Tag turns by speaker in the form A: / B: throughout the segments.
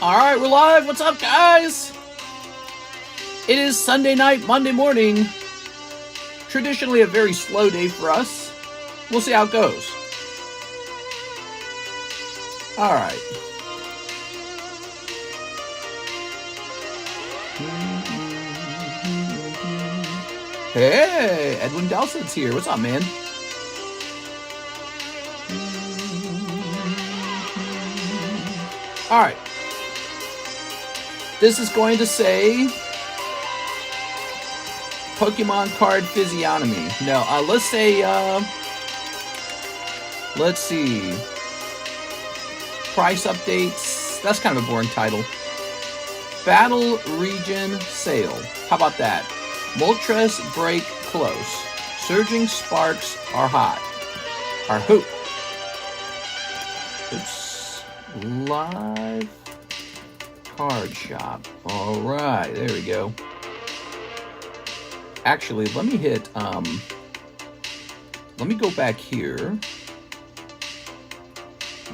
A: Alright, we're live. What's up, guys? It is Sunday night, Monday morning. Traditionally a very slow day for us. We'll see how it goes. Alright. Hey, Edwin Delson's here. What's up, man? Alright. This is going to say Pokemon card physiognomy. No, let's say, let's see. Price updates. That's kind of a boring title. Battle region sale. How about that? Moltres break close. Surging sparks are hot. Are hoot. Oops. Live card shop. Alright, there we go. Actually, let me hit, let me go back here. I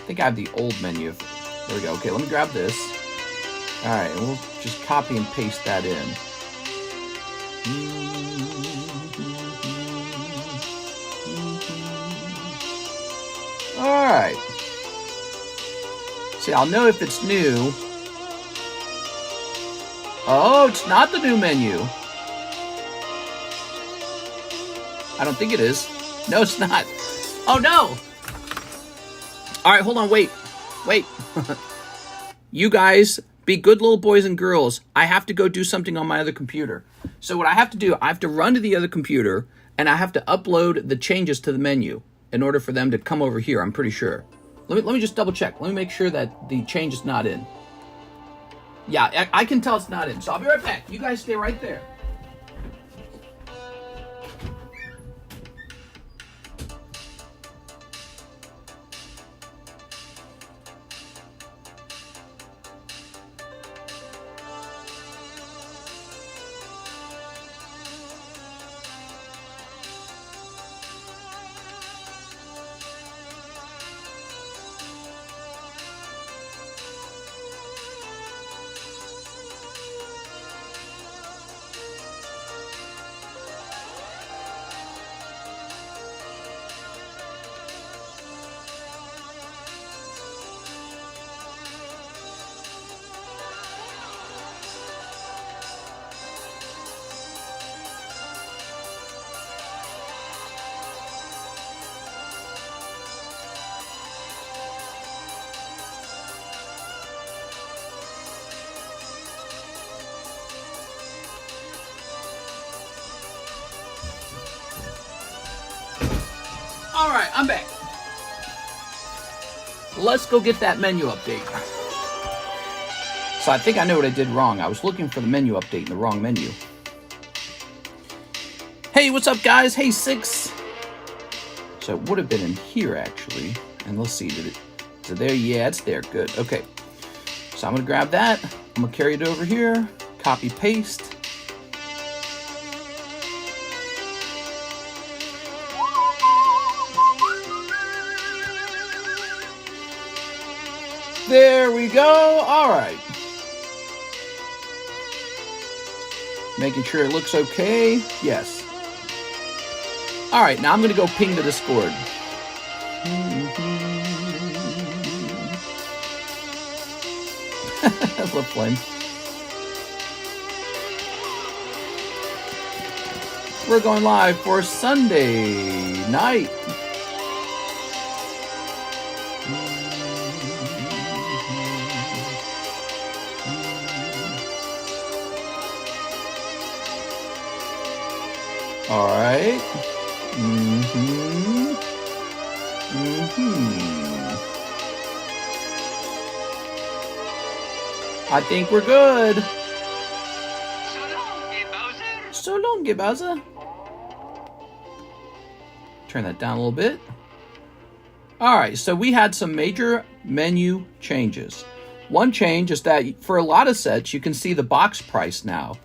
A: think I have the old menu. There we go. Okay, let me grab this. Alright, and we'll just copy and paste that in. Alright. See, I'll know if it's new. Oh, it's not the new menu. I don't think it is. No, it's not. Oh, no! Alright, hold on, wait. Wait. You guys, be good little boys and girls. I have to go do something on my other computer. So what I have to do, I have to run to the other computer, and I have to upload the changes to the menu in order for them to come over here, I'm pretty sure. Let me just double check. Let me make sure that the change is not in. Yeah, I can tell it's not in, so I'll be right back. You guys stay right there. Alright, I'm back. Let's go get that menu update. So I think I know what I did wrong. I was looking for the menu update in the wrong menu. Hey, what's up, guys? Hey, Six. So it would have been in here, actually. And let's see, did it... So there, yeah, it's there. Good. Okay. So I'm going to grab that. I'm going to carry it over here. Copy, paste. There we go. All right. Making sure it looks okay. Yes. All right. Now I'm going to go ping the Discord. Love flame. We're going live for Sunday night. All right. I think we're good. So long, Bowser. Turn that down a little bit. All right, so we had some major menu changes. One change is that for a lot of sets, you can see the box price now.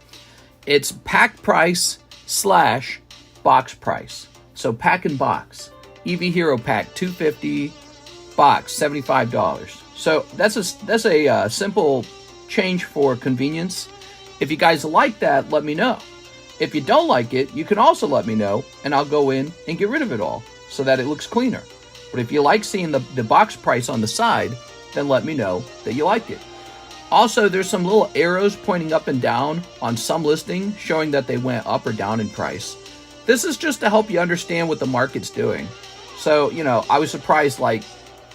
A: It's pack price / box price. So pack and box. EV Hero Pack, $250. Box, $75. So that's a simple change for convenience. If you guys like that, let me know. If you don't like it, you can also let me know, and I'll go in and get rid of it all so that it looks cleaner. But if you like seeing the box price on the side, then let me know that you like it. Also, there's some little arrows pointing up and down on some listings showing that they went up or down in price. This is just to help you understand what the market's doing. So, you know, I was surprised, like,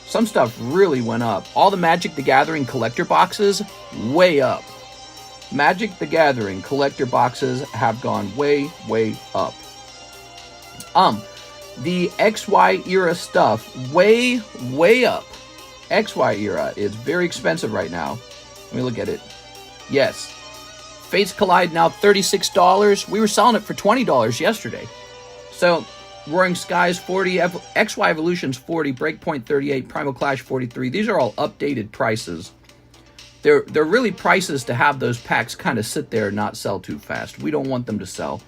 A: some stuff really went up. All the Magic the Gathering collector boxes, way up. Magic the Gathering collector boxes have gone way, way up. The XY era stuff, way, way up. XY era is very expensive right now. Let me look at it. Yes. Fates Collide now $36. We were selling it for $20 yesterday. So, Roaring Skies 40, XY Evolutions 40, Breakpoint 38, Primal Clash 43. These are all updated prices. They're really prices to have those packs kind of sit there and not sell too fast. We don't want them to sell.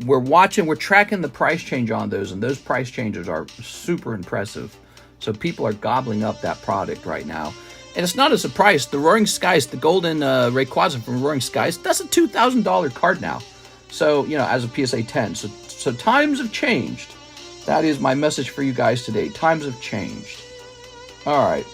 A: We're tracking the price change on those, and those price changes are super impressive. So people are gobbling up that product right now. And it's not a surprise. The Roaring Skies, the golden Rayquaza from Roaring Skies, that's a $2,000 card now. So, you know, as a PSA 10. So times have changed. That is my message for you guys today. Times have changed. All right.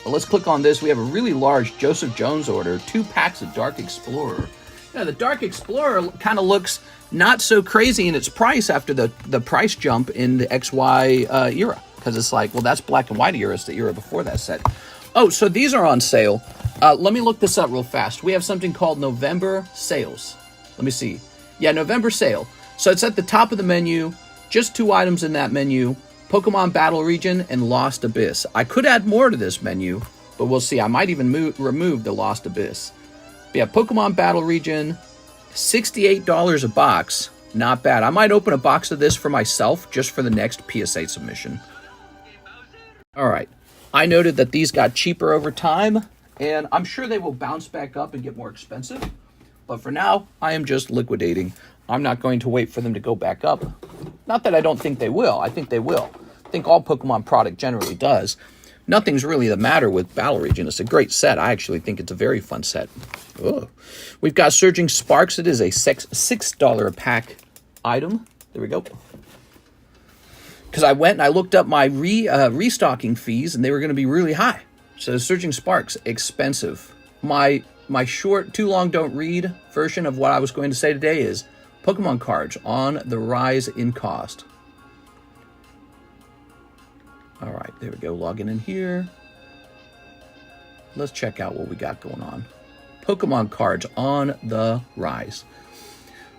A: Well, let's click on this. We have a really large Joseph Jones order. 2 packs of Dark Explorer. Yeah, the Dark Explorer kind of looks not so crazy in its price after the price jump in the XY era. Because it's like, well, that's Black and White era. It's the era before that set. Oh, so these are on sale. Let me look this up real fast. We have something called November sales. Let me see. Yeah, November sale. So it's at the top of the menu. Just 2 items in that menu. Pokemon Battle Region and Lost Abyss. I could add more to this menu, but we'll see. I might even remove the Lost Abyss. But yeah, Pokemon Battle Region, $68 a box. Not bad. I might open a box of this for myself just for the next PSA submission. All right. I noted that these got cheaper over time, and I'm sure they will bounce back up and get more expensive. But for now, I am just liquidating. I'm not going to wait for them to go back up. Not that I don't think they will. I think they will. I think all Pokemon product generally does. Nothing's really the matter with Battle Region. It's a great set. I actually think it's a very fun set. Ugh. We've got Surging Sparks. It is a $6 a pack item. There we go. Because I went and I looked up my restocking fees, and they were going to be really high. So Surging Sparks, expensive. My short, too long don't read version of what I was going to say today is Pokemon cards on the rise in cost. All right, there we go. Logging in here. Let's check out what we got going on. Pokemon cards on the rise.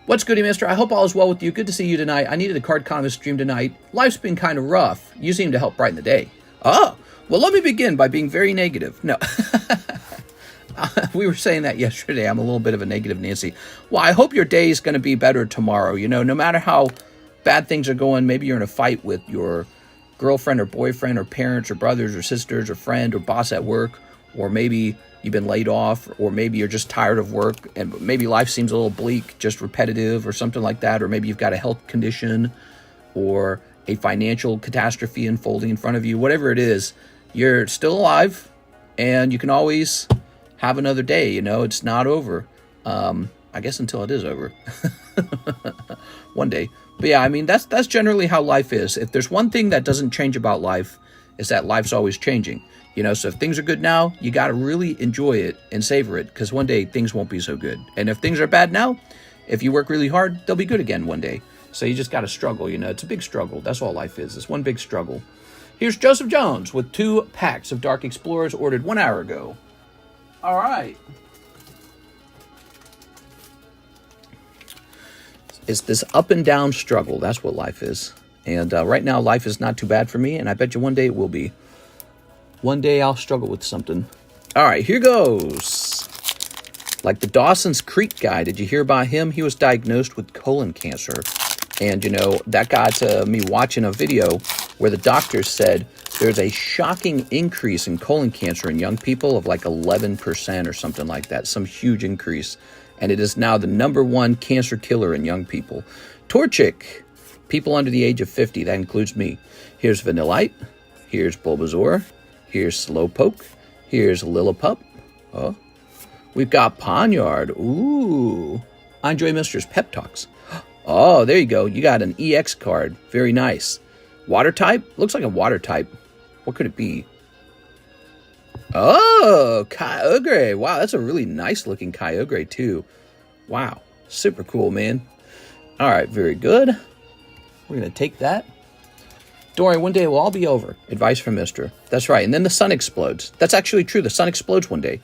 A: What's goody, mister? I hope all is well with you. Good to see you tonight. I needed a CardConomist stream tonight. Life's been kind of rough. You seem to help brighten the day. Oh, well, let me begin by being very negative. No. We were saying that yesterday. I'm a little bit of a negative Nancy. Well, I hope your day is going to be better tomorrow. You know, no matter how bad things are going, maybe you're in a fight with your girlfriend or boyfriend or parents or brothers or sisters or friend or boss at work, or maybe you've been laid off, or maybe you're just tired of work, and maybe life seems a little bleak, just repetitive or something like that, or maybe you've got a health condition or a financial catastrophe unfolding in front of you. Whatever it is, you're still alive, and you can always have another day. You know, it's not over. I guess until it is over. One day. But yeah, I mean, that's generally how life is. If there's one thing that doesn't change about life, is that life's always changing. You know, so if things are good now, you got to really enjoy it and savor it, because one day things won't be so good. And if things are bad now, if you work really hard, they'll be good again one day. So you just got to struggle, you know. It's a big struggle. That's all life is. It's one big struggle. Here's Joseph Jones with 2 packs of Dark Explorers ordered 1 hour ago. All right. It's this up and down struggle. That's what life is. And right now, life is not too bad for me, and I bet you one day it will be. One day I'll struggle with something. All right, here goes. Like the Dawson's Creek guy. Did you hear about him? He was diagnosed with colon cancer. And, you know, that got me watching a video where the doctors said there's a shocking increase in colon cancer in young people of like 11% or something like that. Some huge increase. And it is now the #1 cancer killer in young people. Torchic, people under the age of 50. That includes me. Here's Vanillite. Here's Bulbasaur. Here's Slowpoke. Here's Lillipup. Oh. We've got Ponyard. Ooh. Andre Mister's Pep Talks. Oh, there you go. You got an EX card. Very nice. Water type? Looks like a water type. What could it be? Oh, Kyogre. Wow, that's a really nice looking Kyogre too. Wow. Super cool, man. All right, very good. We're going to take that. Don't worry, one day it will all be over. Advice from Mister. That's right. And then the sun explodes. That's actually true. The sun explodes one day.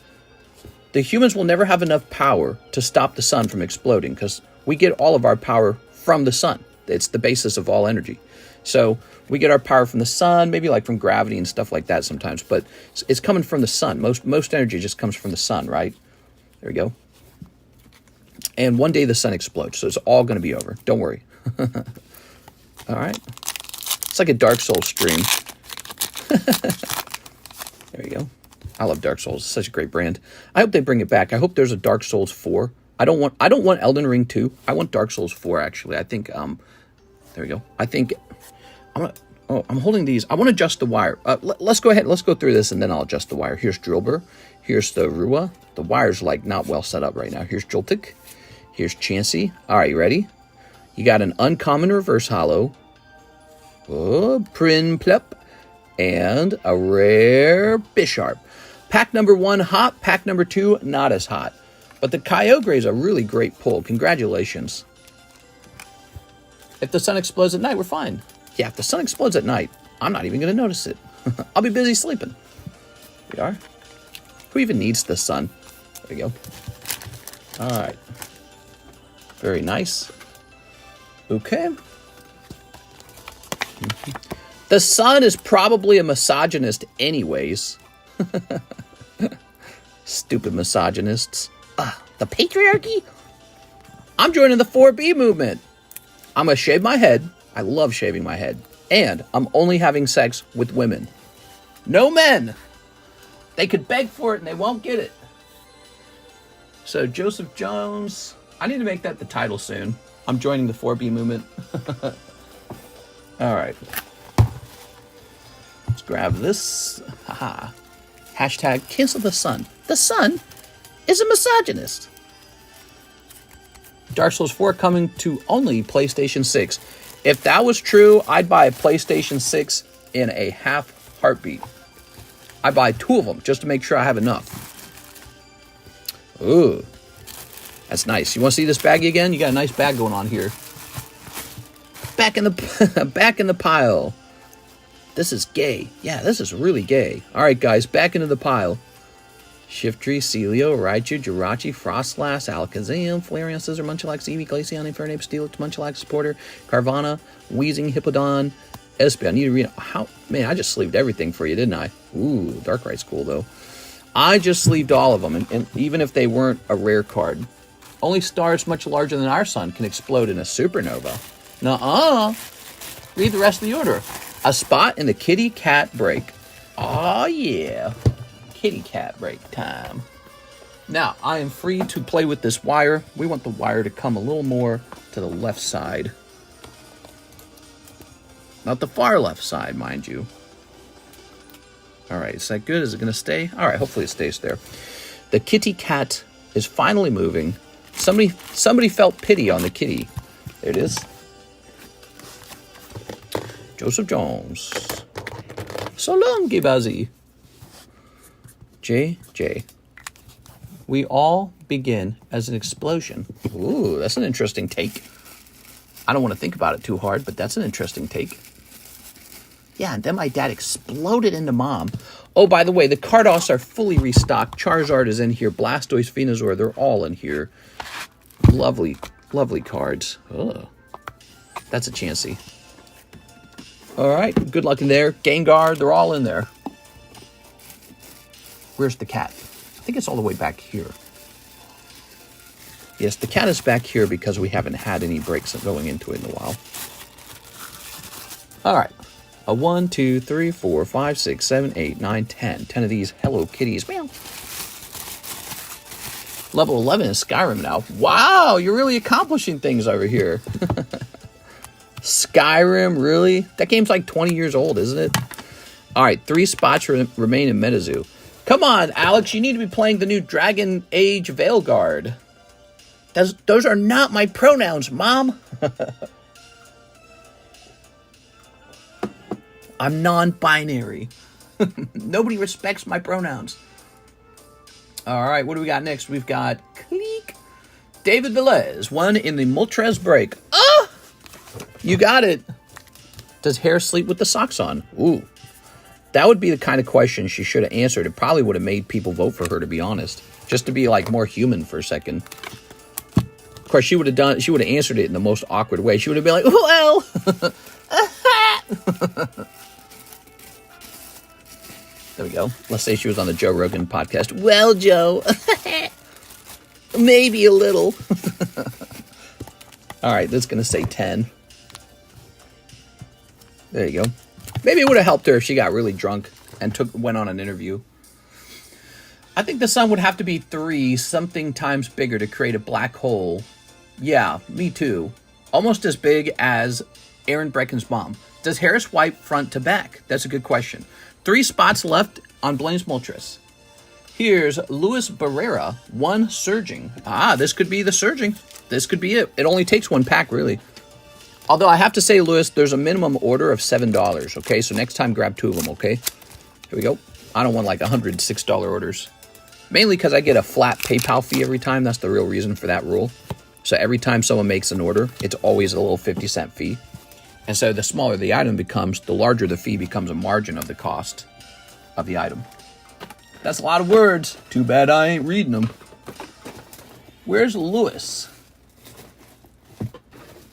A: The humans will never have enough power to stop the sun from exploding because we get all of our power from the sun. It's the basis of all energy. So we get our power from the sun, maybe like from gravity and stuff like that sometimes, but it's coming from the sun. Most energy just comes from the sun, right? There we go. And one day the sun explodes, so it's all going to be over. Don't worry. All right. It's like a Dark Souls stream. There you go. I love Dark Souls. It's such a great brand. I hope they bring it back. I hope there's a Dark Souls 4. I don't want Elden Ring 2. I want Dark Souls 4 actually. I think there we go. I think I'm holding these. I want to adjust the wire. Let's go ahead. Let's go through this and then I'll adjust the wire. Here's Drillbur. Here's the Rua. The wire's like not well set up right now. Here's Joltik. Here's Chansey. All right, you ready? You got an uncommon reverse holo. Oh, Prinplup. And a rare Bisharp. Pack number 1 hot. Pack number 2 not as hot. But the Kyogre is a really great pull. Congratulations. If the sun explodes at night, we're fine. Yeah, if the sun explodes at night, I'm not even going to notice it. I'll be busy sleeping. We are. Who even needs the sun? There we go. All right. Very nice. Okay. The sun is probably a misogynist anyways. Stupid misogynists. The patriarchy? I'm joining the 4B movement. I'm going to shave my head. I love shaving my head. And I'm only having sex with women. No men. They could beg for it and they won't get it. So Joseph Jones. I need to make that the title soon. I'm joining the 4B movement. All right. Let's grab this. Haha. Hashtag cancel the sun. The sun is a misogynist. Dark Souls 4 coming to only PlayStation 6. If that was true, I'd buy a PlayStation 6 in a half heartbeat. I'd buy 2 of them just to make sure I have enough. Ooh. That's nice. You want to see this baggie again? You got a nice bag going on here. Back in the pile. This is gay. Yeah, this is really gay. All right, guys, back into the pile. Shiftry, Celio, Raichu, Jirachi, Frostlass, Alakazam, Flareon, Scizor, Munchlax, Eevee, Glaceon, Infernape, Steelix, Munchlax, Porter, Carvana, Wheezing, Hippowdon, Espy. I need to read how. Man, I just sleeved everything for you, didn't I? Ooh, Darkright's cool though. I just sleeved all of them, and even if they weren't a rare card. Only stars much larger than our sun can explode in a supernova. Nuh-uh. Read the rest of the order. A spot in the kitty cat break. Oh yeah. Kitty cat break time. Now, I am free to play with this wire. We want the wire to come a little more to the left side. Not the far left side, mind you. All right, is that good? Is it going to stay? All right, hopefully it stays there. The kitty cat is finally moving. Somebody felt pity on the kitty. There it is. Joseph Jones. So long, Gibazi. JJ. We all begin as an explosion. Ooh, that's an interesting take. I don't want to think about it too hard, but that's an interesting take. Yeah, and then my dad exploded into mom. Oh, by the way, the Cardos are fully restocked. Charizard is in here. Blastoise, Venusaur, they're all in here. Lovely, lovely cards. Ugh. That's a Chansey. All right, good luck in there. Gengar, they're all in there. Where's the cat? I think it's all the way back here. Yes, the cat is back here because we haven't had any breaks going into it in a while. All right. A 1, 2, 3, 4, 5, 6, 7, 8, 9, 10. 10 of these Hello Kitties. Meow. Level 11 is Skyrim now. Wow, you're really accomplishing things over here. Skyrim, really? That game's like 20 years old, isn't it? All right, 3 spots remain in Metazoo. Come on, Alex, you need to be playing the new Dragon Age Veilguard. Those are not my pronouns, Mom. I'm non-binary. Nobody respects my pronouns. All right, what do we got next? We've got Cleek. David Velez won in the Moltres break. Oh! You got it. Does hair sleep with the socks on? Ooh. That would be the kind of question she should have answered. It probably would have made people vote for her, to be honest. Just to be, like, more human for a second. Of course, she would have answered it in the most awkward way. She would have been like, well. There we go. Let's say she was on the Joe Rogan podcast. Well, Joe. Maybe a little. All right, that's going to say 10. There you go. Maybe it would have helped her if she got really drunk and went on an interview. I think the sun would have to be 3 something times bigger to create a black hole. Yeah, me too. Almost as big as Aaron Brecken's mom. Does Harris wipe front to back? That's a good question. 3 spots left on Blaine's Moltres. Here's Luis Barrera, 1 surging. Ah, this could be the surging. This could be it. It only takes 1 pack, really. Although I have to say, Luis, there's a minimum order of $7, okay? So next time, grab 2 of them, okay? Here we go. I don't want like $106 orders. Mainly because I get a flat PayPal fee every time. That's the real reason for that rule. So every time someone makes an order, it's always a little 50-cent fee. And so the smaller the item becomes, the larger the fee becomes a margin of the cost of the item. That's a lot of words. Too bad I ain't reading them. Where's Lewis?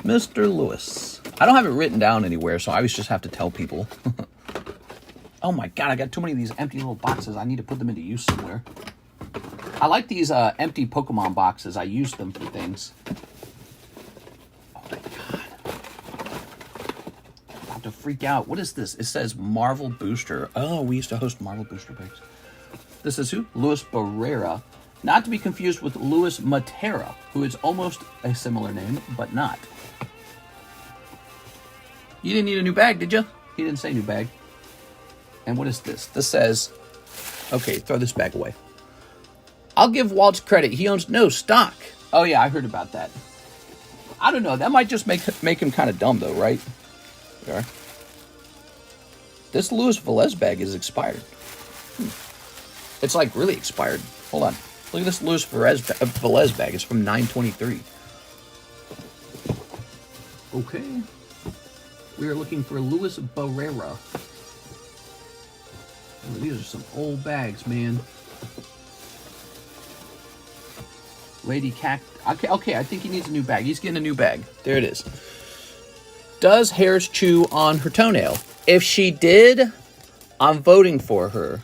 A: Mr. Lewis. I don't have it written down anywhere, so I always just have to tell people. Oh my god, I got too many of these empty little boxes. I need to put them into use somewhere. I like these empty Pokemon boxes. I use them for things. Oh my god. I'm about to freak out. What is this? It says Marvel Booster. Oh, we used to host Marvel Booster packs. This is who? Luis Barrera. Not to be confused with Luis Matera, who is almost a similar name, but not. You didn't need a new bag, did you? He didn't say new bag. And what is this? This says, okay, throw this bag away. I'll give Walt credit. He owns no stock. Oh, yeah, I heard about that. I don't know. That might just make him kind of dumb, though, right? There. This Luis Velez bag is expired. It's, like, really expired. Hold on. Look at this Luis Velez bag. It's from 9/23. Okay. We are looking for Luis Barrera. Oh, these are some old bags, man. Lady Cact. Okay, I think he needs a new bag. He's getting a new bag. There it is. Does Harris chew on her toenail? If she did, I'm voting for her.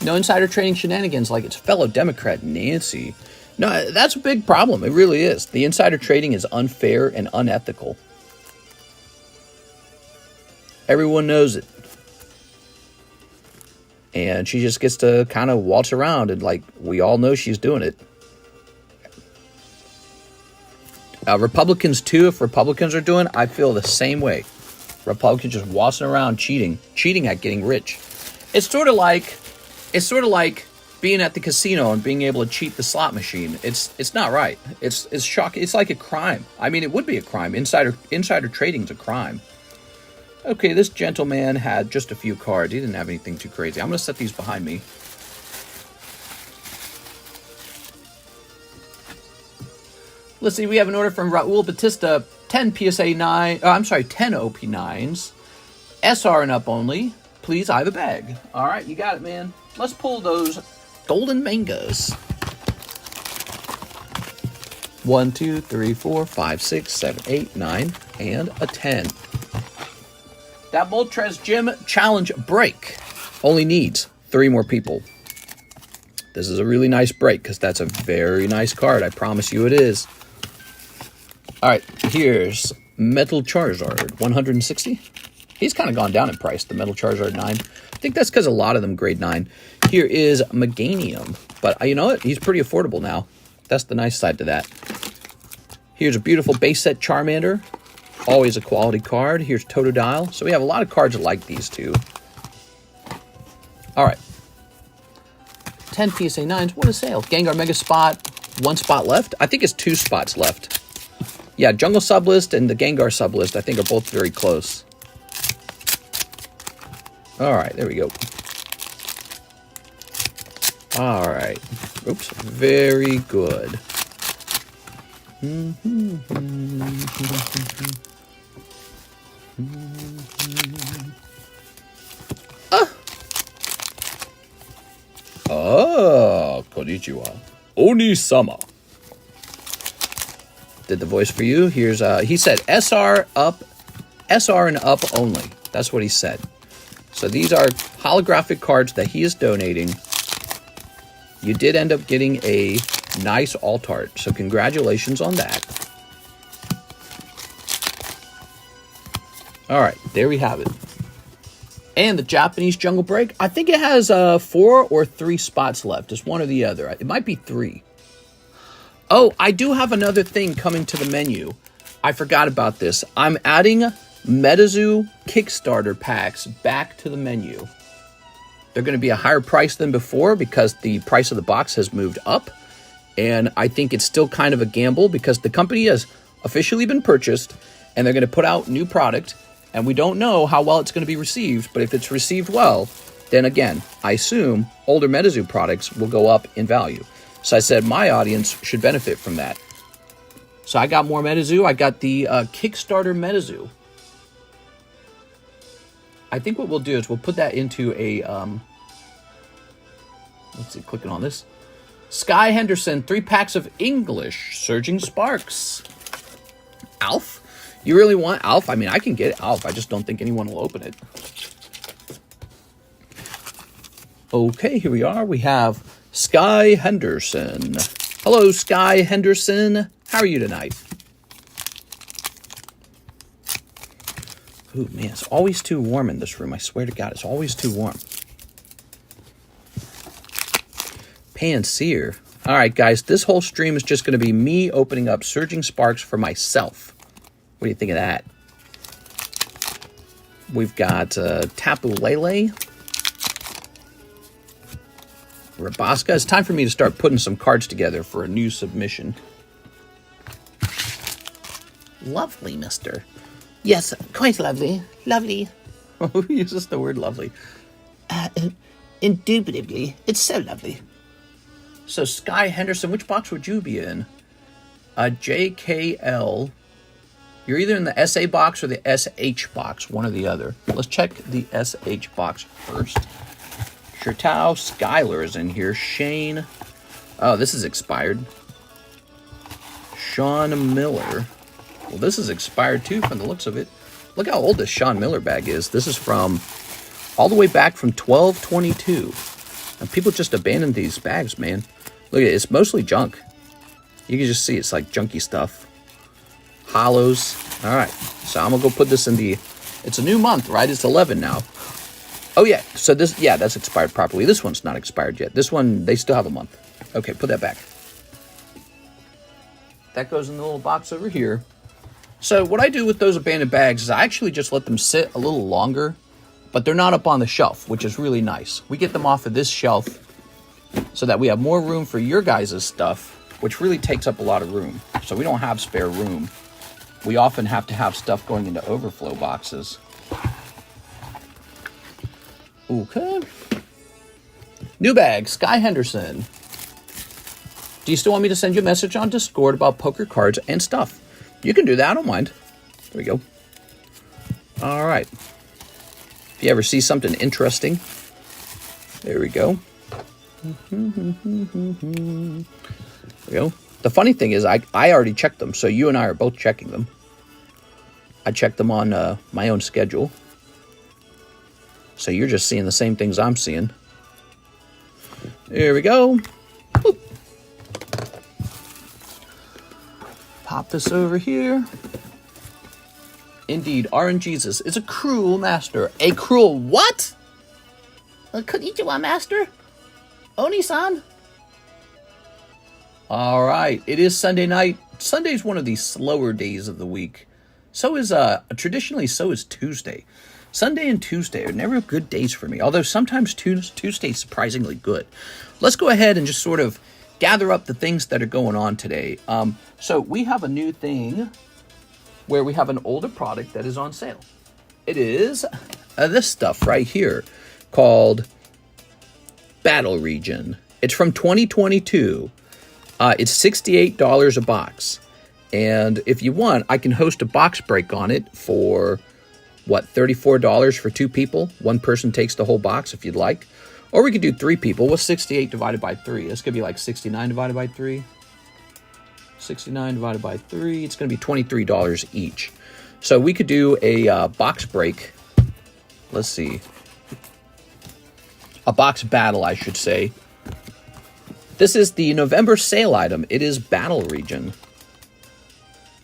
A: No insider trading shenanigans like its fellow Democrat Nancy. No, that's a big problem. It really is. The insider trading is unfair and unethical. Everyone knows it. And she just gets to kind of waltz around and, like, we all know she's doing it. Republicans, too, if Republicans are doing it, I feel the same way. Republicans just waltzing around cheating at getting rich. It's sort of like being at the casino and being able to cheat the slot machine. It's not right. It's shocking. It's like a crime. I mean, it would be a crime. Insider trading's a crime. Okay, this gentleman had just a few cards. He didn't have anything too crazy. I'm going to set these behind me. Let's see. We have an order from Raul Batista. 10 PSA 9. 10 OP9s. SR and up only. Please, I have a bag. All right, you got it, man. Let's pull those golden mangoes. 1, 2, 3, 4, 5, 6, 7, 8, 9, and a 10. That Moltres Gym Challenge break only needs 3 more people. This is a really nice break because that's a very nice card. I promise you it is. All right, here's Metal Charizard 160. He's kind of gone down in price, the Metal Charizard 9. I think that's because a lot of them grade 9. Here is Meganium. But you know what? He's pretty affordable now. That's the nice side to that. Here's a beautiful base set Charmander. Always a quality card. Here's Totodile. So we have a lot of cards like these two. All right. 10 PSA 9s. What a sale. Gengar Mega Spot. 1 spot left. I think it's 2 spots left. Yeah, Jungle Sublist and the Gengar Sublist, I think, are both very close. All right, there we go. All right. Oops. Very good. Konnichiwa. Oni-sama. Did the voice for you. Here's he said SR up, SR and up only. That's what he said. So these are holographic cards that he is donating. You did end up getting a nice alt art, so congratulations on that. All right, there we have it. And the Japanese Jungle Break, I think it has 4 or 3 spots left. It's one or the other. It might be 3. Oh, I do have another thing coming to the menu. I forgot about this. I'm adding Metazoo Kickstarter packs back to the menu. They're going to be a higher price than before because the price of the box has moved up. And I think it's still kind of a gamble because the company has officially been purchased and they're going to put out new product. And we don't know how well it's going to be received. But if it's received well, then again, I assume older Metazoo products will go up in value. So I said my audience should benefit from that. So I got more Metazoo. I got the Kickstarter Metazoo. I think what we'll do is we'll put that into a, let's see, clicking on this. Sky Henderson, 3 packs of English, Surging Sparks. Alf? You really want Alf? I mean, I can get Alf. I just don't think anyone will open it. Okay, here we are. We have Sky Henderson. Hello, Sky Henderson. How are you tonight? Ooh, man, it's always too warm in this room. I swear to God, it's always too warm. Panseer. All right, guys, this whole stream is just going to be me opening up Surging Sparks for myself. What do you think of that? We've got Tapu Lele. Rabaska. It's time for me to start putting some cards together for a new submission. Lovely, mister. Yes, quite lovely. Lovely. Who uses the word lovely? Indubitably. It's so lovely. So, Sky Henderson, which box would you be in? JKL. You're either in the SA box or the SH box, one or the other. Let's check the SH box first. Shirtao, Skylar is in here. Shane. Oh, this is expired. Sean Miller. Well, this is expired too from the looks of it. Look how old this Sean Miller bag is. This is from all the way back from 12/22. And people just abandoned these bags, man. Look at it. It's mostly junk. You can just see it's like junky stuff. Hollows. All right. So I'm going to go put this in the... It's a new month, right? It's 11 now. Oh, yeah. So this... Yeah, that's expired properly. This one's not expired yet. This one, they still have a month. Okay, put that back. That goes in the little box over here. So what I do with those abandoned bags is I actually just let them sit a little longer, but they're not up on the shelf, which is really nice. We get them off of this shelf so that we have more room for your guys' stuff, which really takes up a lot of room. So we don't have spare room. We often have to have stuff going into overflow boxes. Okay. New bag, Sky Henderson. Do you still want me to send you a message on Discord about poker cards and stuff? You can do that, I don't mind. There we go. All right. If you ever see something interesting, there we go. There we go. The funny thing is I already checked them, so you and I are both checking them. I checked them on my own schedule. So you're just seeing the same things I'm seeing. There we go. Boop. Pop this over here. Indeed, RNGesus is a cruel master. A cruel what? Konnichiwa, master? Oni-san? All right, it is Sunday night. Sunday's one of the slower days of the week. Traditionally, so is Tuesday. Sunday and Tuesday are never good days for me, although sometimes Tuesday's surprisingly good. Let's go ahead and just sort of gather up the things that are going on today. So we have a new thing where we have an older product that is on sale. It is this stuff right here called Battle Region. It's from 2022. It's $68 a box. And if you want, I can host a box break on it for, $34 for 2 people? One person takes the whole box if you'd like. Or we could do 3 people. What's 68 divided by 3? It's going to be like 69 divided by 3. 69 divided by 3. It's going to be $23 each. So we could do a box break. Let's see. A box battle, I should say. This is the November sale item. It is Battle Region.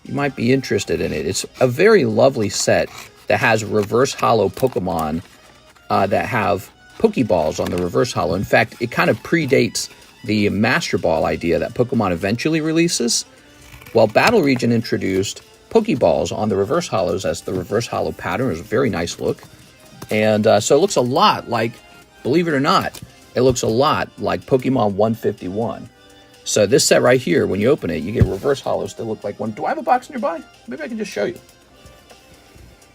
A: You might be interested in it. It's a very lovely set that has reverse holo Pokemon that have Pokeballs on the reverse holo. In fact, it kind of predates the Master Ball idea that Pokemon eventually releases. Well, Battle Region introduced Pokeballs on the reverse holos as the reverse holo pattern. It was a very nice look. And so it looks a lot like, believe it or not, it looks a lot like Pokemon 151. So this set right here, when you open it, you get reverse holos that look like one. Do I have a box nearby? Maybe I can just show you.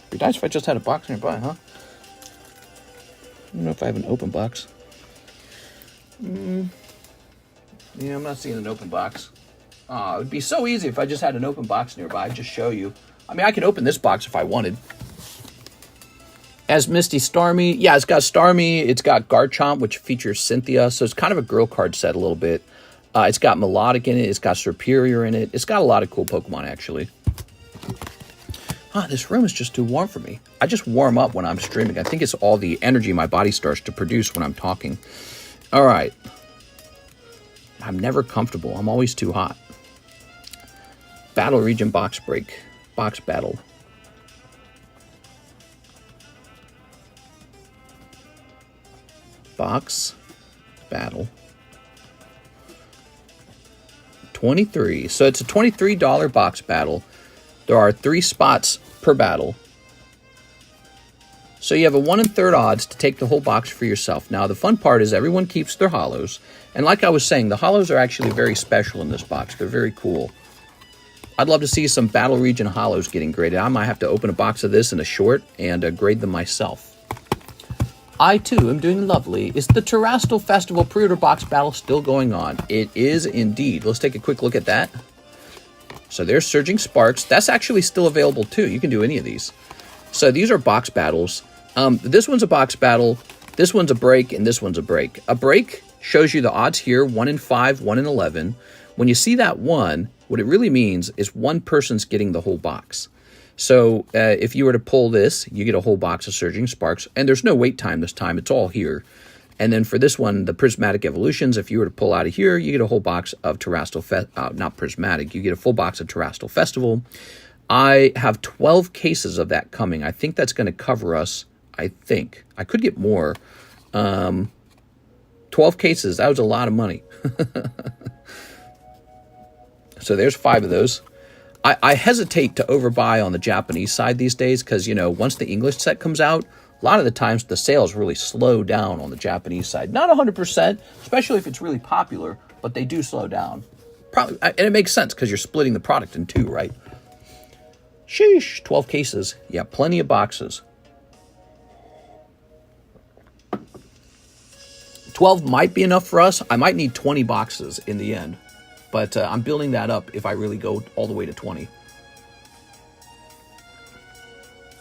A: It'd be nice if I just had a box nearby, huh? I don't know if I have an open box. Yeah, I'm not seeing an open box. It would be so easy if I just had an open box nearby. I'd just show you. I mean, I could open this box if I wanted. As Misty Starmie. Yeah, it's got Starmie. It's got Garchomp, which features Cynthia. So it's kind of a girl card set a little bit. It's got Melodic in it. It's got Superior in it. It's got a lot of cool Pokemon, actually. This room is just too warm for me. I just warm up when I'm streaming. I think it's all the energy my body starts to produce when I'm talking. All right. I'm never comfortable. I'm always too hot. Battle Region box break. Box battle. Box battle. 23. So it's a $23 box battle. There are 3 spots per battle. So you have a 1 1/3 odds to take the whole box for yourself. Now the fun part is everyone keeps their holos. And like I was saying, the holos are actually very special in this box. They're very cool. I'd love to see some Battle Region holos getting graded. I might have to open a box of this in a short and grade them myself. I, too, am doing lovely. Is the Terastal Festival pre-order box battle still going on? It is indeed. Let's take a quick look at that. So there's Surging Sparks. That's actually still available, too. You can do any of these. So these are box battles. This one's a box battle. This one's a break, and this one's a break. A break shows you the odds here, 1 in 5, 1 in 11. When you see that 1, what it really means is one person's getting the whole box. So if you were to pull this, you get a whole box of Surging Sparks. And there's no wait time this time. It's all here. And then for this one, the Prismatic Evolutions, if you were to pull out of here, you get a whole box of Terastal not Prismatic. You get a full box of Terastal Festival. I have 12 cases of that coming. I think that's going to cover us. I think. I could get more. 12 cases. That was a lot of money. So there's 5 of those. I hesitate to overbuy on the Japanese side these days because, you know, once the English set comes out, a lot of the times the sales really slow down on the Japanese side. Not 100%, especially if it's really popular, but they do slow down. Probably, and it makes sense because you're splitting the product in 2, right? Sheesh, 12 cases. Yeah, plenty of boxes. 12 might be enough for us. I might need 20 boxes in the end. But I'm building that up if I really go all the way to 20.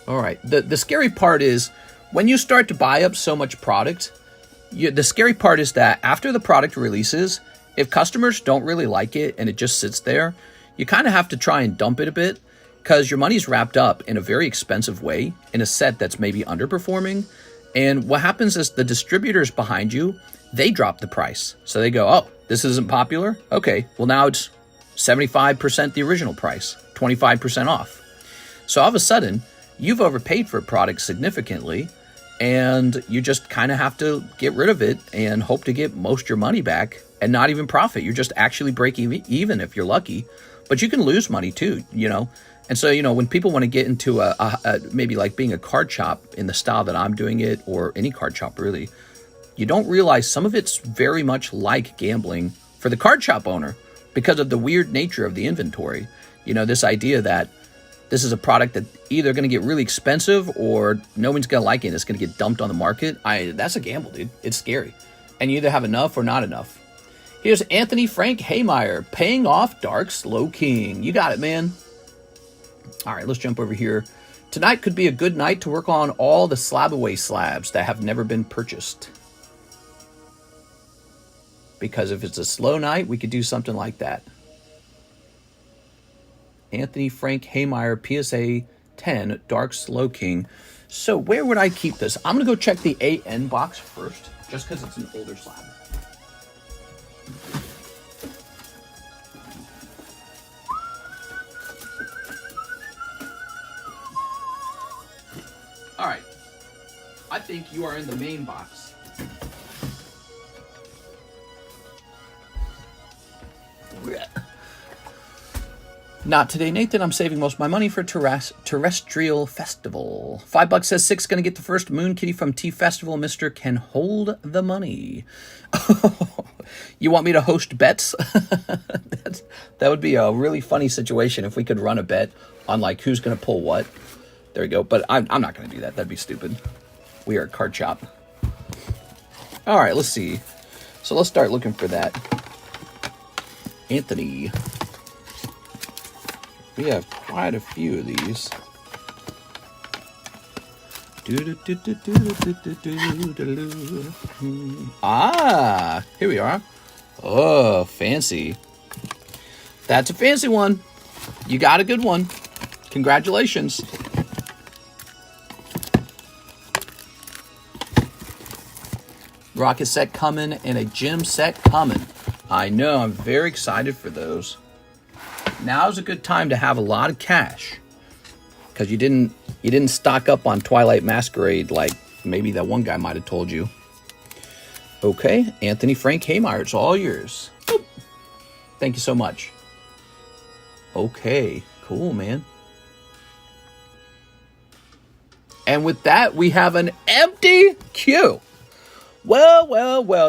A: All right. The scary part is when you start to buy up so much product, the scary part is that after the product releases, if customers don't really like it and it just sits there, you kind of have to try and dump it a bit because your money's wrapped up in a very expensive way in a set that's maybe underperforming. And what happens is the distributors behind you, they drop the price. So they go, oh, this isn't popular? Okay, well now it's 75% the original price, 25% off. So all of a sudden, you've overpaid for a product significantly, and you just kind of have to get rid of it and hope to get most of your money back and not even profit. You're just actually breaking even if you're lucky. But you can lose money too, you know. And so, you know, when people want to get into maybe like being a card shop in the style that I'm doing it, or any card shop really, you don't realize some of it's very much like gambling for the card shop owner because of the weird nature of the inventory. You know, this idea that this is a product that either going to get really expensive or no one's going to like it and it's going to get dumped on the market. That's a gamble, dude. It's scary. And you either have enough or not enough. Here's Anthony Frank Haymeyer, paying off Dark Slow King. You got it, man. All right, let's jump over here. Tonight could be a good night to work on all the slab away slabs that have never been purchased. Because if it's a slow night, we could do something like that. Anthony Frank Haymeyer, PSA 10, Dark Slow King. So where would I keep this? I'm going to go check the AN box first, just because it's an older slab. All right. I think you are in the main box. Not today, Nathan. I'm saving most of my money for Terrestrial Festival. $5 says 6 going to get the first Moon Kitty from T Festival. Mr. can hold the money. You want me to host bets? That would be a really funny situation if we could run a bet on like who's going to pull what. There we go. But I'm not going to do that. That'd be stupid. We are a card shop. All right, let's see. So let's start looking for that. Anthony. We have quite a few of these. Ah, here we are. Oh, fancy. That's a fancy one. You got a good one. Congratulations. Rocket set coming and a gym set coming. I know, I'm very excited for those. Now's a good time to have a lot of cash, because you didn't stock up on Twilight Masquerade like maybe that one guy might have told you. Okay, Anthony Frank Haymeyer, it's all yours. Boop. Thank you so much. Okay, cool, man. And with that, we have an empty queue. Well,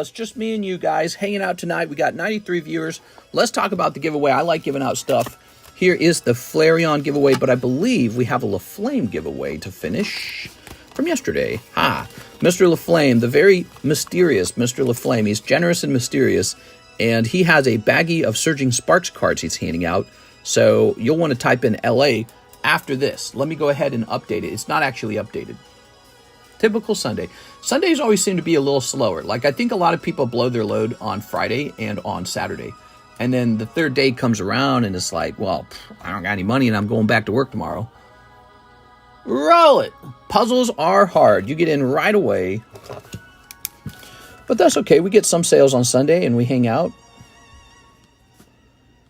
A: it's just me and you guys hanging out tonight. We got 93 viewers. Let's talk about the giveaway. I like giving out stuff. Here is the Flareon giveaway, but I believe we have a LaFlame giveaway to finish from yesterday. Mr. LaFlame, the very mysterious Mr. LaFlame. He's generous and mysterious, and he has a baggie of Surging Sparks cards he's handing out. So you'll want to type in LA after this. Let me go ahead and update it. It's not actually updated. Typical Sunday. Sundays always seem to be a little slower. Like, I think a lot of people blow their load on Friday and on Saturday. And then the third day comes around and it's like, well, I don't got any money and I'm going back to work tomorrow. Roll it. Puzzles are hard. You get in right away. But that's okay. We get some sales on Sunday and we hang out.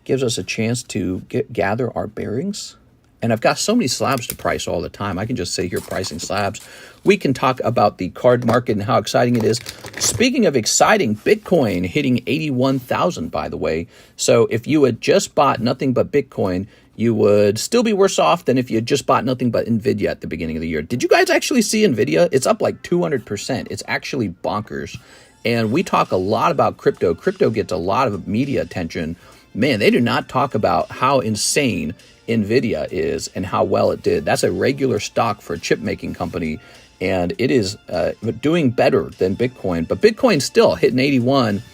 A: Gives us a chance to gather our bearings. And I've got so many slabs to price all the time. I can just sit here pricing slabs. We can talk about the card market and how exciting it is. Speaking of exciting, Bitcoin hitting 81,000, by the way. So if you had just bought nothing but Bitcoin, you would still be worse off than if you had just bought nothing but NVIDIA at the beginning of the year. Did you guys actually see NVIDIA? It's up like 200%. It's actually bonkers. And we talk a lot about crypto. Crypto gets a lot of media attention. Man, they do not talk about how insane NVIDIA is and how well it did. That's a regular stock for a chip making company, and it is doing better than Bitcoin. But Bitcoin's still hitting 81,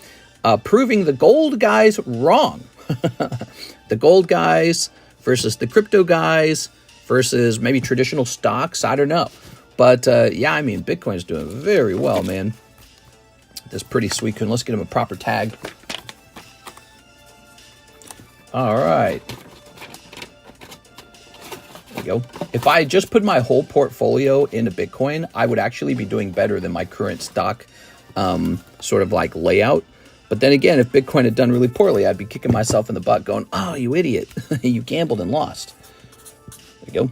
A: proving the gold guys wrong. The gold guys versus the crypto guys versus maybe traditional stocks. I don't know. But yeah, I mean, Bitcoin's doing very well, man. That's pretty sweet. Let's get him a proper tag. All right. There you go. If I just put my whole portfolio into Bitcoin, I would actually be doing better than my current stock sort of like layout. But then again, if Bitcoin had done really poorly, I'd be kicking myself in the butt going, oh, you idiot. You gambled and lost. There you go.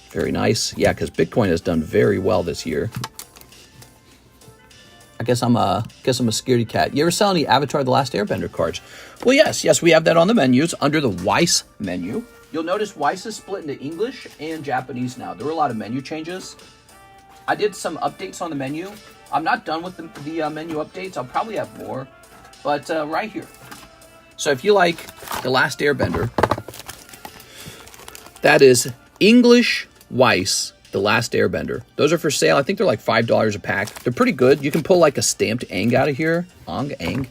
A: Very nice. Yeah, because Bitcoin has done very well this year. I guess I'm a scaredy cat. You ever sell any Avatar: The Last Airbender cards? Well, yes, we have that on the menus under the Weiss menu. You'll notice Weiss is split into English and Japanese now. There were a lot of menu changes. I did some updates on the menu. I'm not done with the menu updates. I'll probably have more, but right here. So if you like The Last Airbender, that is English Weiss, The Last Airbender. Those are for sale. I think they're like $5 a pack. They're pretty good. You can pull like a stamped Aang out of here. Aang.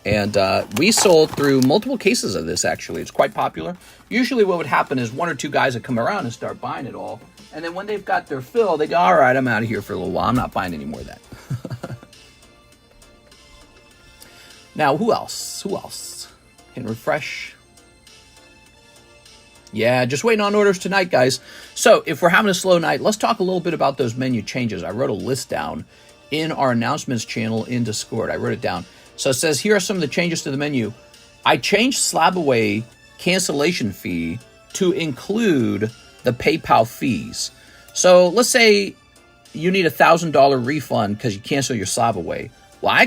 A: And we sold through multiple cases of this, actually. It's quite popular. Usually what would happen is one or two guys would come around and start buying it all. And then when they've got their fill, they go, all right, I'm out of here for a little while. I'm not buying any more of that. Now, who else? Who else? Can refresh. Yeah, just waiting on orders tonight, guys. So if we're having a slow night, let's talk a little bit about those menu changes. I wrote a list down in our announcements channel in Discord. I wrote it down. So it says, here are some of the changes to the menu. I changed Slab Away cancellation fee to include the PayPal fees. So let's say you need a $1,000 refund because you cancel your Slab Away. Well, I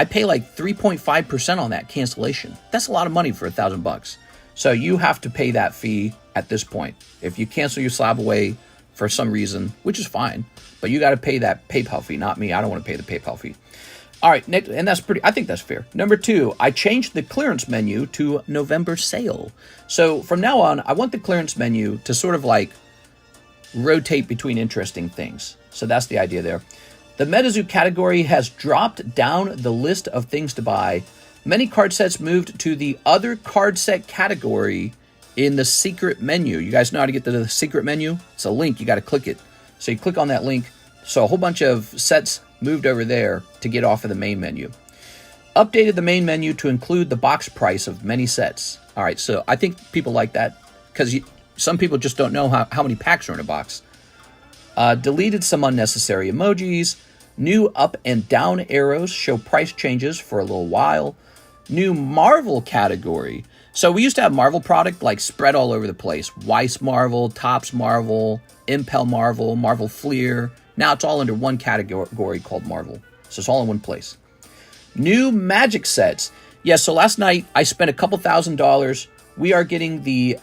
A: pay like 3.5% on that cancellation. That's a lot of money for $1,000. So you have to pay that fee at this point. If you cancel your Slab Away for some reason, which is fine, but you got to pay that PayPal fee, not me. I don't want to pay the PayPal fee. All right, next, and I think that's fair. Number 2, I changed the clearance menu to November sale. So from now on, I want the clearance menu to sort of like rotate between interesting things. So that's the idea there. The Metazoo category has dropped down the list of things to buy. Many card sets moved to the other card set category in the secret menu. You guys know how to get to the secret menu? It's a link. You got to click it. So you click on that link. So a whole bunch of sets moved over there to get off of the main menu. Updated the main menu to include the box price of many sets. All right, so I think people like that because some people just don't know how many packs are in a box. Deleted some unnecessary emojis. New up and down arrows show price changes for a little while. New Marvel category. So we used to have Marvel product like spread all over the place. Weiss Marvel, Topps Marvel, Impel Marvel, Marvel Fleer. Now it's all under one category called Marvel. So it's all in one place. New Magic sets. Yeah, so last night I spent a couple $1,000s. We are getting the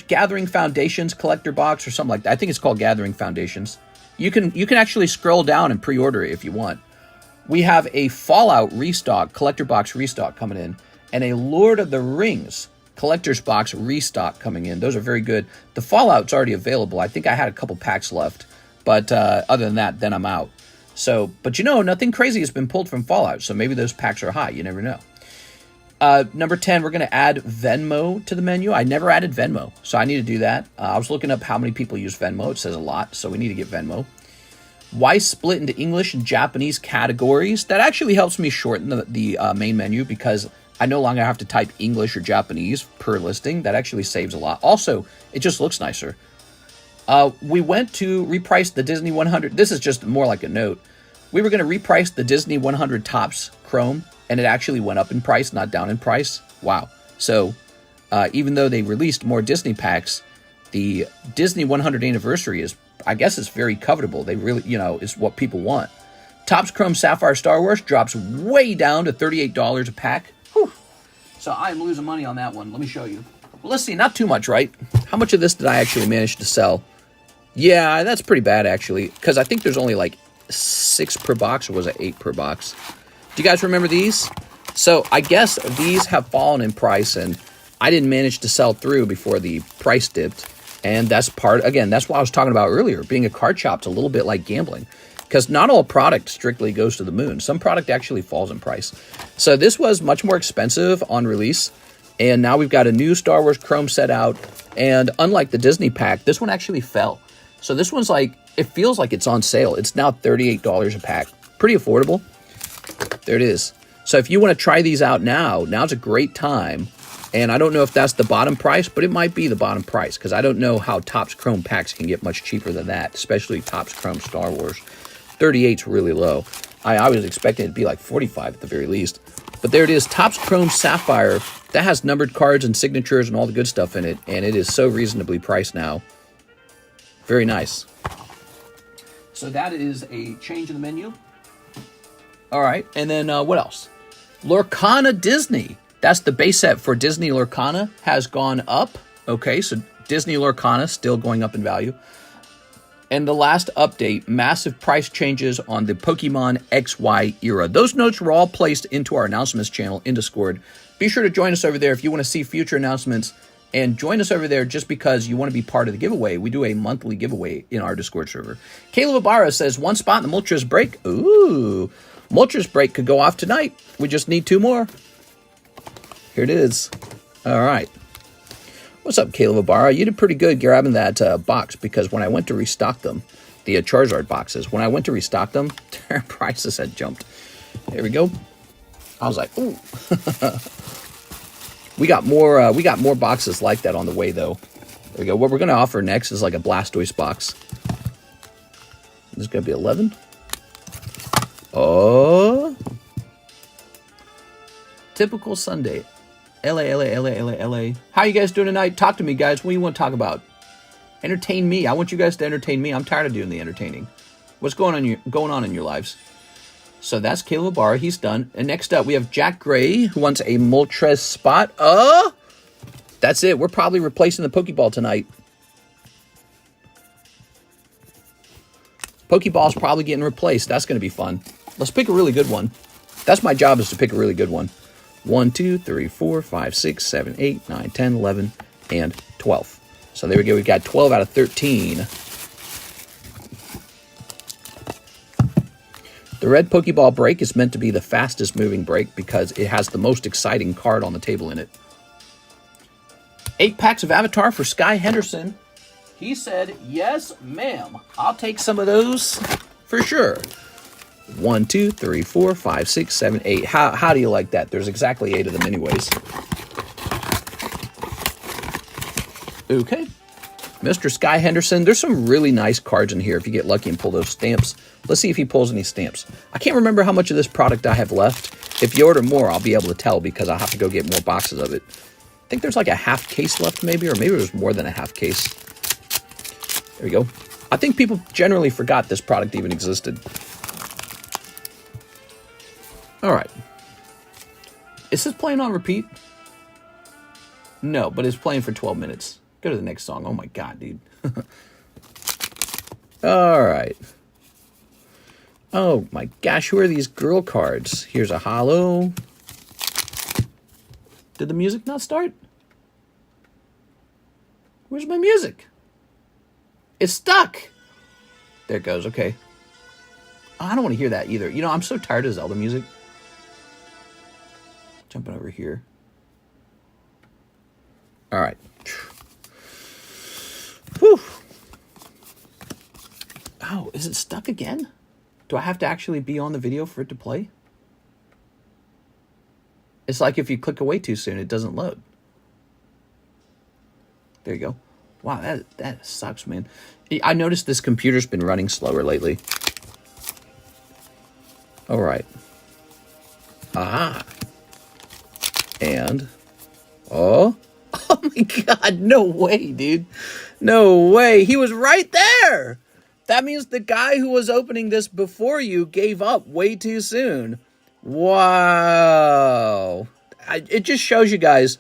A: Gathering Foundations collector box or something like that. I think it's called Gathering Foundations. You can actually scroll down and pre-order it if you want. We have a Fallout restock, collector box restock coming in, and a Lord of the Rings collector's box restock coming in. Those are very good. The Fallout's already available. I think I had a couple packs left. But other than that, then I'm out. So, but nothing crazy has been pulled from Fallout. So maybe those packs are high. You never know. Number 10, we're going to add Venmo to the menu. I never added Venmo, so I need to do that. I was looking up how many people use Venmo. It says a lot, so we need to get Venmo. Weiss split into English and Japanese categories. That actually helps me shorten the main menu because I no longer have to type English or Japanese per listing. That actually saves a lot. Also, it just looks nicer. We went to reprice the Disney 100. This is just more like a note. We were going to reprice the Disney 100 Topps Chrome, and it actually went up in price, not down in price. Wow. So even though they released more Disney packs, the Disney 100 anniversary is, I guess it's very covetable. They really, is what people want. Topps Chrome Sapphire Star Wars drops way down to $38 a pack. Whew. So I'm losing money on that one. Let me show you. Well, let's see. Not too much, right? How much of this did I actually manage to sell? Yeah, that's pretty bad, actually, because I think there's only like 6 per box, or was it 8 per box? Do you guys remember these? So I guess these have fallen in price, and I didn't manage to sell through before the price dipped. And that's what I was talking about earlier. Being a card shop's a little bit like gambling, because not all product strictly goes to the moon. Some product actually falls in price. So this was much more expensive on release, and now we've got a new Star Wars Chrome set out, and unlike the Disney pack, this one actually fell. So this one's like, it feels like it's on sale. It's now $38 a pack. Pretty affordable. There it is. So if you want to try these out now's a great time. And I don't know if that's the bottom price, but it might be the bottom price, because I don't know how Topps Chrome packs can get much cheaper than that, especially Topps Chrome Star Wars. 38's really low. I was expecting it to be like 45 at the very least. But there it is, Topps Chrome Sapphire. That has numbered cards and signatures and all the good stuff in it, and it is so reasonably priced now. Very nice. So that is a change in the menu. All right, and then what else? Lorcana Disney. That's the base set for Disney Lorcana has gone up. Okay, so Disney Lorcana still going up in value. And the last update, massive price changes on the Pokemon XY era. Those notes were all placed into our announcements channel in Discord. Be sure to join us over there if you want to see future announcements. And join us over there just because you want to be part of the giveaway. We do a monthly giveaway in our Discord server. Caleb Ibarra says, one spot in the Moltres break. Ooh, Moltres break could go off tonight. We just need 2 more. Here it is. All right. What's up, Caleb Ibarra? You did pretty good grabbing that box because when I went to restock them, the Charizard boxes, when I went to restock them, their prices had jumped. There we go. I was like, ooh. We got more boxes like that on the way, though. There we go. What we're going to offer next is like a Blastoise box. This is going to be 11. Oh. Typical Sunday. LA. How you guys doing tonight? Talk to me, guys. What do you want to talk about? Entertain me. I want you guys to entertain me. I'm tired of doing the entertaining. What's going on in your lives? So that's Caleb Ibarra. He's done. And next up, we have Jack Gray, who wants a Moltres spot. That's it. We're probably replacing the Pokeball tonight. Pokeball's probably getting replaced. That's going to be fun. Let's pick a really good one. That's my job, is to pick a really good one. 1, 2, 3, 4, 5, 6, 7, 8, 9, 10, 11, and 12. So there we go. We've got 12 out of 13. The red Pokeball break is meant to be the fastest moving break because it has the most exciting card on the table in it. 8 packs of Avatar for Sky Henderson. He said, yes, ma'am. I'll take some of those for sure. 1, 2, 3, 4, 5, 6, 7, 8. How do you like that? There's exactly 8 of them anyways. Okay. Mr. Sky Henderson, there's some really nice cards in here if you get lucky and pull those stamps. Let's see if he pulls any stamps. I can't remember how much of this product I have left. If you order more, I'll be able to tell because I'll have to go get more boxes of it. I think there's like a half case left maybe, or maybe there's more than a half case. There we go. I think people generally forgot this product even existed. All right. Is this playing on repeat? No, but it's playing for 12 minutes. Go to the next song. Oh my God, dude. All right. Oh my gosh, who are these girl cards? Here's a holo. Did the music not start? Where's my music? It's stuck. There it goes. Okay. I don't want to hear that either. You know, I'm so tired of Zelda music. Jumping over here. All right. Whew. Oh, is it stuck again? Do I have to actually be on the video for it to play? It's like if you click away too soon, it doesn't load. There you go. Wow, that sucks, man. I noticed this computer's been running slower lately. All right. Aha. And, oh my God, no way, dude. No way. He was right there. That means the guy who was opening this before you gave up way too soon. Wow. It just shows you guys,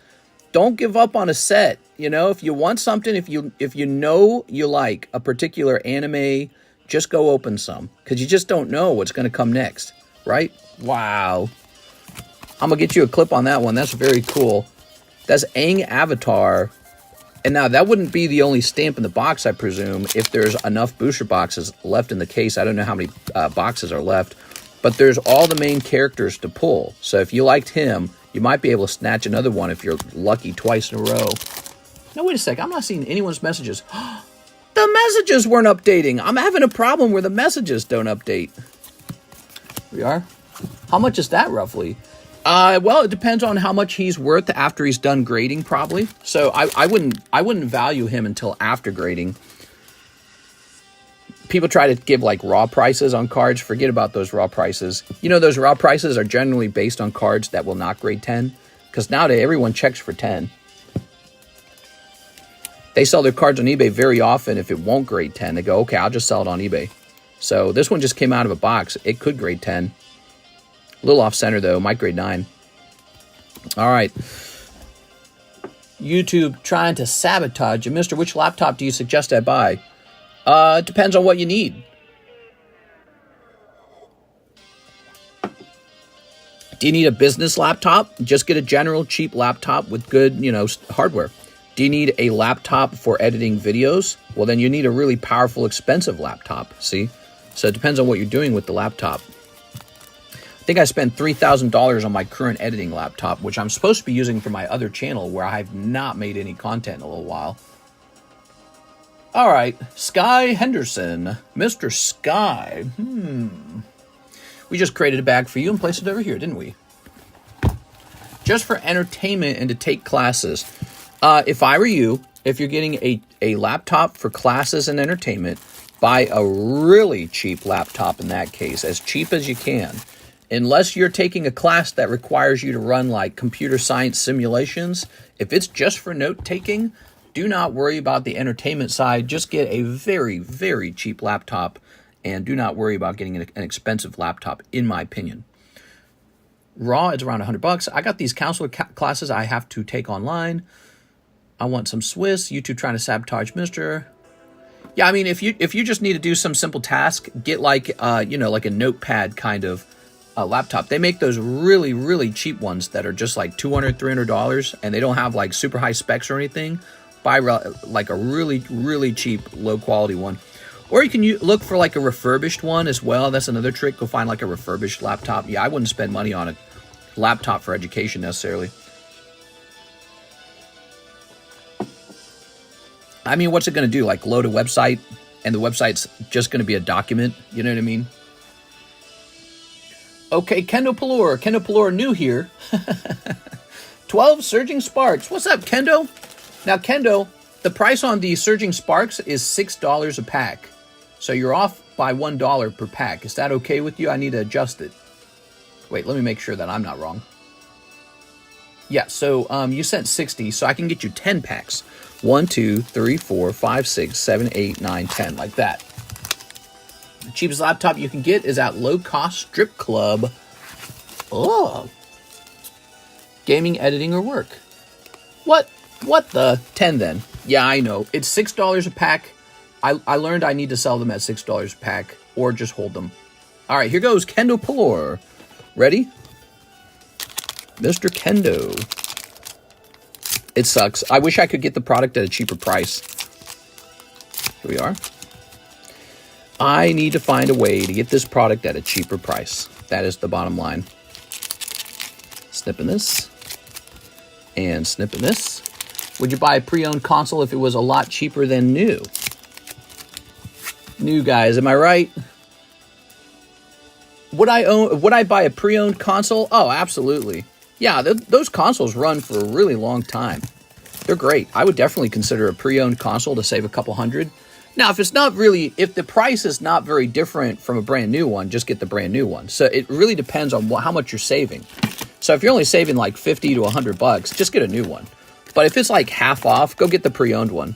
A: don't give up on a set. You know, if you want something, if you know you like a particular anime, just go open some. Because you just don't know what's going to come next, right? Wow. I'm going to get you a clip on that one. That's very cool. That's Aang Avatar. And now that wouldn't be the only stamp in the box, I presume, if there's enough booster boxes left in the case. I don't know how many boxes are left. But there's all the main characters to pull. So if you liked him, you might be able to snatch another one if you're lucky twice in a row. No, wait a sec. I'm not seeing anyone's messages. The messages weren't updating. I'm having a problem where the messages don't update. We are. How much is that roughly? Well, it depends on how much he's worth after he's done grading, probably. So I wouldn't value him until after grading. People try to give like raw prices on cards. Forget about those raw prices. You know, those raw prices are generally based on cards that will not grade 10. Because nowadays everyone checks for 10. They sell their cards on eBay very often. If it won't grade 10, they go, okay, I'll just sell it on eBay. So this one just came out of a box. It could grade 10. A little off center though, might grade 9. All right. YouTube trying to sabotage you. Mister, which laptop do you suggest I buy? It depends on what you need. Do you need a business laptop? Just get a general cheap laptop with good, hardware. Do you need a laptop for editing videos? Well, then you need a really powerful, expensive laptop, see? So it depends on what you're doing with the laptop. I think I spent $3,000 on my current editing laptop, which I'm supposed to be using for my other channel where I have not made any content in a little while. All right, Sky Henderson. Mr. Sky. We just created a bag for you and placed it over here, didn't we? Just for entertainment and to take classes. If I were you, if you're getting a laptop for classes and entertainment, buy a really cheap laptop in that case, as cheap as you can. Unless you're taking a class that requires you to run like computer science simulations, if it's just for note-taking, do not worry about the entertainment side. Just get a very, very cheap laptop and do not worry about getting an expensive laptop, in my opinion. Raw, it's around $100. I got these counselor classes I have to take online. I want some Swiss. YouTube trying to sabotage Mister. Yeah, I mean, if you just need to do some simple task, get like like a notepad kind of laptop. They make those really, really cheap ones that are just like $200, $300, and they don't have like super high specs or anything. Buy like a really, really cheap, low quality one. Or you can look for like a refurbished one as well. That's another trick. Go find like a refurbished laptop. Yeah, I wouldn't spend money on a laptop for education necessarily. I mean, what's it going to do? Like load a website and the website's just going to be a document? You know what I mean? Okay, Kendo Pelor. Kendo Pelor new here. 12 Surging Sparks. What's up, Kendo? Now, Kendo, the price on the Surging Sparks is $6 a pack. So you're off by $1 per pack. Is that okay with you? I need to adjust it. Wait, let me make sure that I'm not wrong. Yeah, so you sent 60, so I can get you 10 packs. 1, 2, 3, 4, 5, 6, 7, 8, 9, 10, like that. The cheapest laptop you can get is at Low Cost Strip Club. Oh. Gaming, editing, or work. What the? 10 then. Yeah, I know. It's $6 a pack. I learned I need to sell them at $6 a pack or just hold them. All right, here goes Kendo Pelor. Ready? Mr. Kendo. It sucks. I wish I could get the product at a cheaper price. Here we are. I need to find a way to get this product at a cheaper price. That is the bottom line. Snipping this. And snipping this. Would you buy a pre-owned console if it was a lot cheaper than new? New, guys, am I right? Would I buy a pre-owned console? Oh, absolutely. Yeah, those consoles run for a really long time. They're great. I would definitely consider a pre-owned console to save a couple hundred. Now, if the price is not very different from a brand new one, just get the brand new one. So it really depends on how much you're saving. So if you're only saving like 50 to $100, just get a new one. But if it's like half off, go get the pre-owned one.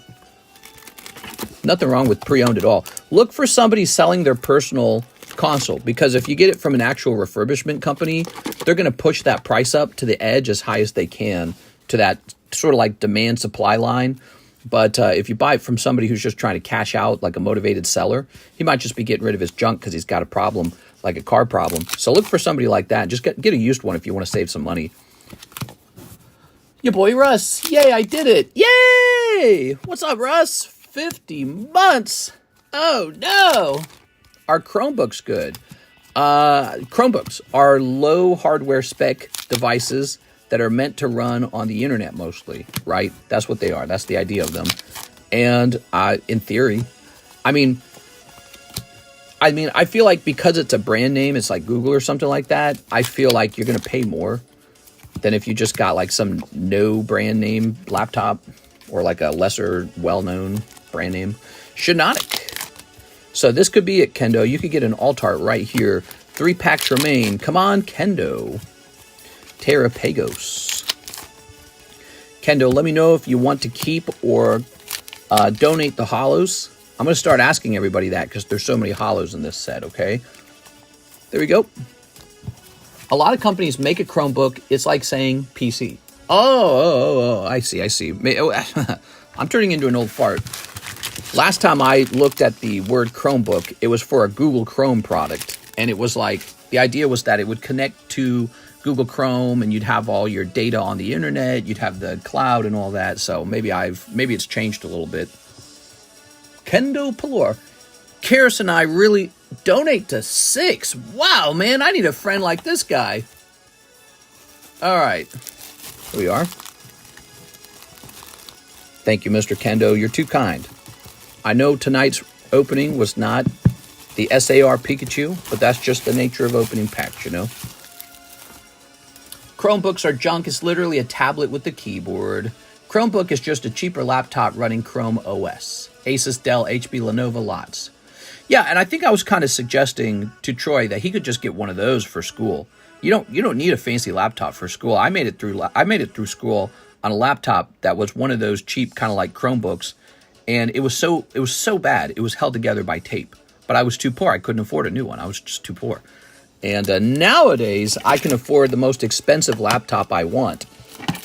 A: Nothing wrong with pre-owned at all. Look for somebody selling their personal console, because if you get it from an actual refurbishment company, they're going to push that price up to the edge as high as they can to that sort of like demand supply line. But if you buy it from somebody who's just trying to cash out, like a motivated seller, he might just be getting rid of his junk because he's got a problem, like a car problem. So look for somebody like that. Just get a used one if you want to save some money. Your boy Russ. Yay, I did it. Yay! What's up, Russ? 50 months. Oh, no. Are Chromebooks good? Chromebooks are low hardware spec devices that are meant to run on the internet mostly, right? That's what they are. That's the idea of them. And in theory, I feel like because it's a brand name, it's like Google or something like that, I feel like you're going to pay more than if you just got like some no brand name laptop or like a lesser well-known brand name. Shinotic. So this could be it, Kendo. You could get an Altart right here. 3 packs remain. Come on, Kendo. Terrapagos. Kendo, let me know if you want to keep or donate the holos. I'm going to start asking everybody that because there's so many holos in this set, okay? There we go. A lot of companies make a Chromebook. It's like saying PC. Oh, I see. I'm turning into an old fart. Last time I looked at the word Chromebook, it was for a Google Chrome product. And it was like, the idea was that it would connect to Google Chrome and you'd have all your data on the internet. You'd have the cloud and all that. So maybe it's changed a little bit. Kendo Pelor. Karis and I really donate to 6. Wow, man, I need a friend like this guy. All right. Here we are. Thank you, Mr. Kendo. You're too kind. I know tonight's opening was not the SAR Pikachu, but that's just the nature of opening packs, you know. Chromebooks are junk. It's literally a tablet with a keyboard. Chromebook is just a cheaper laptop running Chrome OS. Asus, Dell, HP, Lenovo, lots. Yeah, and I think I was kind of suggesting to Troy that he could just get one of those for school. You don't need a fancy laptop for school. I made it through school on a laptop that was one of those cheap kind of like Chromebooks, and it was so bad. It was held together by tape. But I was too poor. I couldn't afford a new one. I was just too poor. And nowadays, I can afford the most expensive laptop I want,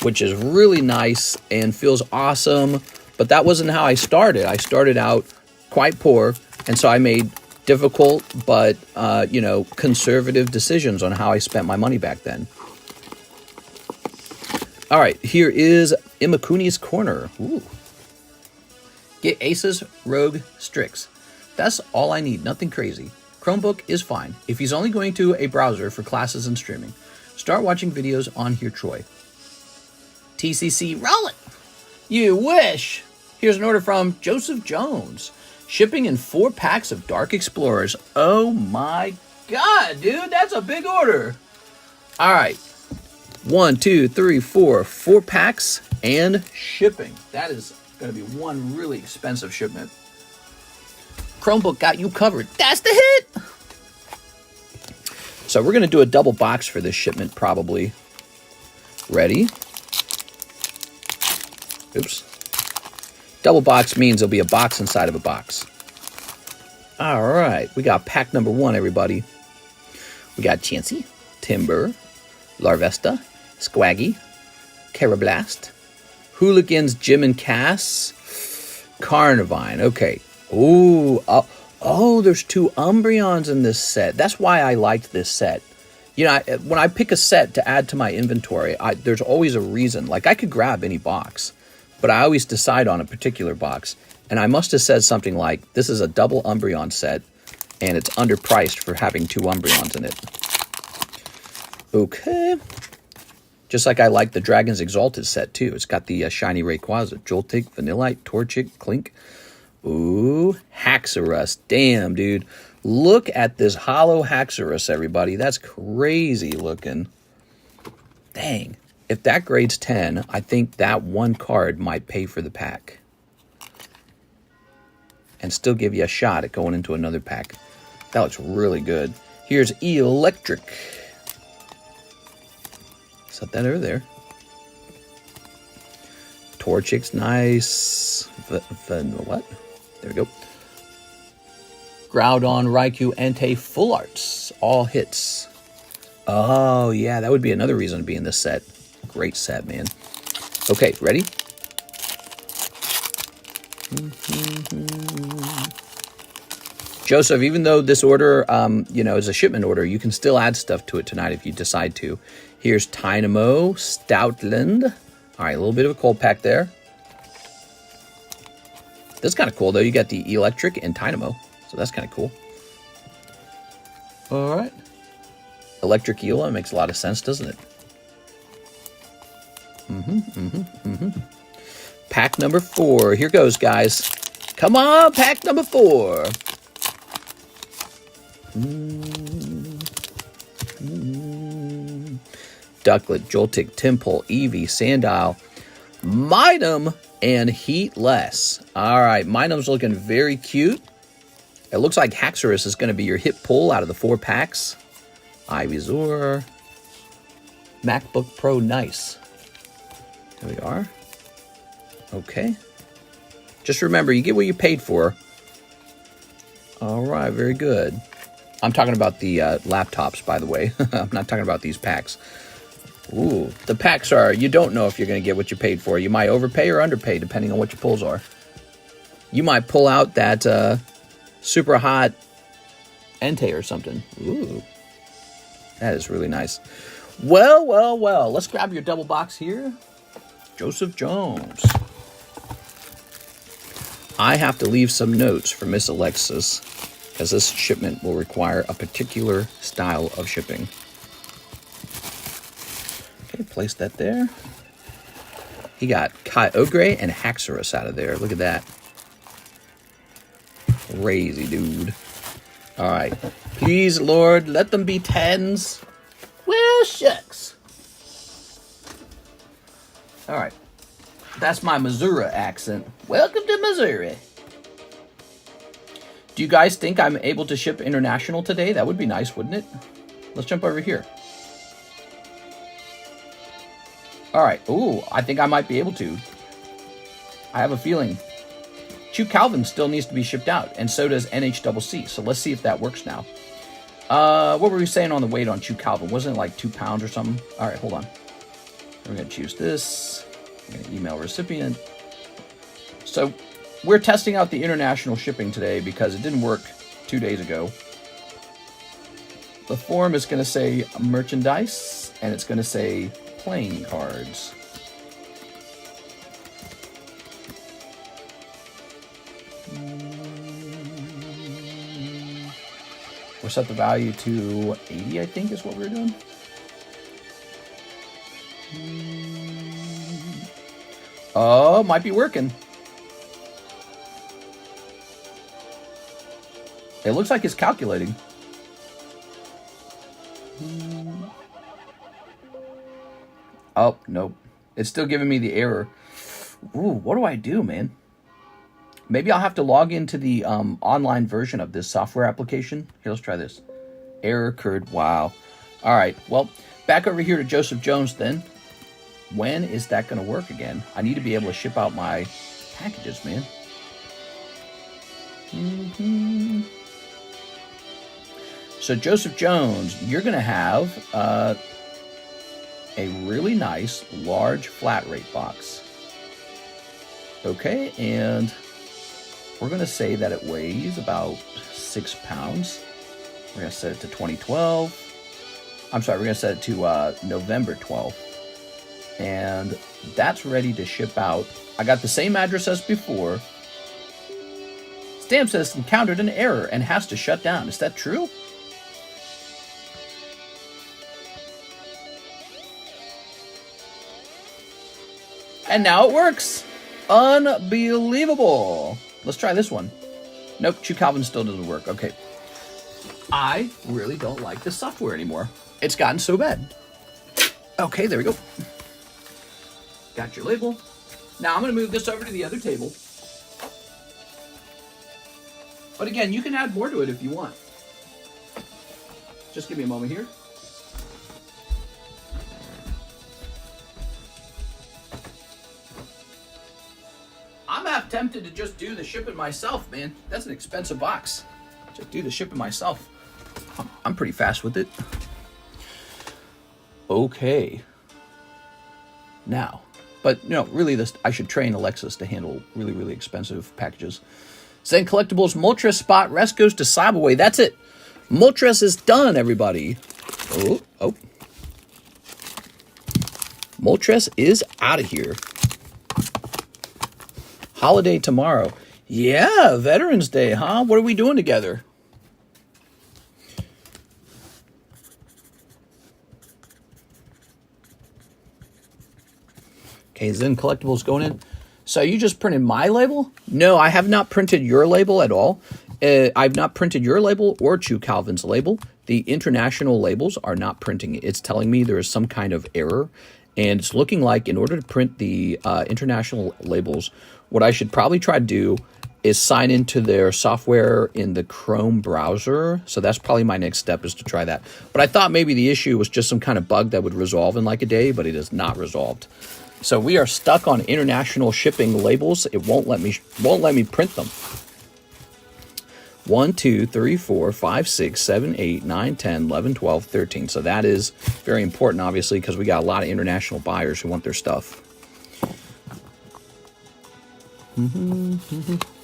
A: which is really nice and feels awesome. But that wasn't how I started. I started out quite poor, and so I made difficult but, conservative decisions on how I spent my money back then. All right, here is Imakuni's Corner. Ooh. Get Asus ROG Strix. That's all I need, nothing crazy. Chromebook is fine if he's only going to a browser for classes and streaming. Start watching videos on here, Troy. TCC, roll it! You wish! Here's an order from Joseph Jones. Shipping in 4 packs of Dark Explorers. Oh my god, dude, that's a big order. All right. 1, 2, 3, 4. 4 packs and shipping. That is going to be one really expensive shipment. Chromebook got you covered. That's the hit. So we're going to do a double box for this shipment probably. Ready? Oops. Double box means there'll be a box inside of a box. All right. We got pack number 1, everybody. We got Chansey, Timber, Larvesta, Squaggy, Carablast, Hooligans, Jim and Cass, Carnivine. Okay. Ooh. Oh, there's 2 Umbreons in this set. That's why I liked this set. You know, when I pick a set to add to my inventory, there's always a reason. Like, I could grab any box, but I always decide on a particular box. And I must have said something like, this is a double Umbreon set, and it's underpriced for having 2 Umbreons in it. Okay. Just like I like the Dragon's Exalted set, too. It's got the shiny Rayquaza, Joltik, Vanillite, Torchic, Clink. Ooh, Haxorus. Damn, dude. Look at this hollow Haxorus, everybody. That's crazy looking. Dang. If that grades 10, I think that one card might pay for the pack. And still give you a shot at going into another pack. That looks really good. Here's Electric. Set that over there. Torchic's nice. What? There we go. Groudon, Raikou, Entei, Full Arts. All hits. Oh, yeah. That would be another reason to be in this set. Great set, man. Okay, ready? Joseph, even though this order, is a shipment order, you can still add stuff to it tonight if you decide to. Here's Tynamo, Stoutland. All right, a little bit of a cold pack there. That's kind of cool, though. You got the Electric and Tynamo, so that's kind of cool. All right. Electric Eula makes a lot of sense, doesn't it? Pack number 4. Here goes, guys. Come on, pack number 4. Ducklet, Joltik, Timpole, Eevee, Sandile, Minun, and Heatless. All right, Minum's looking very cute. It looks like Haxorus is going to be your hit pull out of the 4 packs. Ivysaur, MacBook Pro, nice. There we are. Okay. Just remember, you get what you paid for. All right, very good. I'm talking about the laptops, by the way. I'm not talking about these packs. Ooh, the packs are, you don't know if you're going to get what you paid for. You might overpay or underpay, depending on what your pulls are. You might pull out that super hot Entei or something. Ooh, that is really nice. Well, well, well. Let's grab your double box here. Joseph Jones. I have to leave some notes for Miss Alexis, because this shipment will require a particular style of shipping. Okay, place that there. He got Kyogre and Haxorus out of there. Look at that. Crazy, dude. All right. Please, Lord, let them be 10s. Well, shucks. All right. That's my Missouri accent. Welcome to Missouri. Do you guys think I'm able to ship international today? That would be nice, wouldn't it? Let's jump over here. All right. Ooh, I think I might be able to. I have a feeling. Chew Calvin still needs to be shipped out, and so does NHCC. So let's see if that works now. What were we saying on the weight on Chew Calvin? Wasn't it like 2 pounds or something? All right, hold on. We're going to choose this. I'm going to email recipient. So we're testing out the international shipping today because it didn't work 2 days ago. The form is going to say merchandise, and it's going to say playing cards. We'll set the value to 80, I think, is what we're doing. Oh, might be working. It looks like it's calculating. Oh, nope. It's still giving me the error. Ooh, what do I do, man? Maybe I'll have to log into the online version of this software application. Here, let's try this. Error occurred. Wow. All right. Well, back over here to Joseph Jones then. When is that going to work again? I need to be able to ship out my packages, man. So Joseph Jones, you're going to have a really nice large flat rate box. Okay, and we're going to say that it weighs about 6 pounds. We're going to set it to 2012. I'm sorry, we're going to set it to November 12th. And that's ready to ship out. I got the same address as before. Stamp says encountered an error and has to shut down. Is that true? And now it works. Unbelievable. Let's try this one. Nope, Chew Calvin still doesn't work. Okay. I really don't like this software anymore. It's gotten so bad. Okay, there we go. Got your label. Now I'm going to move this over to the other table. But again, you can add more to it if you want. Just give me a moment here. I'm half tempted to just do the shipping myself, man. That's an expensive box. Just do the shipping myself. I'm pretty fast with it. Okay. Now, but you know, really, I should train Alexis to handle really, really expensive packages. Zen Collectibles Moltres spot rest goes to Slab away. That's it. Moltres is done, everybody. Oh. Moltres is out of here. Holiday tomorrow. Yeah, Veterans Day, huh? What are we doing together? Okay, Zen Collectibles going in. So you just printed my label? No, I have not printed your label at all. I've not printed your label or Chew Calvin's label. The international labels are not printing. It's telling me there is some kind of error. And it's looking like in order to print the international labels, what I should probably try to do is sign into their software in the Chrome browser. So that's probably my next step, is to try that. But I thought maybe the issue was just some kind of bug that would resolve in like a day, but it is not resolved. So we are stuck on international shipping labels. It won't let me print them. 1, 2, 3, 4, 5, 6, 7, 8, 9, 10, 11, 12, 13. So that is very important, obviously, because we got a lot of international buyers who want their stuff.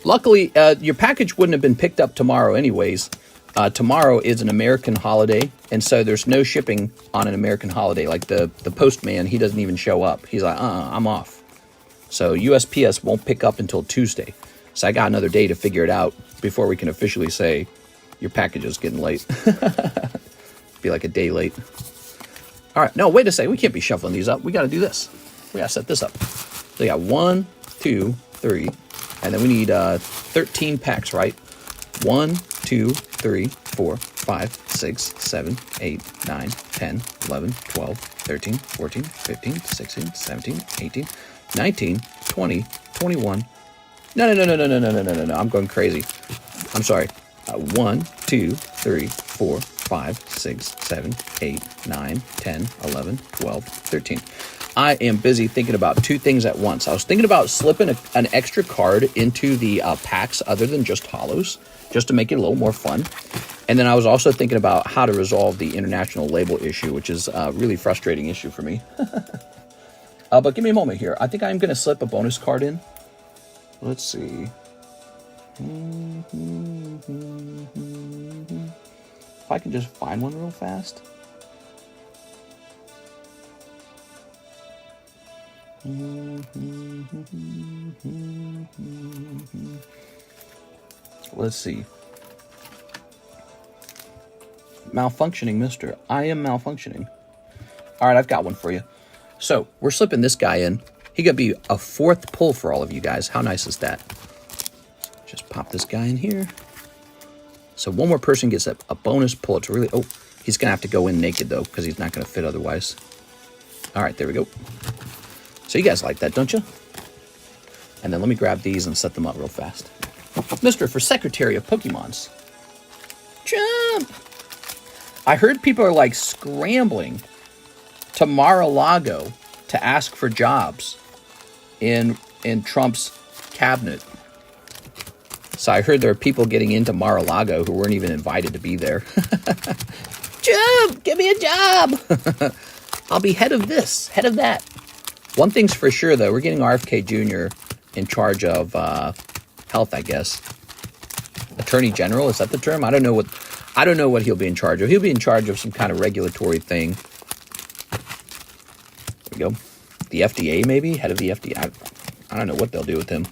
A: Luckily, your package wouldn't have been picked up tomorrow anyways. Tomorrow is an American holiday, and so there's no shipping on an American holiday. Like the postman, he doesn't even show up. He's like, I'm off. So USPS won't pick up until Tuesday. So I got another day to figure it out before we can officially say your package is getting late. Be like a day late. All right, no, wait a second. We can't be shuffling these up. We got to do this. We got to set this up. So we got 1, 2, 3, and then we need 13 packs, right? 1, 2, 3, 4, 5, 6, 7, 8, 9, 10, 11, 12, 13, 14, 15, 16, 17, 18, 19, 20, 21. No. I'm going crazy. I'm sorry. 1, 2, 3, 4, 5, 6, 7, 8, 9, 10, 11, 12, 13. I am busy thinking about two things at once. I was thinking about slipping an extra card into the packs other than just holos, just to make it a little more fun. And then I was also thinking about how to resolve the international label issue, which is a really frustrating issue for me. But give me a moment here. I think I'm going to slip a bonus card in. Let's see. If I can just find one real fast. Let's see. Malfunctioning, mister. I am malfunctioning. All right, I've got one for you. So we're slipping this guy in. He could be a fourth pull for all of you guys. How nice is that? Just pop this guy in here. So one more person gets a bonus pull. It's really... Oh, he's going to have to go in naked, though, because he's not going to fit otherwise. All right, there we go. So you guys like that, don't you? And then let me grab these and set them up real fast. Mister, for Secretary of Pokemons. Jump! I heard people are, like, scrambling to Mar-a-Lago to ask for jobs in Trump's cabinet. So I heard there are people getting into Mar-a-Lago who weren't even invited to be there. Jump! Give me a job! I'll be head of this, head of that. One thing's for sure, though. We're getting RFK Jr. in charge of health, I guess. Attorney General, is that the term? I don't know what he'll be in charge of. He'll be in charge of some kind of regulatory thing. There we go. The FDA, maybe? Head of the FDA. I don't know what they'll do with him.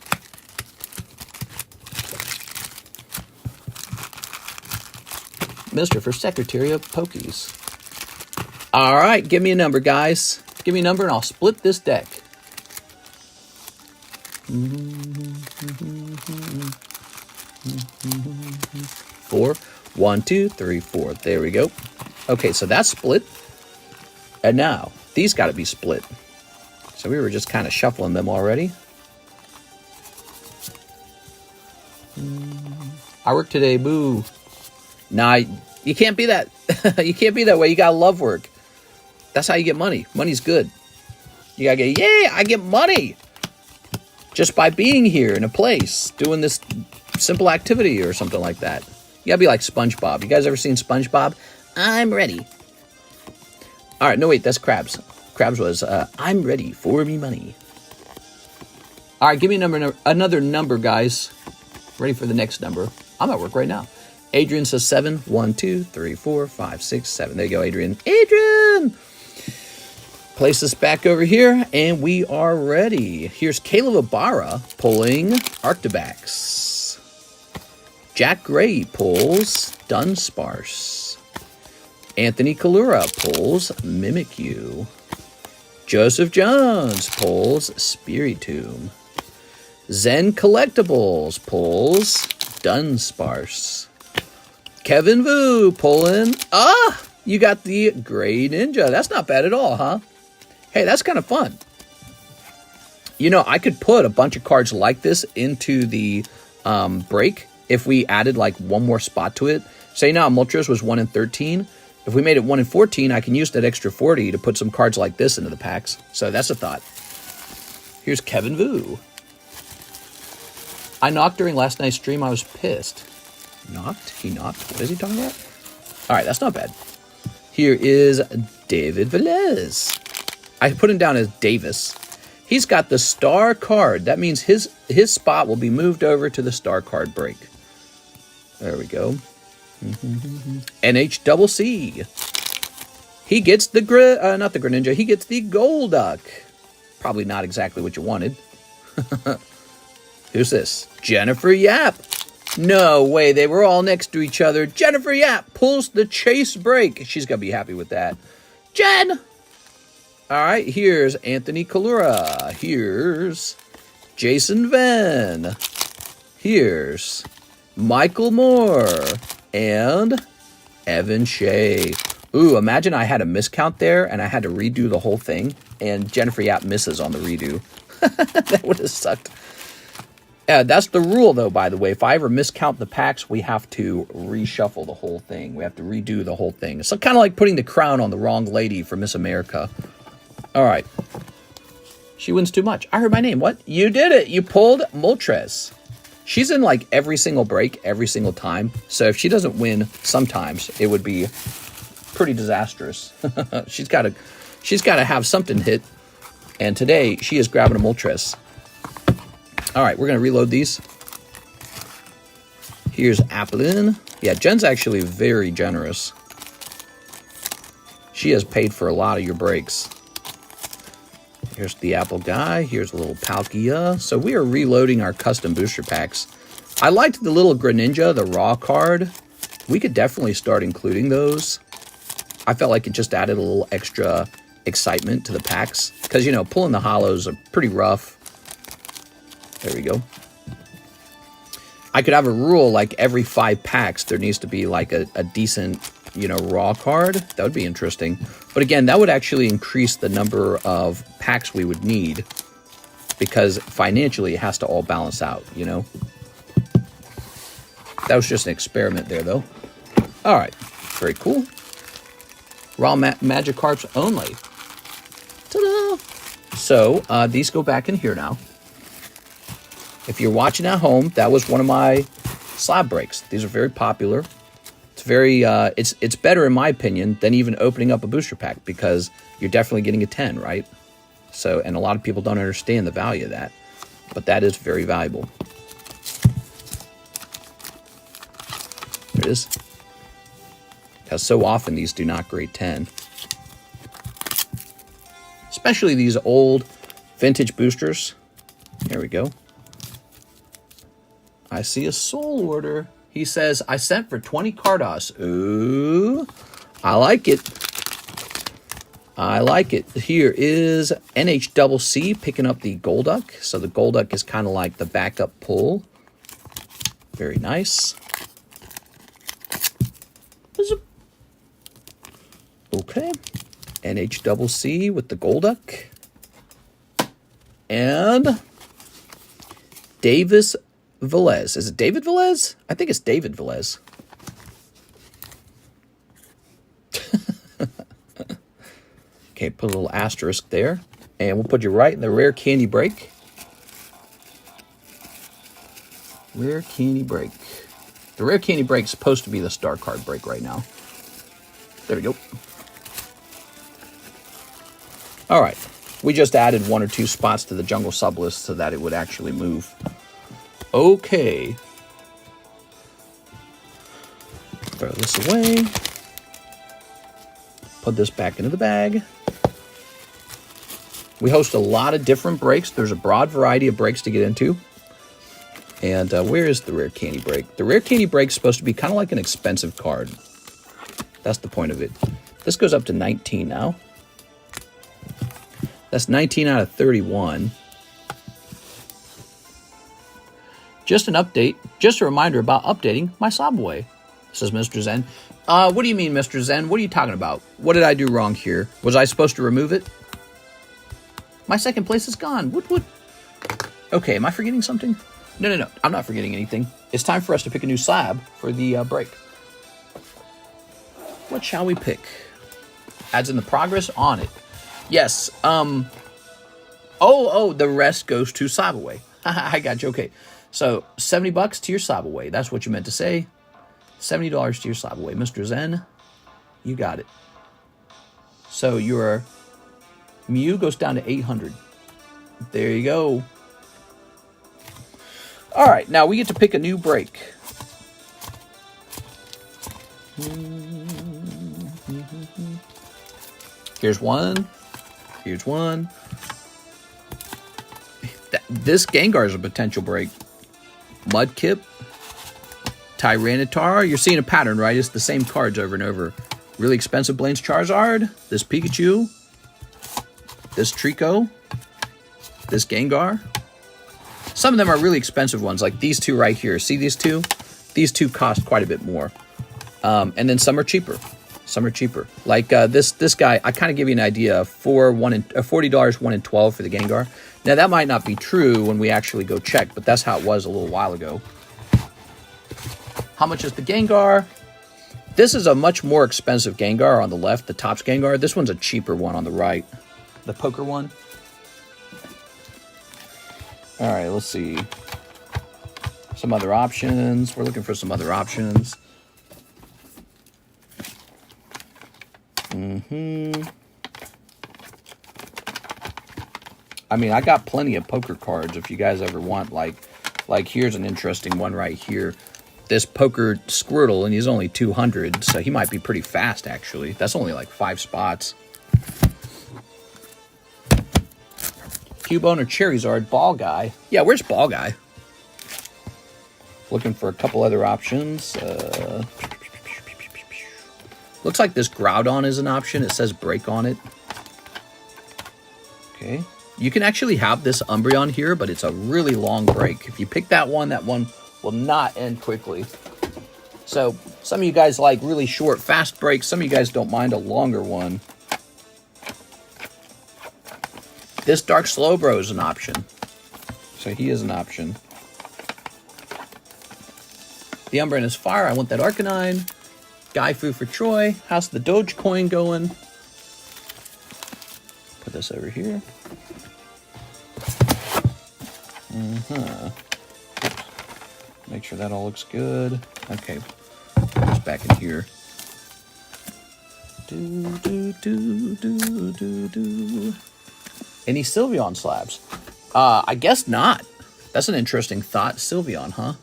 A: Minister for Secretary of Pokies. All right, give me a number, guys. Give me a number and I'll split this deck. 4. 1, 2, 3, 4. There we go. Okay, so that's split. And now, these got to be split. So we were just kind of shuffling them already. I work today, boo. Nah, you can't be that. You can't be that way. You got to love work. That's how you get money. Money's good. You got to get, yeah, I get money. Just by being here in a place, doing this simple activity or something like that. You got to be like SpongeBob. You guys ever seen SpongeBob? I'm ready. All right, no, wait, that's Krabs. Krabs was, I'm ready for me money. All right, give me another number, guys. Ready for the next number. I'm at work right now. Adrian says 7. 1, 2, 3, 4, 5, 6, 7. There you go, Adrian. Adrian! Place this back over here, and we are ready. Here's Caleb Ibarra pulling Arctibax. Jack Gray pulls Dunsparce. Anthony Kalura pulls Mimikyu. Joseph Jones pulls Spiritomb. Zen Collectibles pulls Dunsparce. Kevin Vu pulling... you got the Gray Ninja. That's not bad at all, huh? Hey, that's kind of fun. You know, I could put a bunch of cards like this into the break if we added like one more spot to it. Say now Moltres was 1 in 13. If we made it 1 in 14, I can use that extra 40 to put some cards like this into the packs. So that's a thought. Here's Kevin Vu. I knocked during last night's stream. I was pissed. Knocked? He knocked? What is he talking about? All right, that's not bad. Here is David Velez. I put him down as Davis. He's got the star card. That means his spot will be moved over to the star card break. There we go. NHCC. He gets the not the Greninja. He gets the Golduck. Probably not exactly what you wanted. Who's this? Jennifer Yap. No way, they were all next to each other. Jennifer Yap pulls the chase break. She's going to be happy with that. Jen! All right, here's Anthony Kalura. Here's Jason Venn. Here's Michael Moore. And Evan Shea. Ooh, imagine I had a miscount there and I had to redo the whole thing. And Jennifer Yap misses on the redo. That would have sucked. That's the rule, though, by the way. If I ever miscount the packs, we have to reshuffle the whole thing. We have to redo the whole thing. It's kind of like putting the crown on the wrong lady for Miss America. All right. She wins too much. I heard my name. What? You did it. You pulled Moltres. She's in, like, every single break, every single time. So if she doesn't win sometimes, it would be pretty disastrous. She's got to have something hit. And today, she is grabbing a Moltres. All right, we're going to reload these. Here's Applin. Yeah, Jen's actually very generous. She has paid for a lot of your breaks. Here's the Apple guy. Here's a little Palkia. So we are reloading our custom booster packs. I liked the little Greninja, the raw card. We could definitely start including those. I felt like it just added a little extra excitement to the packs. Because, you know, pulling the holos are pretty rough. There we go. I could have a rule like every 5 packs, there needs to be like a decent, you know, raw card. That would be interesting. But again, that would actually increase the number of packs we would need because financially it has to all balance out, you know. That was just an experiment there, though. All right. Very cool. Raw Magikarps only. Ta-da! So, these go back in here now. If you're watching at home, that was one of my slab breaks. These are very popular. It's very, it's better in my opinion than even opening up a booster pack because you're definitely getting a 10, right? So, and a lot of people don't understand the value of that, but that is very valuable. There it is. Because so often these do not grade 10. Especially these old vintage boosters. There we go. I see a soul order. He says, I sent for 20 Cardos. Ooh, I like it. I like it. Here is NHCC picking up the Golduck. So the Golduck is kind of like the backup pull. Very nice. Okay. NHCC with the Golduck. And Davis Velez. Is it David Velez? I think it's David Velez. Okay, put a little asterisk there. And we'll put you right in the rare candy break. Rare candy break. The rare candy break is supposed to be the star card break right now. There we go. All right. We just added 1 or 2 spots to the jungle sublist so that it would actually move. Okay. Throw this away. Put this back into the bag. We host a lot of different breaks. There's a broad variety of breaks to get into. And where is the rare candy break? The rare candy break is supposed to be kind of like an expensive card. That's the point of it. This goes up to 19 now. That's 19 out of 31. Just an update. Just a reminder about updating my Subway, says Mr. Zen. What do you mean, Mr. Zen? What are you talking about? What did I do wrong here? Was I supposed to remove it? My second place is gone. What? Okay, am I forgetting something? No. I'm not forgetting anything. It's time for us to pick a new slab for the break. What shall we pick? Adds in the progress on it. Yes. The rest goes to Slabaway. I got you. Okay. So $70 to your Slabaway. That's what you meant to say. $70 to your slab away. Mr. Zen, you got it. So your Mew goes down to 800. There you go. All right, now we get to pick a new break. Here's one. Here's one. This Gengar is a potential break. Mudkip. Tyranitar. You're seeing a pattern, right? It's the same cards over and over. Really expensive Blaine's Charizard. This Pikachu. This Trico. This Gengar. Some of them are really expensive ones, like these two right here. See these two? These two cost quite a bit more. And then some are cheaper. Some are cheaper. Like this guy, I kind of give you an idea. $40, 1 in 12 for the Gengar. Now that might not be true when we actually go check, but that's how it was a little while ago. How much is the Gengar? This is a much more expensive Gengar on the left, the Topps Gengar. This one's a cheaper one on the right, the poker one. All right, let's see. Some other options. We're looking for some other options. I mean, I got plenty of poker cards if you guys ever want. Like here's an interesting one right here. This poker Squirtle, and he's only 200, so he might be pretty fast, actually. That's only like 5 spots. Cubone or Charizard, Ball Guy. Yeah, where's Ball Guy? Looking for a couple other options. Looks like this Groudon is an option. It says break on it. Okay. You can actually have this Umbreon here, but it's a really long break. If you pick that one will not end quickly. So some of you guys like really short, fast breaks. Some of you guys don't mind a longer one. This Dark Slowbro is an option. So he is an option. The Umbreon is fire. I want that Arcanine. Gaifu for Troy. How's the Dogecoin going? Put this over here. Make sure that all looks good. Okay. Put this back in here. Any Sylveon slabs? I guess not. That's an interesting thought. Sylveon, huh?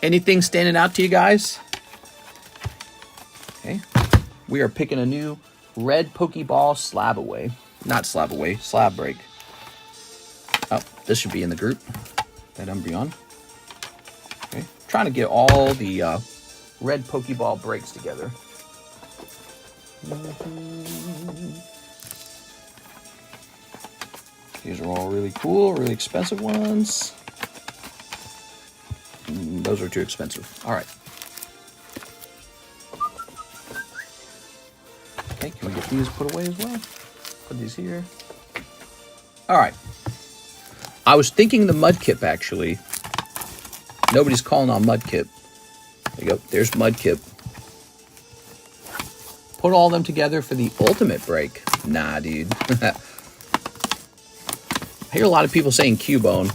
A: Anything standing out to you guys? Okay. We are picking a new red Pokeball slab away. Not slab away, slab break. Oh, this should be in the group. That Umbreon. Okay. Trying to get all the red Pokeball breaks together. These are all really cool, really expensive ones. Those are too expensive. All right. Okay, can we get these put away as well? Put these here. All right. I was thinking the Mudkip, actually. Nobody's calling on Mudkip. There you go. There's Mudkip. Put all them together for the ultimate break. Nah, dude. I hear a lot of people saying Cubone.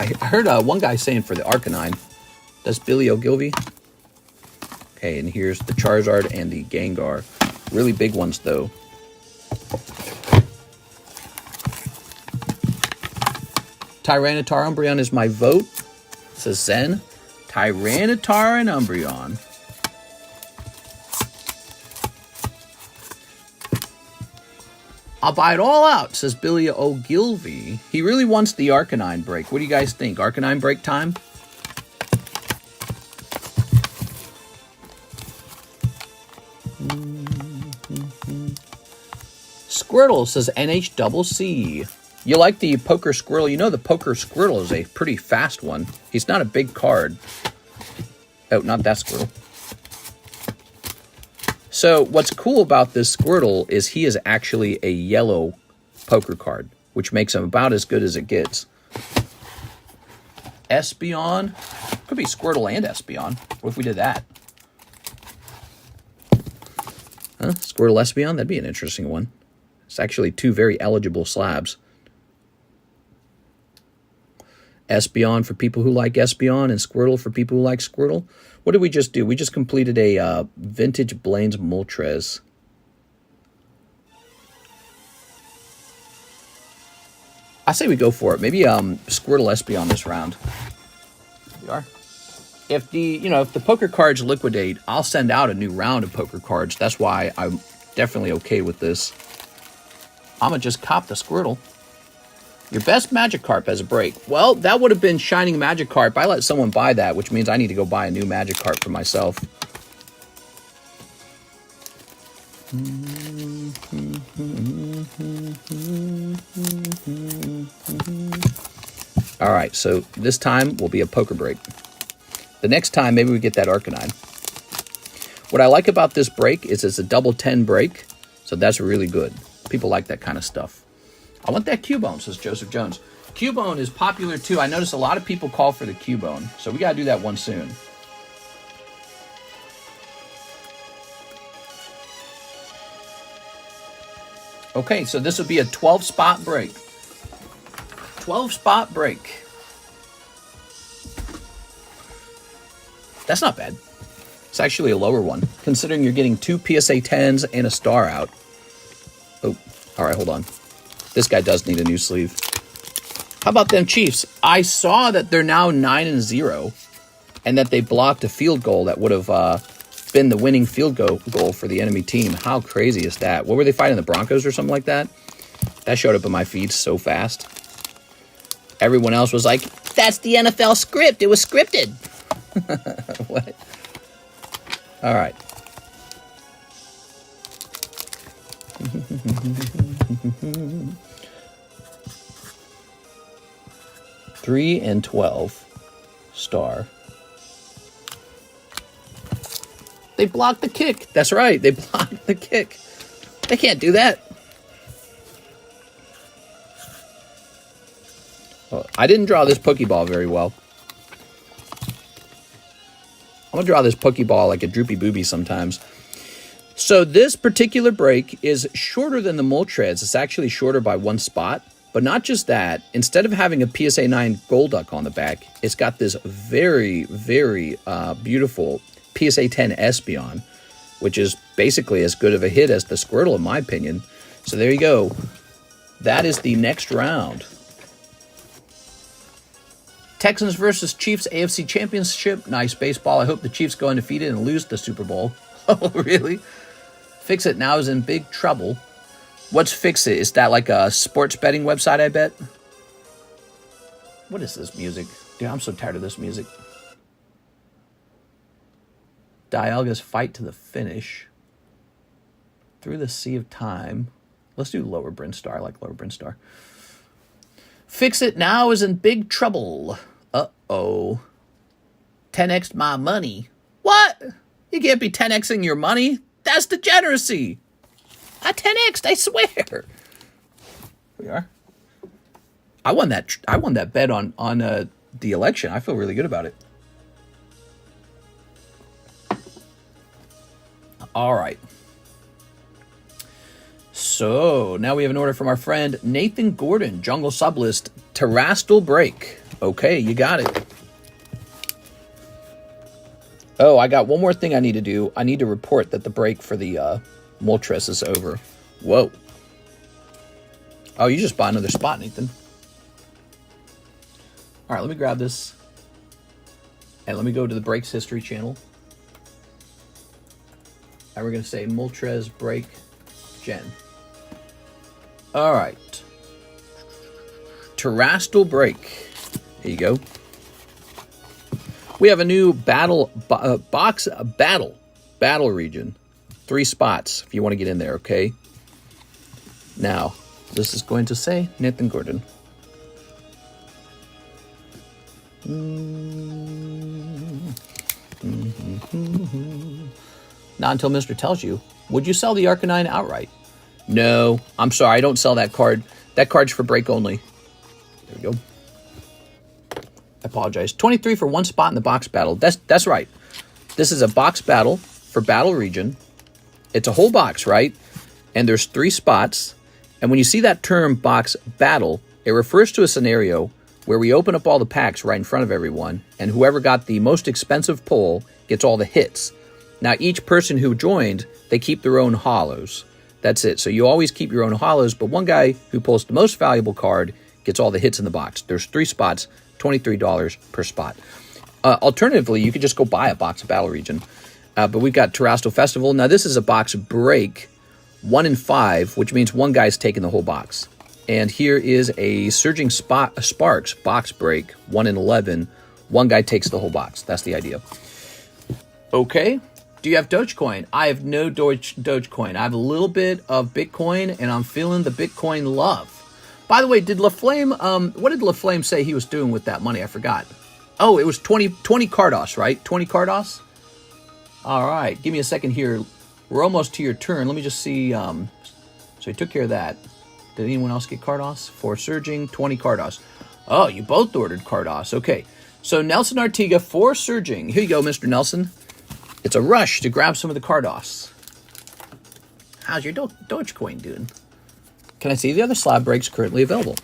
A: I heard one guy saying for the Arcanine. That's Billy O'Gilvy. Okay, and here's the Charizard and the Gengar. Really big ones, though. Tyranitar Umbreon is my vote. Says Zen. Tyranitar and Umbreon. I'll buy it all out, says Billy O'Gilvy. He really wants the Arcanine break. What do you guys think? Arcanine break time? Squirtle says NHCC. You like the Poker Squirtle? You know the Poker Squirtle is a pretty fast one. He's not a big card. Oh, not that Squirtle. So what's cool about this Squirtle is he is actually a yellow poker card, which makes him about as good as it gets. Espeon. Could be Squirtle and Espeon. What if we did that? Huh? Squirtle Espeon, that'd be an interesting one. It's actually 2 very eligible slabs. Espeon for people who like Espeon, and Squirtle for people who like Squirtle. What did we just do? We just completed a Vintage Blaine's Moltres. I say we go for it. Maybe Squirtle Espeon this round. Here we are. If the poker cards liquidate, I'll send out a new round of poker cards. That's why I'm definitely okay with this. I'm gonna just cop the Squirtle. Your best Magikarp as a break. Well, that would have been Shining Magikarp. I let someone buy that, which means I need to go buy a new Magikarp for myself. All right, so this time will be a poker break. The next time, maybe we get that Arcanine. What I like about this break is it's a double 10 break, so that's really good. People like that kind of stuff. I want that Cubone, says Joseph Jones. Cubone is popular too. I notice a lot of people call for the Cubone, so we got to do that one soon. Okay, so this would be a 12-spot break. 12-spot break. That's not bad. It's actually a lower one, considering you're getting 2 PSA 10s and a star out. Oh, all right, hold on. This guy does need a new sleeve. How about them Chiefs? I saw that they're now 9-0, and that they blocked a field goal that would have been the winning field goal for the enemy team. How crazy is that? What were they fighting, the Broncos or something like that? That showed up in my feed so fast. Everyone else was like, that's the NFL script. It was scripted. What? All right. $3 and $12 star. They blocked the kick. That's right. They blocked the kick. They can't do that. Oh, I didn't draw this Pokeball very well. I'm going to draw this Pokeball like a droopy booby sometimes. So this particular break is shorter than the Moltres. It's actually shorter by 1 spot. But not just that. Instead of having a PSA 9 Golduck on the back, it's got this very, very beautiful PSA 10 Espeon, which is basically as good of a hit as the Squirtle, in my opinion. So there you go. That is the next round. Texans versus Chiefs AFC Championship. Nice baseball. I hope the Chiefs go undefeated and lose the Super Bowl. Oh, really? Fix It Now is in big trouble. What's Fix It? Is that like a sports betting website, I bet? What is this music? Dude, I'm so tired of this music. Dialga's fight to the finish. Through the Sea of Time. Let's do Lower Brinstar. I like Lower Brinstar. Fix It Now is in big trouble. Uh-oh. 10x my money. What? You can't be 10xing your money. That's degeneracy. I 10x'd, I swear. Here we are. I won that bet on the election. I feel really good about it. All right. So now we have an order from our friend Nathan Gordon, Jungle Sublist, Terastal Break. Okay, you got it. Oh, I got one more thing I need to do. I need to report that the break for the Moltres is over. Whoa. Oh, you just bought another spot, Nathan. All right, let me grab this. And let me go to the Breaks History channel. And we're going to say Moltres Break Gen. All right. Terastal Break. Here you go. We have a new battle region. 3 spots if you want to get in there, okay? Now, this is going to say Nathan Gordon. Not until Mr. tells you. Would you sell the Arcanine outright? No, I'm sorry, I don't sell that card. That card's for break only. There we go. I apologize. 23 for 1 spot in the box battle. That's right. This is a box battle for battle region. It's a whole box, right? And there's 3 spots. And when you see that term box battle, it refers to a scenario where we open up all the packs right in front of everyone, and whoever got the most expensive pull gets all the hits. Now, each person who joined, they keep their own holos. That's it. So you always keep your own holos, but one guy who pulls the most valuable card gets all the hits in the box. There's 3 spots, $23 per spot. Alternatively, you could just go buy a box of Battle Region. But we've got Terrestrial Festival. Now, this is a box break, 1 in 5, which means one guy's taking the whole box. And here is a Surging Sparks box break, 1 in 11. One guy takes the whole box. That's the idea. Okay. Do you have Dogecoin? I have no Dogecoin. I have a little bit of Bitcoin, and I'm feeling the Bitcoin love. By the way, did LaFlame, what did LaFlame say he was doing with that money? I forgot. Oh, it was 20 Cardos, right? 20 Cardos? All right. Give me a second here. We're almost to your turn. Let me just see. So he took care of that. Did anyone else get Cardos? For Surging, 20 Cardos. Oh, you both ordered Cardos. Okay. So Nelson Artiga for Surging. Here you go, Mr. Nelson. It's a rush to grab some of the Cardos. How's your Dogecoin doing? Can I see the other slab breaks currently available?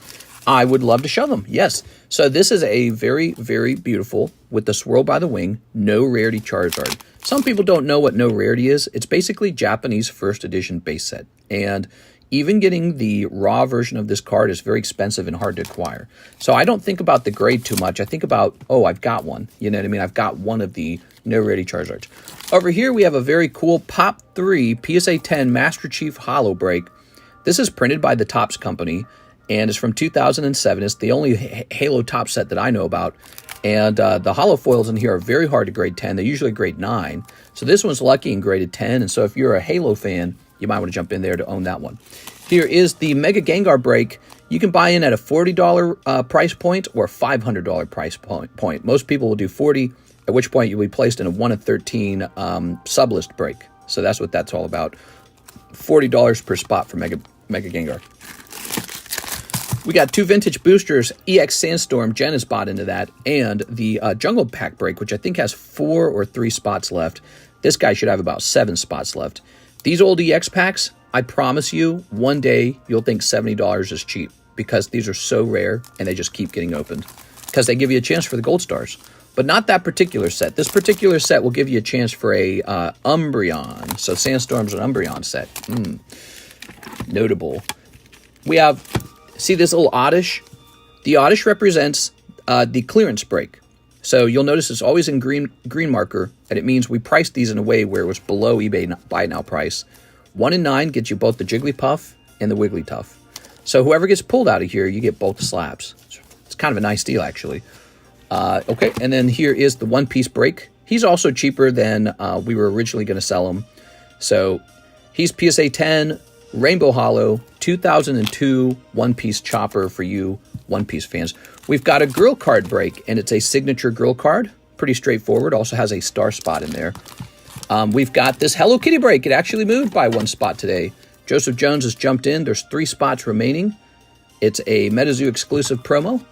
A: I would love to show them. Yes. So this is a very, very beautiful, with the swirl by the wing, no rarity Charizard. Some people don't know what no rarity is. It's basically Japanese first edition base set. And even getting the raw version of this card is very expensive and hard to acquire. So I don't think about the grade too much. I think about, oh, I've got one. You know what I mean? I've got one of the no rarity Charizards. Over here, we have a very cool Pop 3 PSA 10 Master Chief Holo break. This is printed by the Topps Company, and it's from 2007. It's the only Halo top set that I know about. And the holo foils in here are very hard to grade 10. They're usually grade 9. So this one's lucky and graded 10. And so if you're a Halo fan, you might want to jump in there to own that one. Here is the Mega Gengar break. You can buy in at a $40 price point or $500 price point. Most people will do 40, at which point you'll be placed in a 1 of 13 Sublist break. So that's what that's all about. $40 per spot for Mega Gengar. We got 2 vintage boosters, EX Sandstorm. Jen has bought into that. And the Jungle Pack break, which I think has 4 or 3 spots left. This guy should have about 7 spots left. These old EX packs, I promise you, one day you'll think $70 is cheap, because these are so rare and they just keep getting opened. Because they give you a chance for the gold stars. But not that particular set. This particular set will give you a chance for a Umbreon. So Sandstorm's an Umbreon set. Notable. We have, see this little Oddish? The Oddish represents the clearance break. So you'll notice it's always in green marker, and it means we priced these in a way where it was below eBay buy now price. 1 in 9 gets you both the Jigglypuff and the Wigglytuff. So whoever gets pulled out of here, you get both slabs. It's kind of a nice deal, actually. Okay, and then here is the One Piece break. He's also cheaper than we were originally going to sell him. So he's PSA 10, Rainbow Holo, 2002 One Piece Chopper for you One Piece fans. We've got a girl card break, and it's a signature girl card. Pretty straightforward. Also has a star spot in there. We've got this Hello Kitty break. It actually moved by 1 spot today. Joseph Jones has jumped in. There's 3 spots remaining. It's a Metazoo exclusive promo.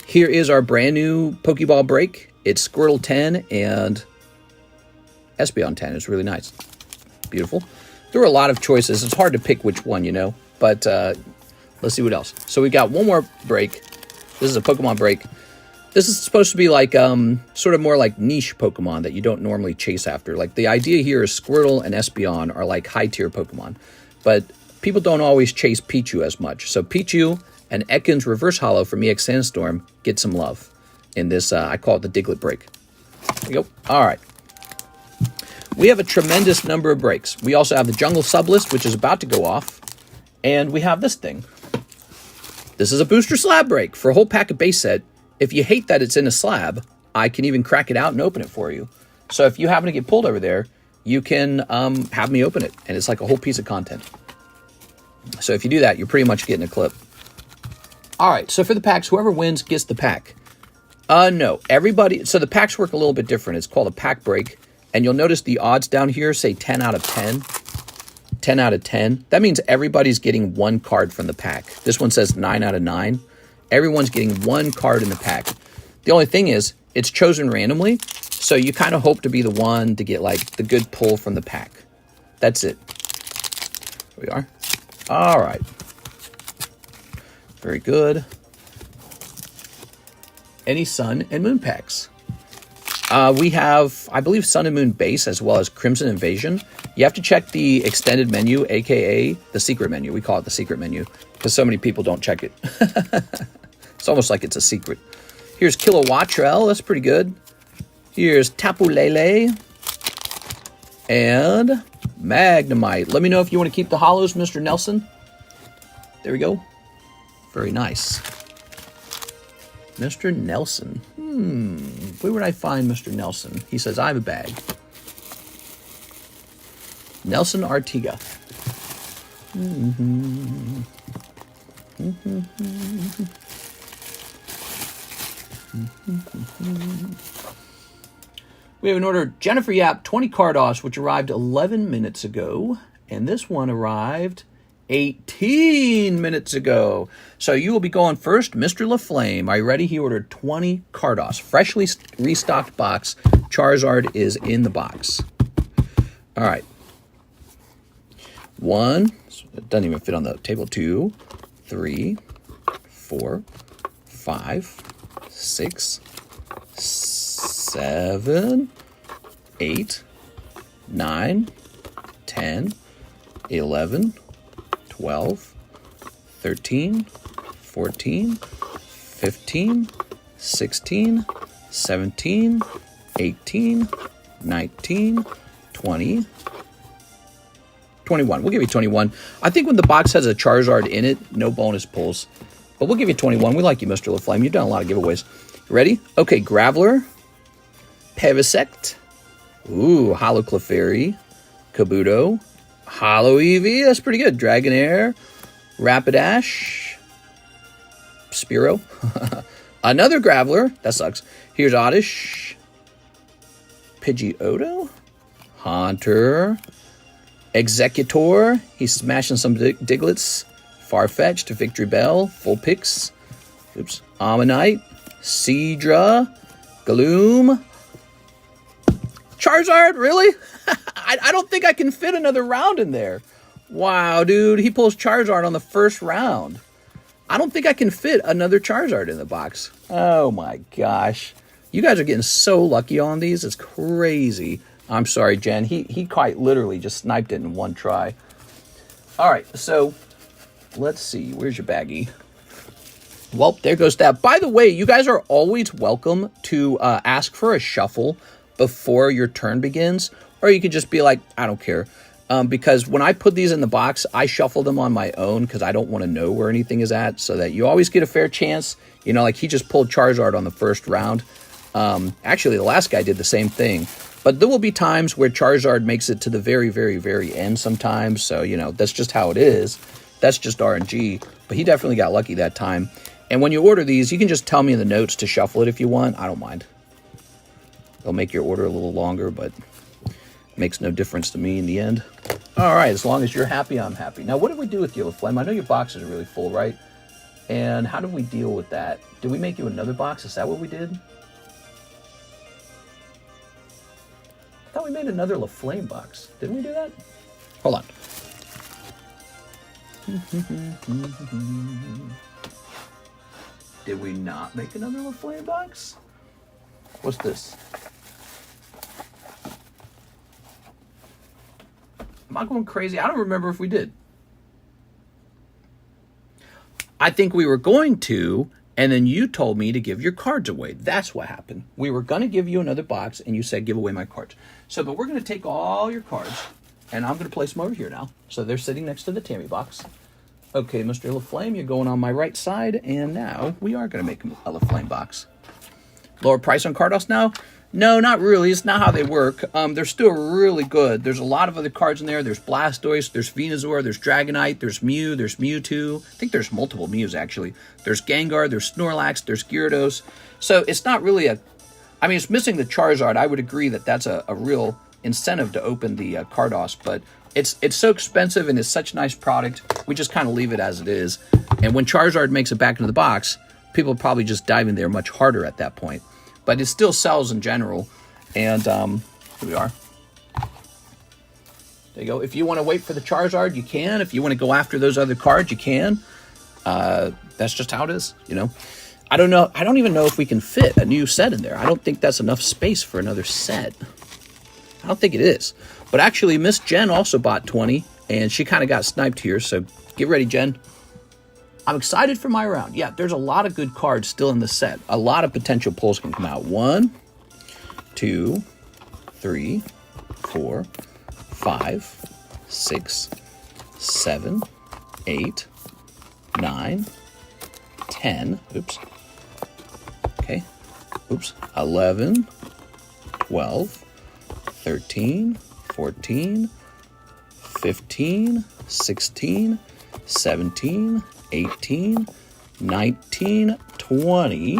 A: Here is our brand new Pokeball break. It's Squirtle 10 and Espeon 10. It's really nice. Beautiful. There were a lot of choices. It's hard to pick which one, you know. But let's see what else. So we got one more break. This is a Pokemon break. This is supposed to be like sort of more like niche Pokemon that you don't normally chase after. Like the idea here is Squirtle and Espeon are like high-tier Pokemon. But people don't always chase Pichu as much. So Pichu and Ekans Reverse Holo from EX Sandstorm get some love in this, I call it the Diglett break. There you go. All right. We have a tremendous number of breaks. We also have the Jungle Sublist, which is about to go off. And we have this thing. This is a booster slab break for a whole pack of base set. If you hate that it's in a slab, I can even crack it out and open it for you. So if you happen to get pulled over there, you can have me open it. And it's like a whole piece of content. So if you do that, you're pretty much getting a clip. All right, so for the packs, whoever wins gets the pack. No, everybody. So the packs work a little bit different. It's called a pack break. And you'll notice the odds down here say 10 out of 10. 10 out of 10. That means everybody's getting 1 card from the pack. This one says 9 out of 9. Everyone's getting 1 card in the pack. The only thing is, it's chosen randomly. So you kind of hope to be the one to get like the good pull from the pack. That's it. Here we are. All right. Very good. Any Sun and Moon packs? We have, I believe, Sun and Moon base as well as Crimson Invasion. You have to check the extended menu, aka the secret menu. We call it the secret menu because so many people don't check it. It's almost like it's a secret. Here's Kilowattrel. That's pretty good. Here's Tapu Lele and Magnemite. Let me know if you want to keep the holos, Mr. Nelson. There we go. Very nice. Mr. Nelson. Where would I find Mr. Nelson? He says, I have a bag. Nelson Artiga. We have an order, Jennifer Yap, 20 Cardos, which arrived 11 minutes ago. And this one arrived 18 minutes ago. So you will be going first, Mr. LaFlame. Are you ready? He ordered 20 Cardos. Freshly restocked box. Charizard is in the box. All right. 1. It doesn't even fit on the table. 2, 3, 4, 5, 6, 7, 8, 9, 10, 11, 12, 13, 14, 15, 16, 17, 18, 19, 20, 21. We'll give you 21. I think when the box has a Charizard in it, no bonus pulls. But we'll give you 21. We like you, Mr. LaFlame. You've done a lot of giveaways. Ready? Okay, Graveler, Pevisect, Holo Clefairy, Kabuto, Holo Eevee, that's pretty good. Dragonair, Rapidash, Spearow, another Graveler, that sucks. Here's Oddish, Pidgeotto, Haunter, Executor, he's smashing some Diglets, Farfetch'd, Victory Bell, Vulpix, Ammonite, Seadra, Gloom, Charizard, really? I don't think I can fit another round in there. Wow, dude, he pulls Charizard on the first round. I don't think I can fit another Charizard in the box. Oh my gosh. You guys are getting so lucky on these. It's crazy. I'm sorry, Jen. He quite literally just sniped it in one try. All right, so let's see. Where's your baggie? Well, there goes that. By the way, you guys are always welcome to ask for a shuffle before your turn begins. Or you could just be like, I don't care. Because when I put these in the box, I shuffle them on my own because I don't want to know where anything is at, so that you always get a fair chance. You know, like he just pulled Charizard on the first round. Actually, the last guy did the same thing. But there will be times where Charizard makes it to the very, very, very end sometimes. So, you know, that's just how it is. That's just RNG. But he definitely got lucky that time. And when you order these, you can just tell me in the notes to shuffle it if you want. I don't mind. It'll make your order a little longer, but makes no difference to me in the end. All right, as long as you're happy, I'm happy. Now, what did we do with you, LaFlame? I know your boxes are really full, right? And how did we deal with that? Did we make you another box? Is that what we did? I thought we made another LaFlame box. Didn't we do that? Hold on. Did we not make another LaFlame box? What's this? Am I going crazy? I don't remember if we did. I think we were going to, and then you told me to give your cards away. That's what happened. We were going to give you another box, and you said give away my cards. So, but we're going to take all your cards, and I'm going to place them over here now. So they're sitting next to the Tammy box. Okay, Mr. LaFlame, you're going on my right side, and now we are going to make a LaFlame box. Lower price on Cardos now? No, not really. It's not how they work. They're still really good. There's a lot of other cards in there. There's Blastoise, there's Venusaur, there's Dragonite, there's Mew, there's Mewtwo. I think there's multiple Mews, actually. There's Gengar, there's Snorlax, there's Gyarados. So it's not really a... I mean, it's missing the Charizard. I would agree that that's a real incentive to open the Cardos, but it's so expensive and it's such a nice product. We just kind of leave it as it is. And when Charizard makes it back into the box, people probably just dive in there much harder at that point. But it still sells in general. And here we are. There you go. If you want to wait for the Charizard, you can. If you want to go after those other cards, you can. That's just how it is, you know. I don't know. I don't even know if we can fit a new set in there. I don't think that's enough space for another set. I don't think it is. But actually, Miss Jen also bought 20, and she kind of got sniped here. So get ready, Jen. I'm excited for my round. Yeah, there's a lot of good cards still in the set. A lot of potential pulls can come out. 1, 2, 3, 4, 5, 6, 7, 8, 9, 10. Oops. Okay. Oops. 11, 12, 13, 14, 15, 16, 17, 18, 19, 20.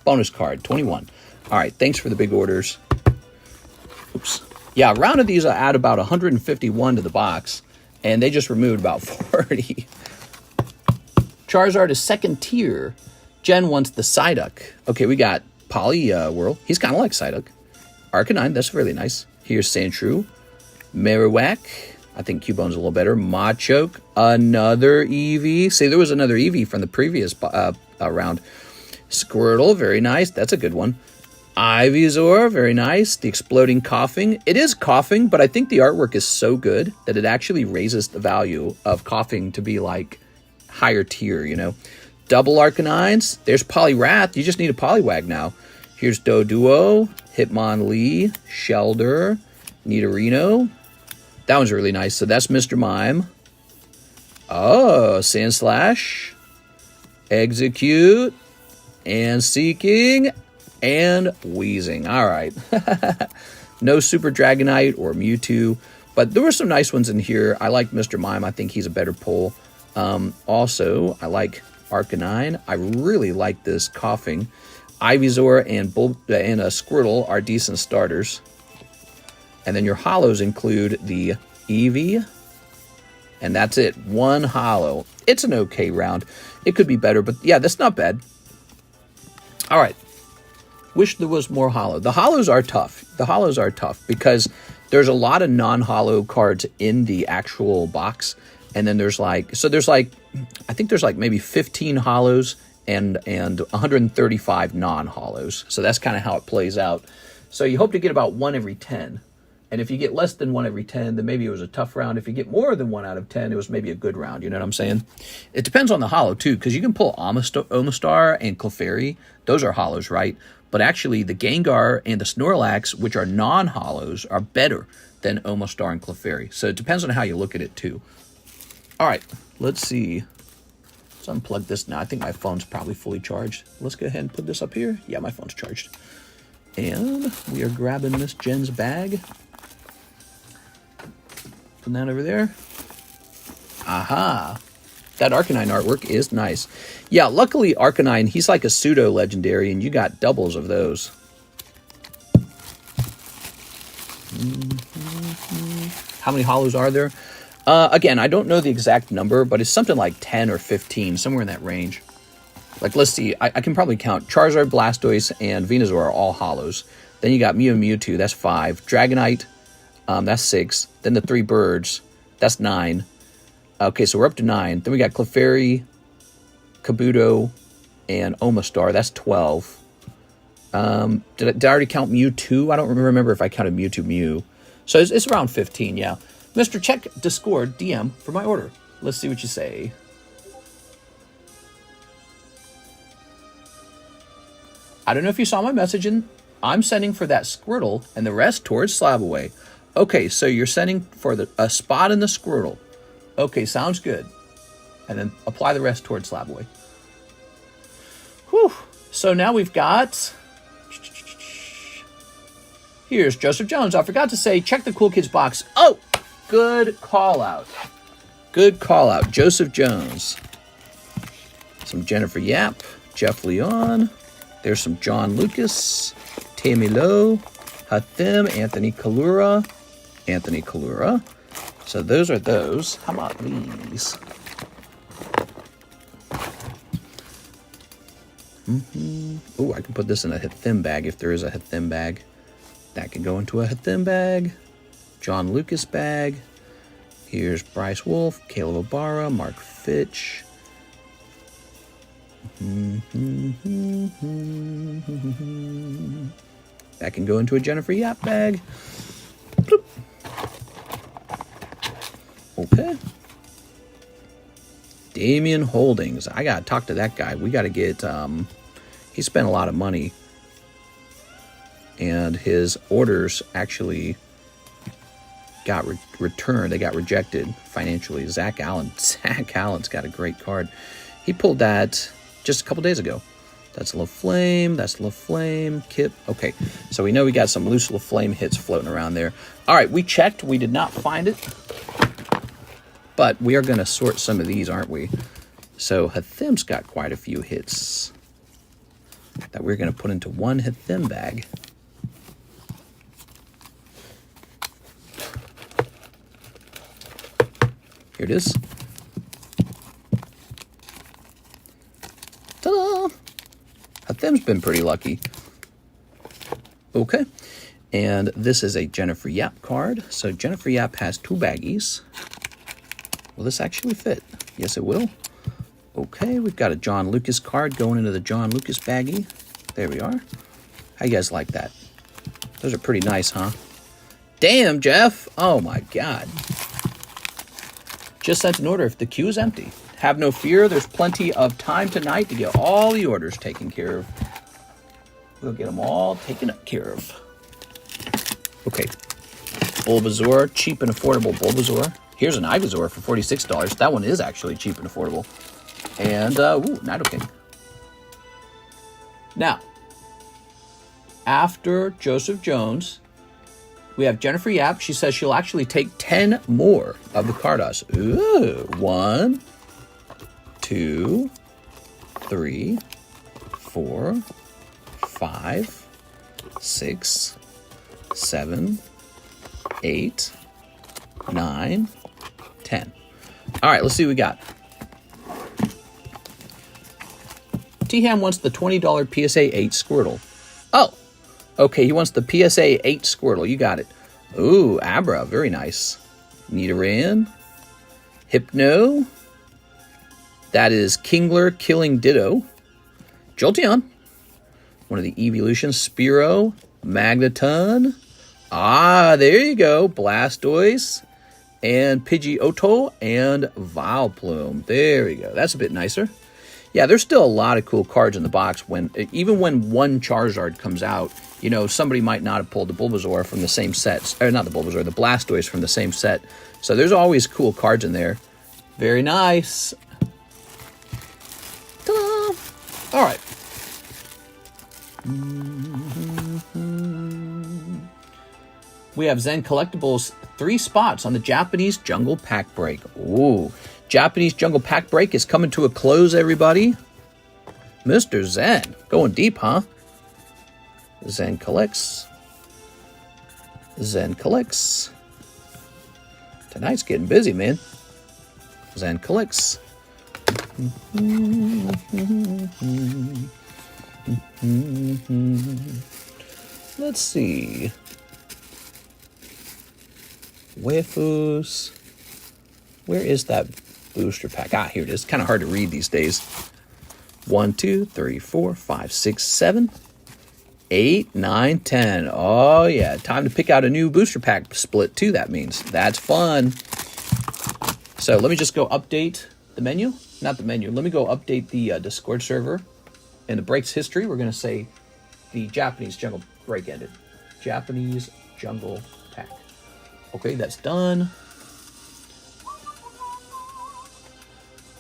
A: Bonus card, 21. All right, thanks for the big orders. Oops. Yeah, a round of these I add about 151 to the box, and they just removed about 40. Charizard is second tier. Jen wants the Psyduck. Okay, we got Poly Whirl. He's kind of like Psyduck. Arcanine, that's really nice. Here's Sandshrew. Marowak. I think Cubone's a little better. Machoke. Another Eevee. See, there was another Eevee from the previous round. Squirtle, very nice. That's a good one. Ivysaur, very nice. The Exploding Coughing. It is coughing, but I think the artwork is so good that it actually raises the value of coughing to be like higher tier, you know. Double Arcanines. There's Poliwrath. You just need a Poliwag now. Here's Doduo, Hitmonlee, Shelder, Nidorino. That one's really nice. So that's Mr. Mime. Oh, Sandslash, Execute, and Seeking, and Wheezing. All right. No Super Dragonite or Mewtwo, but there were some nice ones in here. I like Mr. Mime. I think he's a better pull. Also, I like Arcanine. I really like this Coughing. Ivysaur and a Squirtle are decent starters. And then your holos include the Eevee. And that's it. One holo. It's an okay round. It could be better, but yeah, that's not bad. All right. Wish there was more holo. The holos are tough. The holos are tough because there's a lot of non-holo cards in the actual box. And then there's like, I think there's like maybe 15 holos and 135 non-holos. So that's kind of how it plays out. So you hope to get about 1 every 10. And if you get less than 1 every 10, then maybe it was a tough round. If you get more than 1 out of 10, it was maybe a good round. You know what I'm saying? It depends on the holo, too, because you can pull Omastar and Clefairy. Those are holos, right? But actually, the Gengar and the Snorlax, which are non-holos, are better than Omastar and Clefairy. So it depends on how you look at it, too. All right, let's see. Let's unplug this now. I think my phone's probably fully charged. Let's go ahead and put this up here. Yeah, my phone's charged. And we are grabbing Miss Jen's bag. Putting that over there. Aha. That Arcanine artwork is nice. Yeah, luckily Arcanine, he's like a pseudo-legendary, and you got doubles of those. How many holos are there? Again, I don't know the exact number, but it's something like 10 or 15, somewhere in that range. Like, let's see. I can probably count. Charizard, Blastoise, and Venusaur are all holos. Then you got Mew and Mewtwo. That's 5. Dragonite, that's 6. Then the 3 birds. That's 9. Okay, so we're up to 9. Then we got Clefairy, Kabuto, and Omastar. That's 12. Did I already count Mewtwo? I don't remember if I counted Mewtwo Mew. So it's around 15, yeah. Mr. Check Discord DM for my order. Let's see what you say. I don't know if you saw my message, and I'm sending for that Squirtle and the rest towards Slab away. Okay, so you're sending for a spot in the Squirtle. Okay, sounds good. And then apply the rest towards Slab away. Whew. So now we've got... Here's Joseph Jones. I forgot to say, check the Cool Kids box. Oh! Good call out. Good call out. Joseph Jones. Some Jennifer Yap. Jeff Leon. There's some John Lucas. Tammy Lowe. Hathim. Anthony Kalura. Anthony Kalura. So those are those. How about these? Oh, I can put this in a Hathim bag if there is a Hathim bag. That can go into a Hathim bag. John Lucas bag. Here's Bryce Wolf, Caleb Obara, Mark Fitch. That can go into a Jennifer Yap bag. Bloop. Okay. Damien Holdings. I gotta talk to that guy. We gotta get, he spent a lot of money. And his orders actually got returned. They got rejected financially. Zach Allen. Zach Allen's got a great card. He pulled that just a couple days ago. That's LaFlame. That's LaFlame. Kip. Okay, so we know we got some loose LaFlame hits floating around there. All right, we checked. We did not find it. But we are going to sort some of these, aren't we? So Hathim's got quite a few hits that we're going to put into one Hathim bag. Here it is. Ta-da! Hathim's been pretty lucky. Okay. And this is a Jennifer Yap card. So Jennifer Yap has 2 baggies. Will this actually fit? Yes, it will. Okay, we've got a John Lucas card going into the John Lucas baggie. There we are. How you guys like that? Those are pretty nice, huh? Damn, Jeff! Oh my God. Just sent an order if the queue is empty. Have no fear, there's plenty of time tonight to get all the orders taken care of. We'll get them all taken care of. Okay. Bulbasaur, cheap and affordable Bulbasaur. Here's an Ivysaur for $46. That one is actually cheap and affordable. And, ooh, Nidoking. Now, after Joseph Jones, we have Jennifer Yap. She says she'll actually take 10 more of the Cardos. Ooh, 1, 2, 3, 4, 5, 6, 7, 8, 9, 10. All right, let's see what we got. T-Ham wants the $20 PSA 8 Squirtle. Oh, okay, he wants the PSA 8 Squirtle. You got it. Ooh, Abra, very nice. Nidoran. Hypno. That is Kingler Killing Ditto. Jolteon. One of the evolutions. Spearow. Magneton. Ah, there you go. Blastoise. And Pidgeotto. And Vileplume. There we go. That's a bit nicer. Yeah, there's still a lot of cool cards in the box. Even when one Charizard comes out, you know, somebody might not have pulled the Bulbasaur from the same set. Or not the Bulbasaur, the Blastoise from the same set. So there's always cool cards in there. Very nice. Ta-da! All right. We have Zen Collectibles 3 spots on the Japanese Jungle Pack Break. Ooh. Japanese Jungle Pack Break is coming to a close, everybody. Mr. Zen. Going deep, huh? Zen collects. Zen collects. Tonight's getting busy, man. Zen collects. Let's see. Waifus. Where is that booster pack? Ah, here it is. Kind of hard to read these days. 1, 2, 3, 4, 5, 6, 7, 8, 9, 10. Oh, yeah. Time to pick out a new booster pack split, too, that means. That's fun. So let me just go update the menu. Not the menu. Let me go update the Discord server. In the break's history, we're going to say the Japanese Jungle Break ended. Japanese Jungle Pack. Okay, that's done.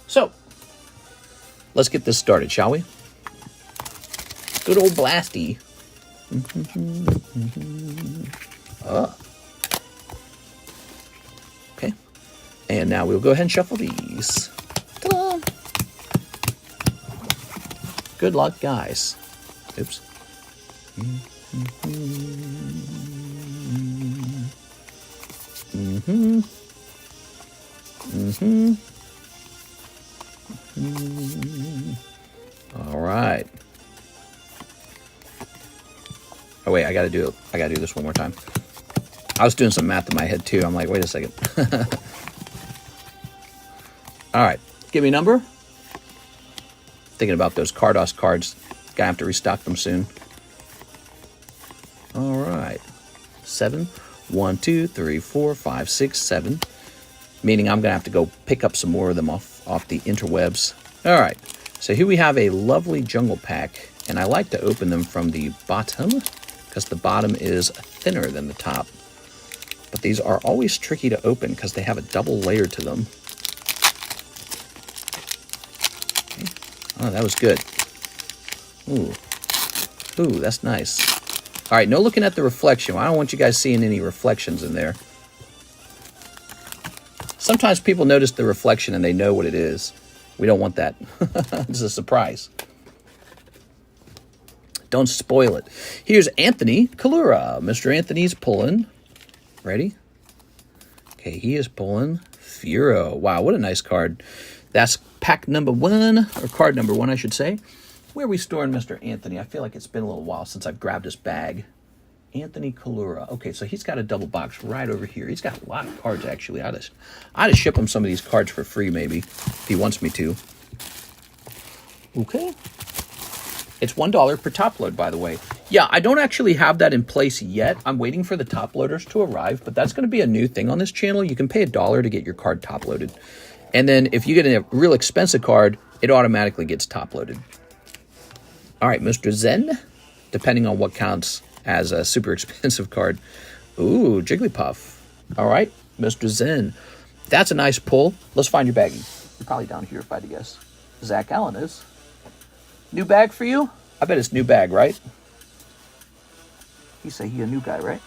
A: So, let's get this started, shall we? Good old Blasty. Okay. And now we'll go ahead and shuffle these. Ta-da! Good luck, guys. Oops. All right. Oh wait, I gotta do this one more time. I was doing some math in my head too. I'm like, wait a second. All right, give me a number. Thinking about those Cardos cards. Gonna have to restock them soon. All right. 7. 1, 2, 3, 4, 5, 6, 7. Meaning I'm gonna have to go pick up some more of them off the interwebs. All right. So here we have a lovely jungle pack, and I like to open them from the bottom because the bottom is thinner than the top. But these are always tricky to open because they have a double layer to them. Okay. Oh, that was good. Ooh. Ooh, that's nice. All right, no looking at the reflection. I don't want you guys seeing any reflections in there. Sometimes people notice the reflection and they know what it is. We don't want that. It's a surprise. Don't spoil it. Here's Anthony Kalura. Mr. Anthony's pulling. Ready? Okay, he is pulling Furo. Wow, what a nice card. That's pack number 1, or card number 1, I should say. Where are we storing Mr. Anthony? I feel like it's been a little while since I've grabbed his bag. Anthony Kalura. Okay, so he's got a double box right over here. He's got a lot of cards, actually. I'd have ship him some of these cards for free, maybe, if he wants me to. Okay. It's $1 per top load, by the way. Yeah, I don't actually have that in place yet. I'm waiting for the top loaders to arrive, but that's going to be a new thing on this channel. You can pay $1 to get your card top loaded. And then if you get a real expensive card, it automatically gets top loaded. All right, Mr. Zen, depending on what counts as a super expensive card. Ooh, Jigglypuff. All right, Mr. Zen. That's a nice pull. Let's find your baggie. You're probably down here if I had to guess. Zach Allen is. New bag for you? I bet it's new bag, right? He say he a new guy, right?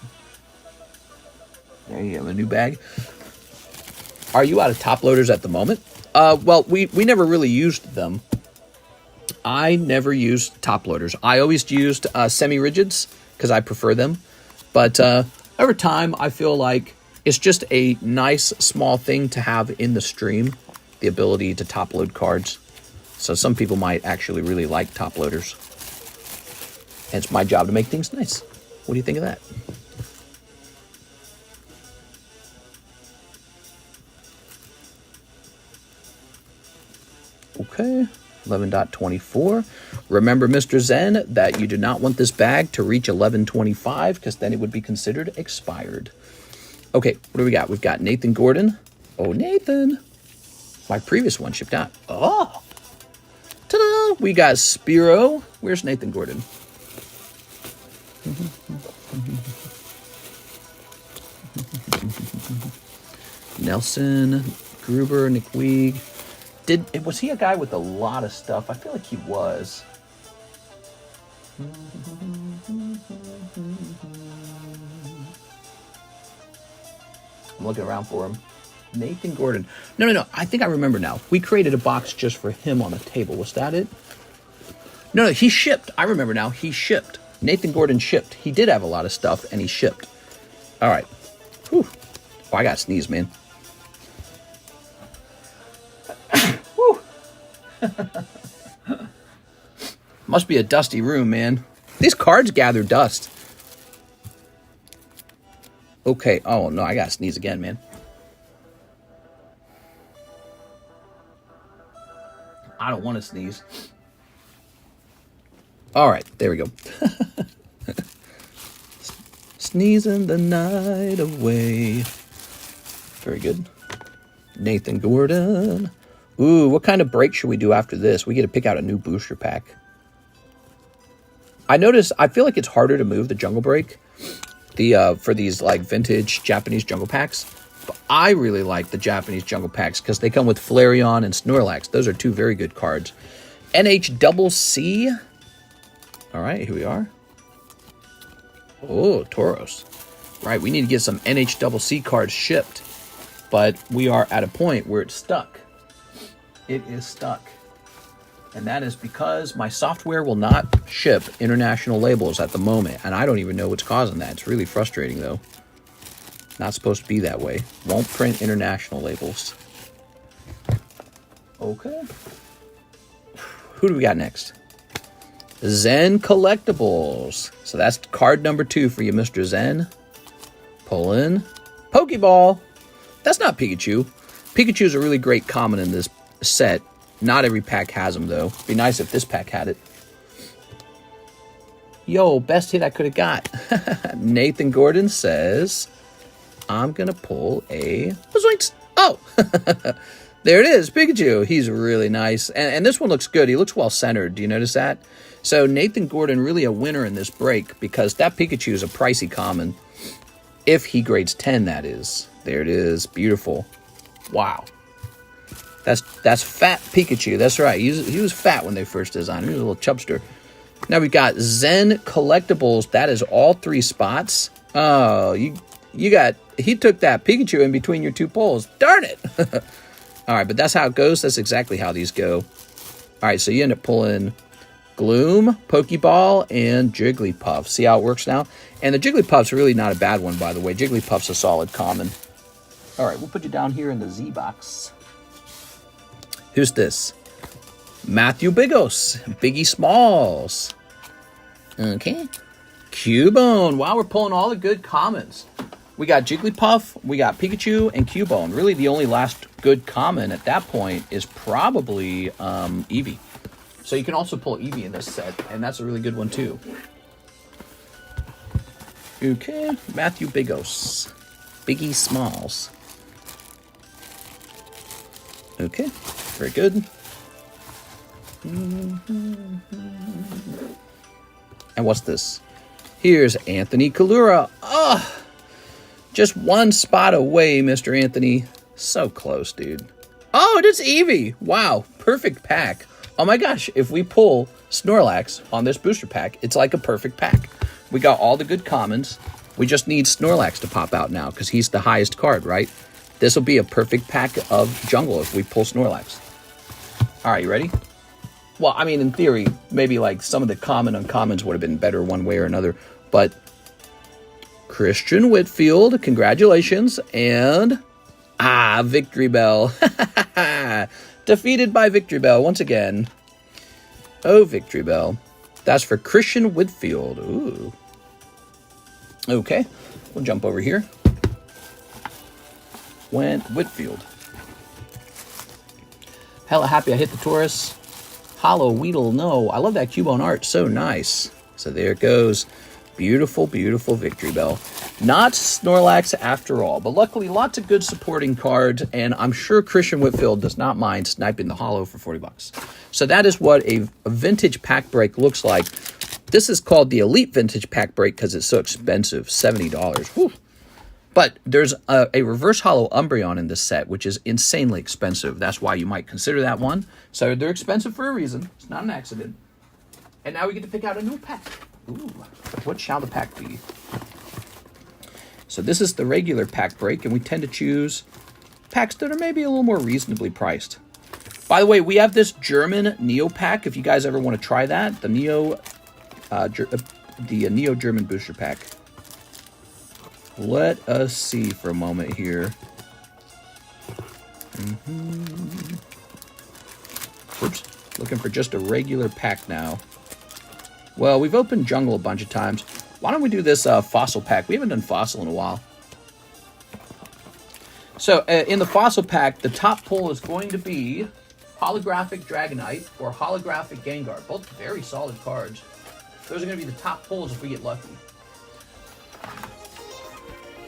A: There you have a new bag. Are you out of top loaders at the moment? Well, we never really used them. I never used top loaders. I always used semi-rigids because I prefer them. But over time, I feel like it's just a nice small thing to have in the stream, the ability to top load cards. So some people might actually really like top loaders. And it's my job to make things nice. What do you think of that? Okay, 11.24. Remember, Mr. Zen, that you do not want this bag to reach 11.25 because then it would be considered expired. Okay, what do we got? We've got Nathan Gordon. Oh, Nathan. My previous one shipped out. Oh. Ta-da! We got Spiro. Where's Nathan Gordon? Nelson, Gruber, Nick Weig. Was he a guy with a lot of stuff? I feel like he was. I'm looking around for him. Nathan Gordon. No. I think I remember now. We created a box just for him on the table. Was that it? No, he shipped. I remember now. He shipped. Nathan Gordon shipped. He did have a lot of stuff, and he shipped. All right. Whew. Oh, I got to sneeze, man. Whew. Must be a dusty room, man. These cards gather dust. Okay. Oh, no, I got to sneeze again, man. I don't want to sneeze. All right, there we go. Sneezing the night away. Very good. Nathan Gordon. Ooh, what kind of break should we do after this? We get to pick out a new booster pack. I feel like it's harder to move the jungle break for these like vintage Japanese jungle packs. But I really like the Japanese jungle packs because they come with Flareon and Snorlax. Those are two very good cards. NHCC. All right, here we are. Oh, Tauros. Right, we need to get some NHCC cards shipped. But we are at a point where it's stuck. It is stuck. And that is because my software will not ship international labels at the moment. And I don't even know what's causing that. It's really frustrating, though. Not supposed to be that way. Won't print international labels. Okay. Who do we got next? Zen Collectibles. So that's card number 2 for you, Mr. Zen. Pull in. Pokeball. That's not Pikachu. Pikachu is a really great common in this set. Not every pack has them, though. Be nice if this pack had it. Yo, best hit I could have got. Nathan Gordon says, I'm going to pull a... Oh! There it is, Pikachu. He's really nice. And this one looks good. He looks well-centered. Do you notice that? So Nathan Gordon really a winner in this break because that Pikachu is a pricey common. If he grades 10, that is. There it is. Beautiful. Wow. That's fat Pikachu. That's right. He was fat when they first designed him. He was a little chubster. Now we've got Zen Collectibles. That is all 3 spots. Oh, he took that Pikachu in between your 2 pulls. Darn it. All right, but that's how it goes. That's exactly how these go. All right, so you end up pulling Gloom, Pokeball, and Jigglypuff. See how it works now? And the Jigglypuff's really not a bad one, by the way. Jigglypuff's a solid common. All right, we'll put you down here in the Z box. Who's this? Matthew Bigos, Biggie Smalls. Okay. Cubone. Wow, we're pulling all the good commons. We got Jigglypuff, we got Pikachu, and Cubone. Really, the only last good common at that point is probably Eevee. So you can also pull Eevee in this set, and that's a really good one, too. Okay, Matthew Bigos. Biggie Smalls. Okay, very good. And what's this? Here's Anthony Kalura. Oh, just 1 spot away, Mr. Anthony. So close, dude. Oh, it's Eevee. Wow, perfect pack. Oh my gosh, if we pull Snorlax on this booster pack, it's like a perfect pack. We got all the good commons. We just need Snorlax to pop out now because he's the highest card, right? This will be a perfect pack of jungle if we pull Snorlax. All right, you ready? Well, I mean, in theory, maybe like some of the common uncommons would have been better one way or another. But Christian Whitfield, congratulations. And, Victory Bell. Defeated by Victory Bell once again. Oh, Victory Bell. That's for Christian Whitfield. Ooh. Okay, we'll jump over here. Whitfield. Hella happy I hit the Taurus. Hollow Weedle, no. I love that Cubone art. So nice. So there it goes. Beautiful, beautiful Victory Bell. Not Snorlax after all, but luckily lots of good supporting cards, and I'm sure Christian Whitfield does not mind sniping the Hollow for 40 bucks. So that is what a vintage pack break looks like. This is called the Elite Vintage Pack Break because it's so expensive, $70. Whew. But there's a reverse hollow Umbreon in this set, which is insanely expensive. That's why you might consider that one. So they're expensive for a reason. It's not an accident. And now we get to pick out a new pack. Ooh, what shall the pack be? So this is the regular pack break, and we tend to choose packs that are maybe a little more reasonably priced. By the way, we have this German Neo pack. If you guys ever want to try that, the Neo German booster pack. Let us see for a moment here. Oops, looking for just a regular pack now. Well, we've opened Jungle a bunch of times. Why don't we do this Fossil pack? We haven't done Fossil in a while. So, in the Fossil pack, the top pull is going to be Holographic Dragonite or Holographic Gengar. Both very solid cards. Those are going to be the top pulls if we get lucky.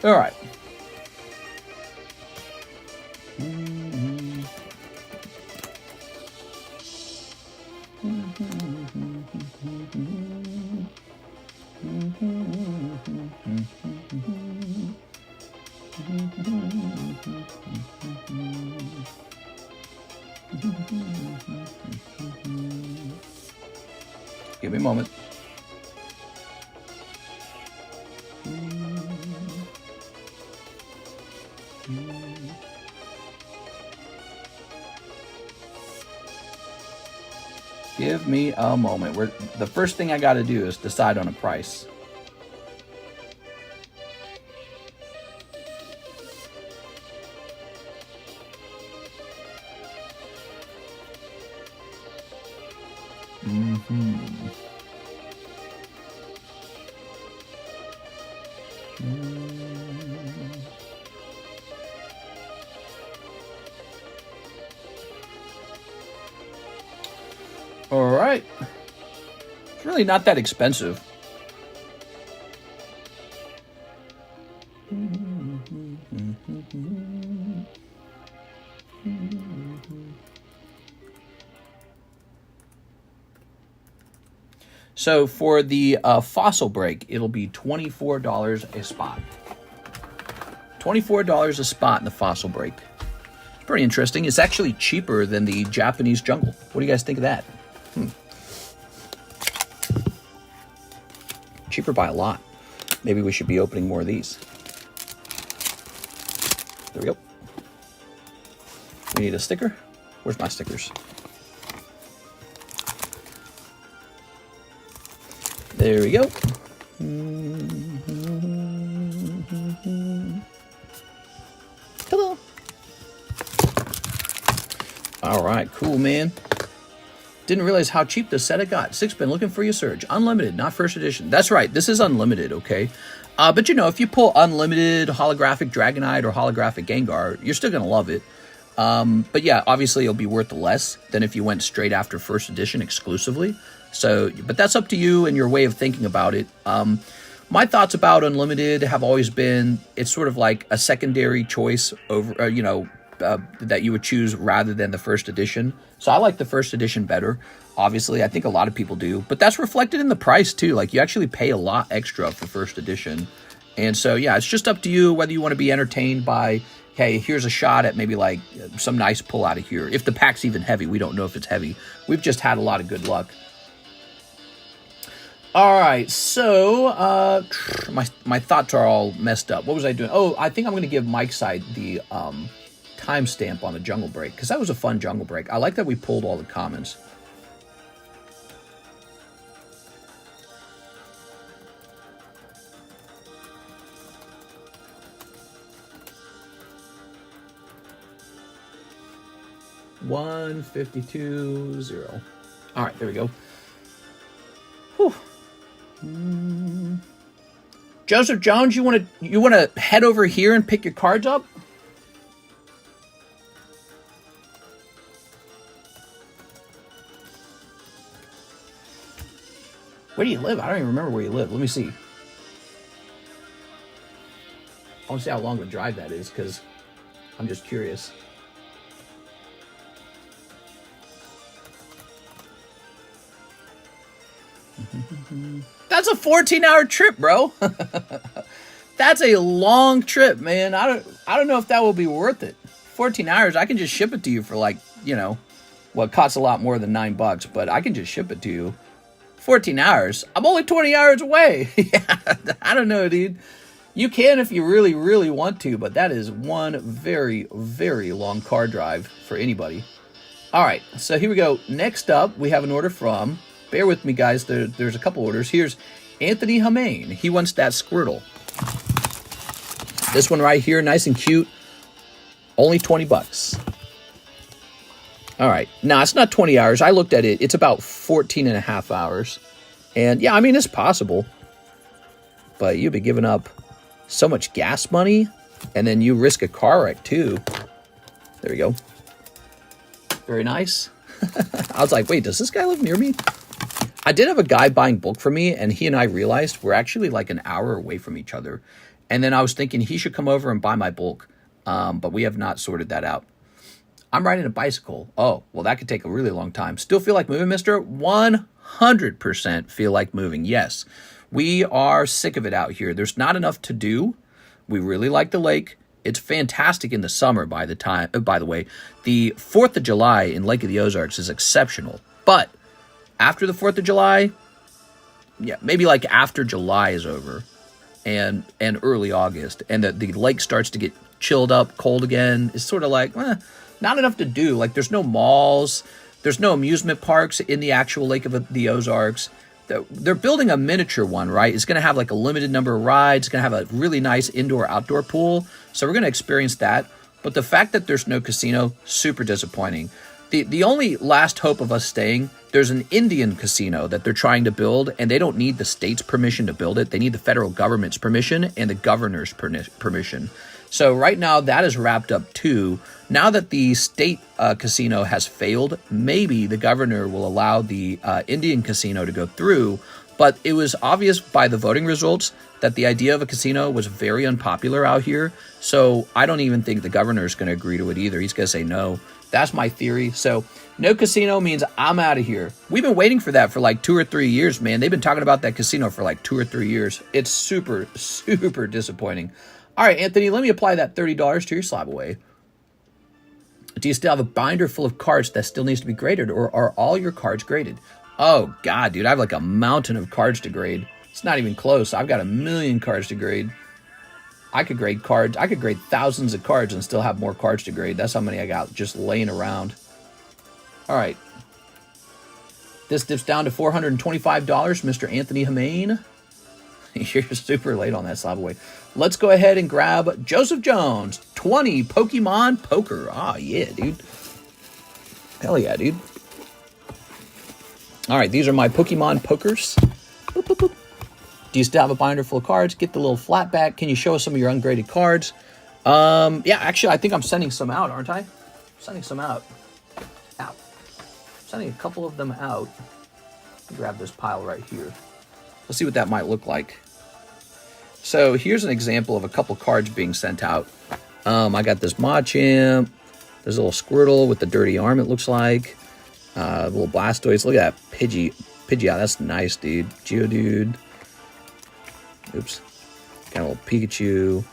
A: All right. Give me a moment. Give me a moment. The first thing I got to do is decide on a price. really not that expensive. So for the fossil break, it'll be $24 a spot. $24 a spot in the fossil break. It's pretty interesting. It's actually cheaper than the Japanese jungle. What do you guys think of that? Cheaper by a lot. Maybe we should be opening more of these. There we go. We need a sticker. Where's my stickers? There we go. Hello. All right, cool, man. Didn't realize how cheap this set I got. 6-pin, looking for your surge. Unlimited, not first edition. That's right, this is unlimited, okay? But you know, if you pull unlimited holographic Dragonite or holographic Gengar, you're still gonna love it. But yeah, obviously it'll be worth less than if you went straight after first edition exclusively. So, but that's up to you and your way of thinking about it. My thoughts about Unlimited have always been, it's sort of like a secondary choice over, that you would choose rather than the first edition. So I like the first edition better. Obviously, I think a lot of people do, but that's reflected in the price too. Like, you actually pay a lot extra for first edition. And so, yeah, it's just up to you whether you want to be entertained by, hey, here's a shot at maybe like some nice pull out of here. If the pack's even heavy, we don't know if it's heavy. We've just had a lot of good luck. All right, so my thoughts are all messed up. What was I doing? Oh, I think I'm going to give Mike's side the timestamp on the jungle break, because that was a fun jungle break. I like that we pulled all the commons. $152.0. All right, there we go. Whew. Joseph Jones, you want to head over here and pick your cards up? Where do you live? I don't even remember where you live. Let me see. I want to see how long of a drive that is, because I'm just curious. That's a 14-hour trip, bro. That's a long trip, man. I don't know if that will be worth it. 14 hours, I can just ship it to you for like, well, it costs a lot more than $9, but I can just ship it to you. 14 hours. I'm only 20 hours away. Yeah, I don't know, dude. You can if you really, really want to, but that is one very, very long car drive for anybody. All right, so here we go. Next up, we have an order from, bear with me, guys. There's a couple orders. Here's Anthony Hamain. He wants that Squirtle. This one right here, nice and cute. Only 20 bucks. All right. Now, it's not 20 hours. I looked at it. It's about 14 and a half hours. And yeah, I mean, it's possible. But you'll be giving up so much gas money, and then you risk a car wreck too. There we go. Very nice. I was like, wait, does this guy live near me? I did have a guy buying bulk for me, and he and I realized we're actually like an hour away from each other. And then I was thinking he should come over and buy my bulk. But we have not sorted that out. I'm riding a bicycle. Oh, well, that could take a really long time. Still feel like moving, mister? 100% feel like moving. Yes, we are sick of it out here. There's not enough to do. We really like the lake. It's fantastic in the summer, by the way. The 4th of July in Lake of the Ozarks is exceptional. But after the 4th of July, yeah, maybe like after July is over and early August, and the lake starts to get chilled up, cold again, it's sort of like, not enough to do. Like, there's no malls, there's no amusement parks in the actual Lake of the Ozarks. They're building a miniature one, right? It's going to have like a limited number of rides. It's going to have a really nice indoor-outdoor pool. So we're going to experience that. But the fact that there's no casino, super disappointing. The only last hope of us staying, there's an Indian casino that they're trying to build, and they don't need the state's permission to build it. They need the federal government's permission and the governor's permission. So right now that is wrapped up too. Now that the state casino has failed, maybe the governor will allow the Indian casino to go through. But it was obvious by the voting results that the idea of a casino was very unpopular out here. So I don't even think the governor is going to agree to it either. He's going to say no. That's my theory. So no casino means I'm out of here. We've been waiting for that for like 2 or 3 years, man. They've been talking about that casino for like 2 or 3 years. It's super, super disappointing. All right, Anthony, let me apply that $30 to your slab away. Do you still have a binder full of cards that still needs to be graded, or are all your cards graded? Oh, God, dude, I have like a mountain of cards to grade. It's not even close. I've got 1,000,000 cards to grade. I could grade cards. I could grade thousands of cards and still have more cards to grade. That's how many I got just laying around. All right. This dips down to $425, Mr. Anthony Hamain. You're super late on that slab away. Let's go ahead and grab Joseph Jones, 20 Pokemon Poker. Ah, yeah, dude. Hell yeah, dude. All right, these are my Pokemon Pokers. Boop, boop, boop. Do you still have a binder full of cards? Get the little flat back. Can you show us some of your ungraded cards? Yeah, actually, I think I'm sending some out, aren't I? Sending some out. Out. Sending a couple of them out. Grab this pile right here. Let's see what that might look like. So here's an example of a couple cards being sent out. I got this Machamp. There's a little Squirtle with the dirty arm, it looks like. Little Blastoise. Look at that Pidgey. Pidgeot, that's nice, dude. Geodude. Oops. Got a little Pikachu.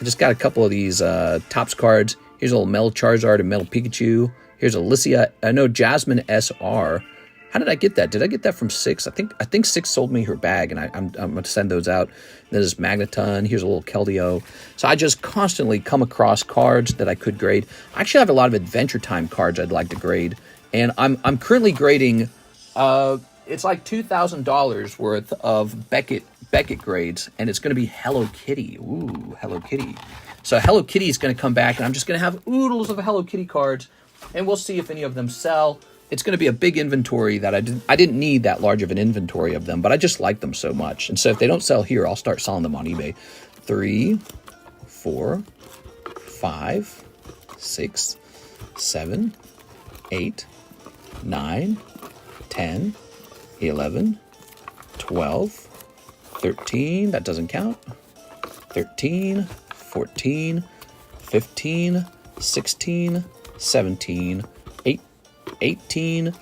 A: I just got a couple of these Topps cards. Here's a little Metal Charizard and Metal Pikachu. Here's Alicia. I know Jasmine SR. How did I get that? Did I get that from Six? I think Six sold me her bag, and I'm going to send those out. There's Magneton. Here's a little Keldeo. So I just constantly come across cards that I could grade. I actually have a lot of Adventure Time cards I'd like to grade, and I'm currently grading. It's like $2,000 worth of Beckett grades, and it's going to be Hello Kitty. Ooh, Hello Kitty. So Hello Kitty is going to come back, and I'm just going to have oodles of Hello Kitty cards, and we'll see if any of them sell. It's going to be a big inventory that I didn't need that large of an inventory of them, but I just like them so much. And so if they don't sell here, I'll start selling them on eBay. 3, 4, 5, 6, 7, 8, 9, 10, 11, 12, 13, that doesn't count, 13, 14, 15, 16, 17, 18,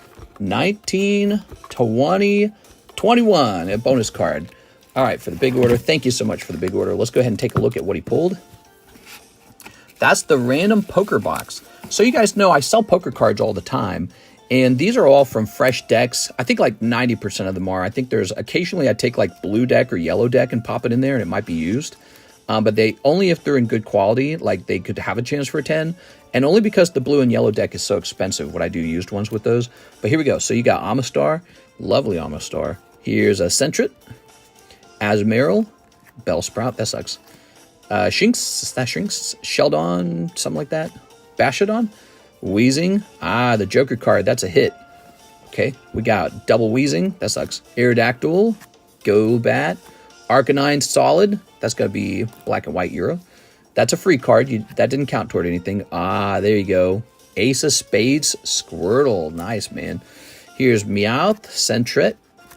A: 19, 20, 21, a bonus card. All right, for the big order, thank you so much for the big order. Let's go ahead and take a look at what he pulled. That's the random poker box. So you guys know I sell poker cards all the time, and these are all from fresh decks. I think like 90% of them are. I think there's occasionally I take like blue deck or yellow deck and pop it in there, and it might be used. But they only if they're in good quality, like they could have a chance for a 10. And only because the blue and yellow deck is so expensive would I do used ones with those. But here we go. So you got Amistar, lovely Amistar. Here's a Sentret, Azumarill, Bellsprout, that sucks. Shinx, is that Shinx? Sheldon, something like that. Bastiodon, Weezing. Ah, the Joker card, that's a hit. Okay, we got double Weezing, that sucks. Aerodactyl, Golbat, Arcanine Solid, that's going to be black and white Euro. That's a free card. That didn't count toward anything. Ah, there you go. Ace of Spades, Squirtle. Nice, man. Here's Meowth, Sentret,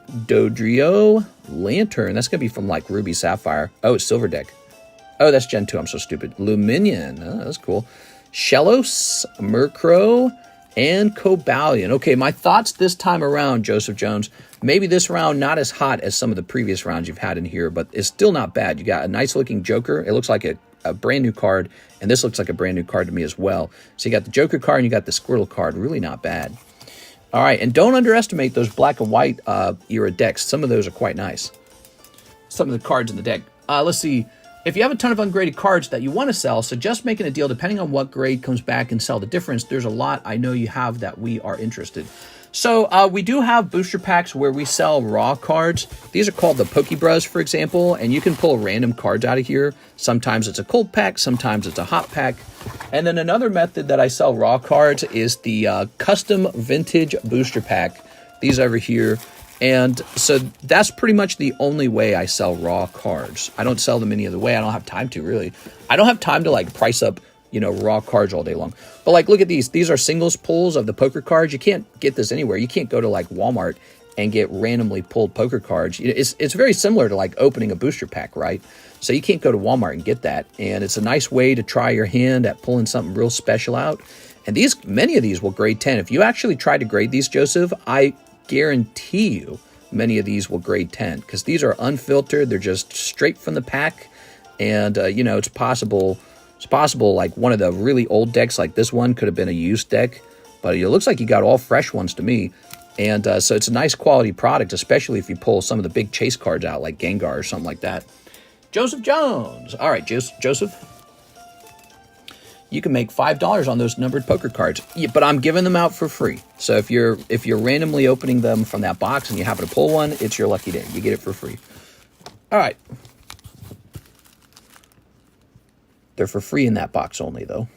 A: Dodrio, Lantern. That's going to be from like Ruby Sapphire. Oh, it's Silver Deck. Oh, that's Gen 2. I'm so stupid. Luminion. Oh, that's cool. Shellos, Murkrow, and Cobalion. Okay, my thoughts this time around, Joseph Jones. Maybe this round not as hot as some of the previous rounds you've had in here, but it's still not bad. You got a nice looking Joker. It looks like a brand new card, and this looks like a brand new card to me as well. So you got the Joker card and you got the Squirtle card. Really not bad. All right, and don't underestimate those black and white era decks. Some of those are quite nice. Some of the cards in the deck. Let's see. If you have a ton of ungraded cards that you want to sell, suggest making a deal depending on what grade comes back and sell the difference. There's a lot I know you have that we are interested. So we do have booster packs where we sell raw cards. These are called the PokeBruhs, for example, and you can pull random cards out of here. Sometimes it's a cold pack, sometimes it's a hot pack. And then another method that I sell raw cards is the custom vintage booster pack. These over here. And so that's pretty much the only way I sell raw cards. I don't sell them any other way. I don't have time to, really. I don't have time to, like, price up, you know, raw cards all day long. But, like, look at these. These are singles pulls of the poker cards. You can't get this anywhere. You can't go to, like, Walmart and get randomly pulled poker cards. It's very similar to, like, opening a booster pack, right? So you can't go to Walmart and get that. And it's a nice way to try your hand at pulling something real special out. And many of these will grade 10. If you actually try to grade these, Joseph, I guarantee you many of these will grade 10, because these are unfiltered. They're just straight from the pack. And, you know, it's possible, like, one of the really old decks like this one could have been a used deck. But it looks like you got all fresh ones to me. And so it's a nice quality product, especially if you pull some of the big chase cards out, like Gengar or something like that. Joseph Jones. All right, Joseph. You can make $5 on those numbered poker cards, but I'm giving them out for free. So if you're randomly opening them from that box and you happen to pull one, it's your lucky day. You get it for free. All right. They're for free in that box only, though.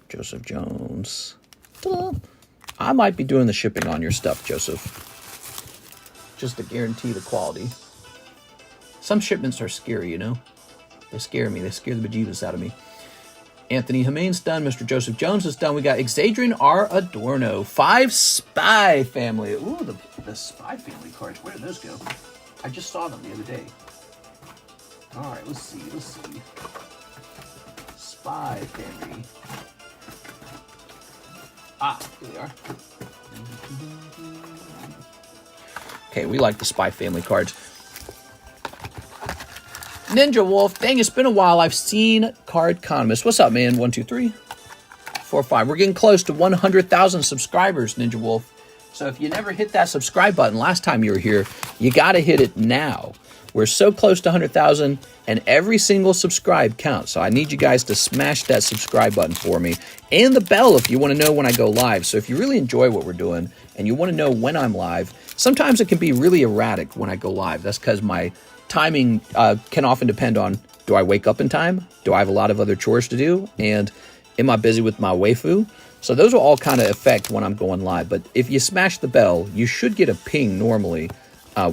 A: Joseph Jones. Ta-da. I might be doing the shipping on your stuff, Joseph, just to guarantee the quality. Some shipments are scary, you know. They scare me. They scare the bejeebus out of me. Anthony Hamane's done. Mr. Joseph Jones is done. We got Exadrian R. Adorno. 5 Spy Family. Ooh, the Spy Family cards. Where did those go? I just saw them the other day. All right, let's see. Spy Family. Ah, here they are. Okay, we like the Spy Family cards. Ninja Wolf, dang, it's been a while. I've seen Cardconomist. What's up, man? 1, 2, 3, 4, 5. We're getting close to 100,000 subscribers, Ninja Wolf. So if you never hit that subscribe button last time you were here, you got to hit it now. We're so close to 100,000, and every single subscribe counts. So I need you guys to smash that subscribe button for me. And the bell if you want to know when I go live. So if you really enjoy what we're doing and you want to know when I'm live, sometimes it can be really erratic when I go live. That's because my timing can often depend on, do I wake up in time? Do I have a lot of other chores to do? And am I busy with my waifu? So those will all kind of affect when I'm going live. But if you smash the bell, you should get a ping normally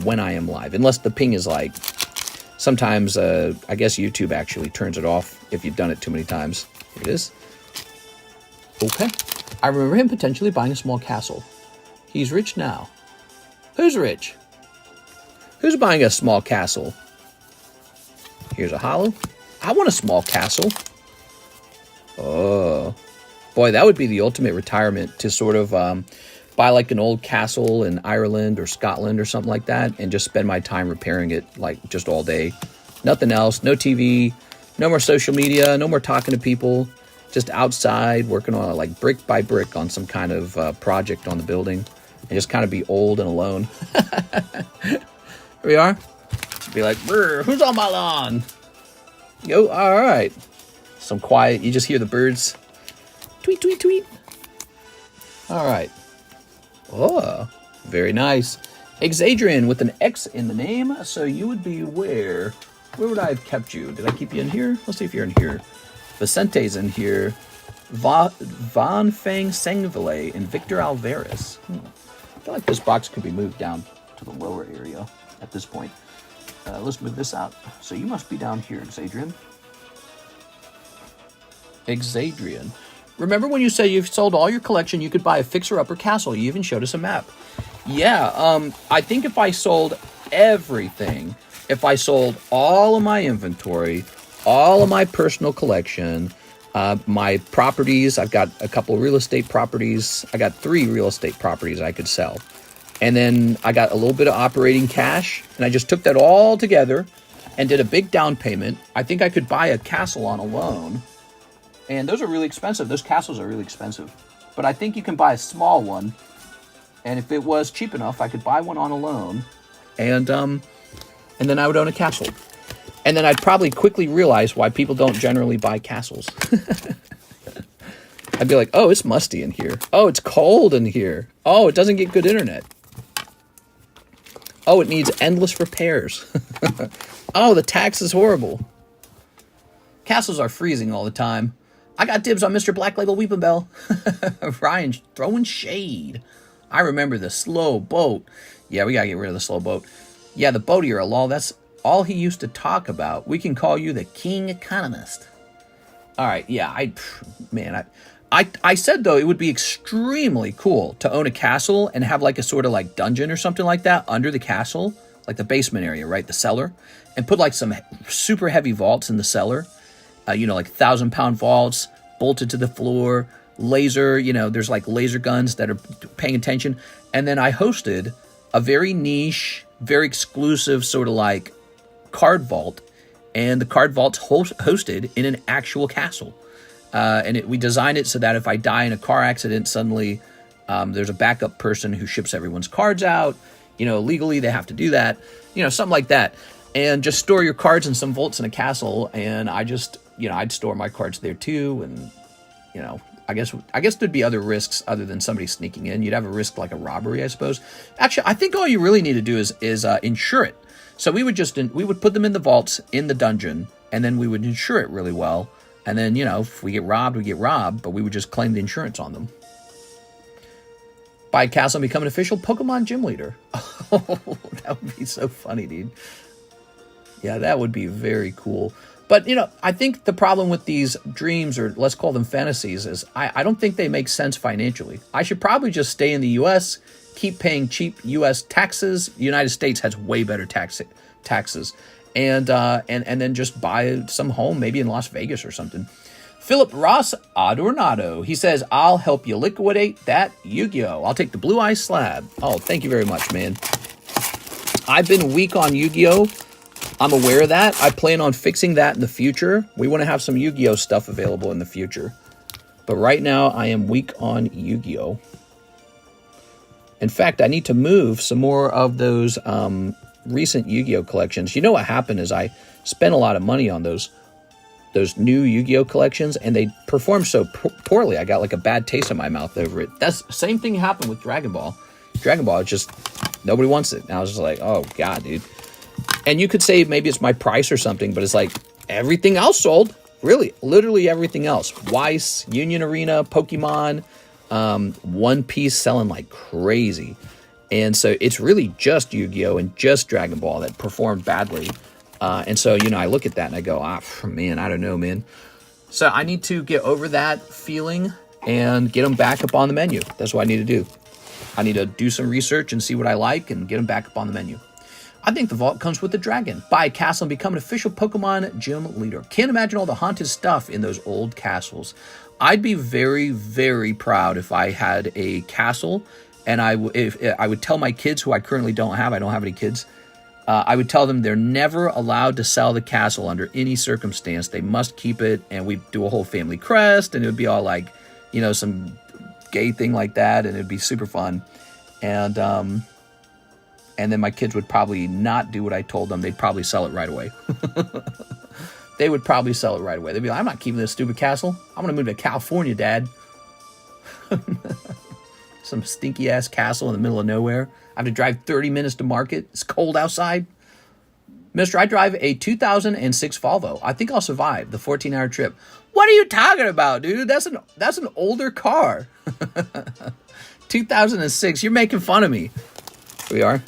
A: when I am live. Unless the ping is like, sometimes I guess YouTube actually turns it off if you've done it too many times. Here it is. Okay. I remember him potentially buying a small castle. He's rich now. Who's rich? Who's buying a small castle? Here's a holo. I want a small castle. Oh, boy, that would be the ultimate retirement, to sort of buy like an old castle in Ireland or Scotland or something like that and just spend my time repairing it, like, just all day. Nothing else, no TV, no more social media, no more talking to people, just outside working on, like, brick by brick on some kind of project on the building, and just kind of be old and alone. Here we are. Be like, brr, who's on my lawn? Yo, all right. Some quiet. You just hear the birds. Tweet, tweet, tweet. All right. Oh, very nice. Exadrian with an X in the name. So you would be where? Where would I have kept you? Did I keep you in here? Let's see if you're in here. Vicente's in here. Von Fang Sengvile and Victor Alvarez. I feel like this box could be moved down to the lower area at this point. Let's move this out. So you must be down here, Exadrian. Exadrian. Remember when you said you've sold all your collection, you could buy a fixer-upper castle. You even showed us a map. Yeah, I think if I sold everything, if I sold all of my inventory, all of my personal collection, my properties, I've got a couple real estate properties. I got 3 real estate properties I could sell. And then I got a little bit of operating cash, and I just took that all together and did a big down payment. I think I could buy a castle on a loan. And those are really expensive. Those castles are really expensive. But I think you can buy a small one. And if it was cheap enough, I could buy one on a loan. And then I would own a castle. And then I'd probably quickly realize why people don't generally buy castles. I'd be like, oh, it's musty in here. Oh, it's cold in here. Oh, it doesn't get good internet. Oh, it needs endless repairs. Oh, the tax is horrible. Castles are freezing all the time. I got dibs on Mr. Black Label Weeping Bell. Ryan throwing shade. I remember the slow boat. Yeah, we gotta get rid of the slow boat. Yeah, the boat era, lol. That's all he used to talk about. We can call you the king economist. All right, yeah, I said, though, it would be extremely cool to own a castle and have like a sort of like dungeon or something like that under the castle, like the basement area, right? The cellar, and put like some super heavy vaults in the cellar, you know, like 1,000-pound vaults bolted to the floor, laser, you know, there's like laser guns that are paying attention. And then I hosted a very niche, very exclusive sort of like card vault, and the card vault's hosted in an actual castle. And we designed it so that if I die in a car accident, suddenly there's a backup person who ships everyone's cards out. You know, legally they have to do that. You know, something like that. And just store your cards in some vaults in a castle. And I just, you know, I'd store my cards there too. And, you know, I guess there'd be other risks other than somebody sneaking in. You'd have a risk like a robbery, I suppose. Actually, I think all you really need to do is insure it. So we would put them in the vaults in the dungeon, and then we would insure it really well. And then, you know, if we get robbed, we get robbed, but we would just claim the insurance on them. Buy a castle and become an official Pokemon gym leader. Oh, that would be so funny, dude. Yeah, that would be very cool. But, you know, I think the problem with these dreams, or let's call them fantasies, is I don't think they make sense financially. I should probably just stay in the U.S., keep paying cheap U.S. taxes. The United States has way better taxes. And then just buy some home, maybe in Las Vegas or something. Philip Ross Adornado, he says, I'll help you liquidate that Yu-Gi-Oh! I'll take the Blue Eye Slab. Oh, thank you very much, man. I've been weak on Yu-Gi-Oh! I'm aware of that. I plan on fixing that in the future. We want to have some Yu-Gi-Oh! Stuff available in the future. But right now, I am weak on Yu-Gi-Oh! In fact, I need to move some more of those recent Yu-Gi-Oh! Collections. You know what happened is I spent a lot of money on those new Yu-Gi-Oh! Collections, and they performed so poorly. I got like a bad taste in my mouth over it. That's the same thing happened with Dragon Ball. Dragon Ball, just nobody wants it. And I was just like, oh god, dude. And you could say maybe it's my price or something, but it's like everything else sold. Really, literally everything else. Weiss, Union Arena, Pokemon, One Piece selling like crazy. And so it's really just Yu-Gi-Oh! And just Dragon Ball that performed badly. And so, you know, I look at that and I go, man, I don't know, man. So I need to get over that feeling and get them back up on the menu. That's what I need to do. I need to do some research and see what I like and get them back up on the menu. I think the vault comes with the dragon. Buy a castle and become an official Pokemon gym leader. Can't imagine all the haunted stuff in those old castles. I'd be very, very proud if I had a castle, and I would tell my kids, who I currently don't have any kids, I would tell them they're never allowed to sell the castle under any circumstance. They must keep it, and we'd do a whole family crest, and it would be all like, you know, some gay thing like that, and it'd be super fun. And then my kids would probably not do what I told them. They'd probably sell it right away. They would probably sell it right away. They'd be like, I'm not keeping this stupid castle. I'm going to move to California, Dad. Some stinky-ass castle in the middle of nowhere. I have to drive 30 minutes to market. It's cold outside. Mister, I drive a 2006 Volvo. I think I'll survive the 14-hour trip. What are you talking about, dude? That's an older car. 2006. You're making fun of me. Here we are.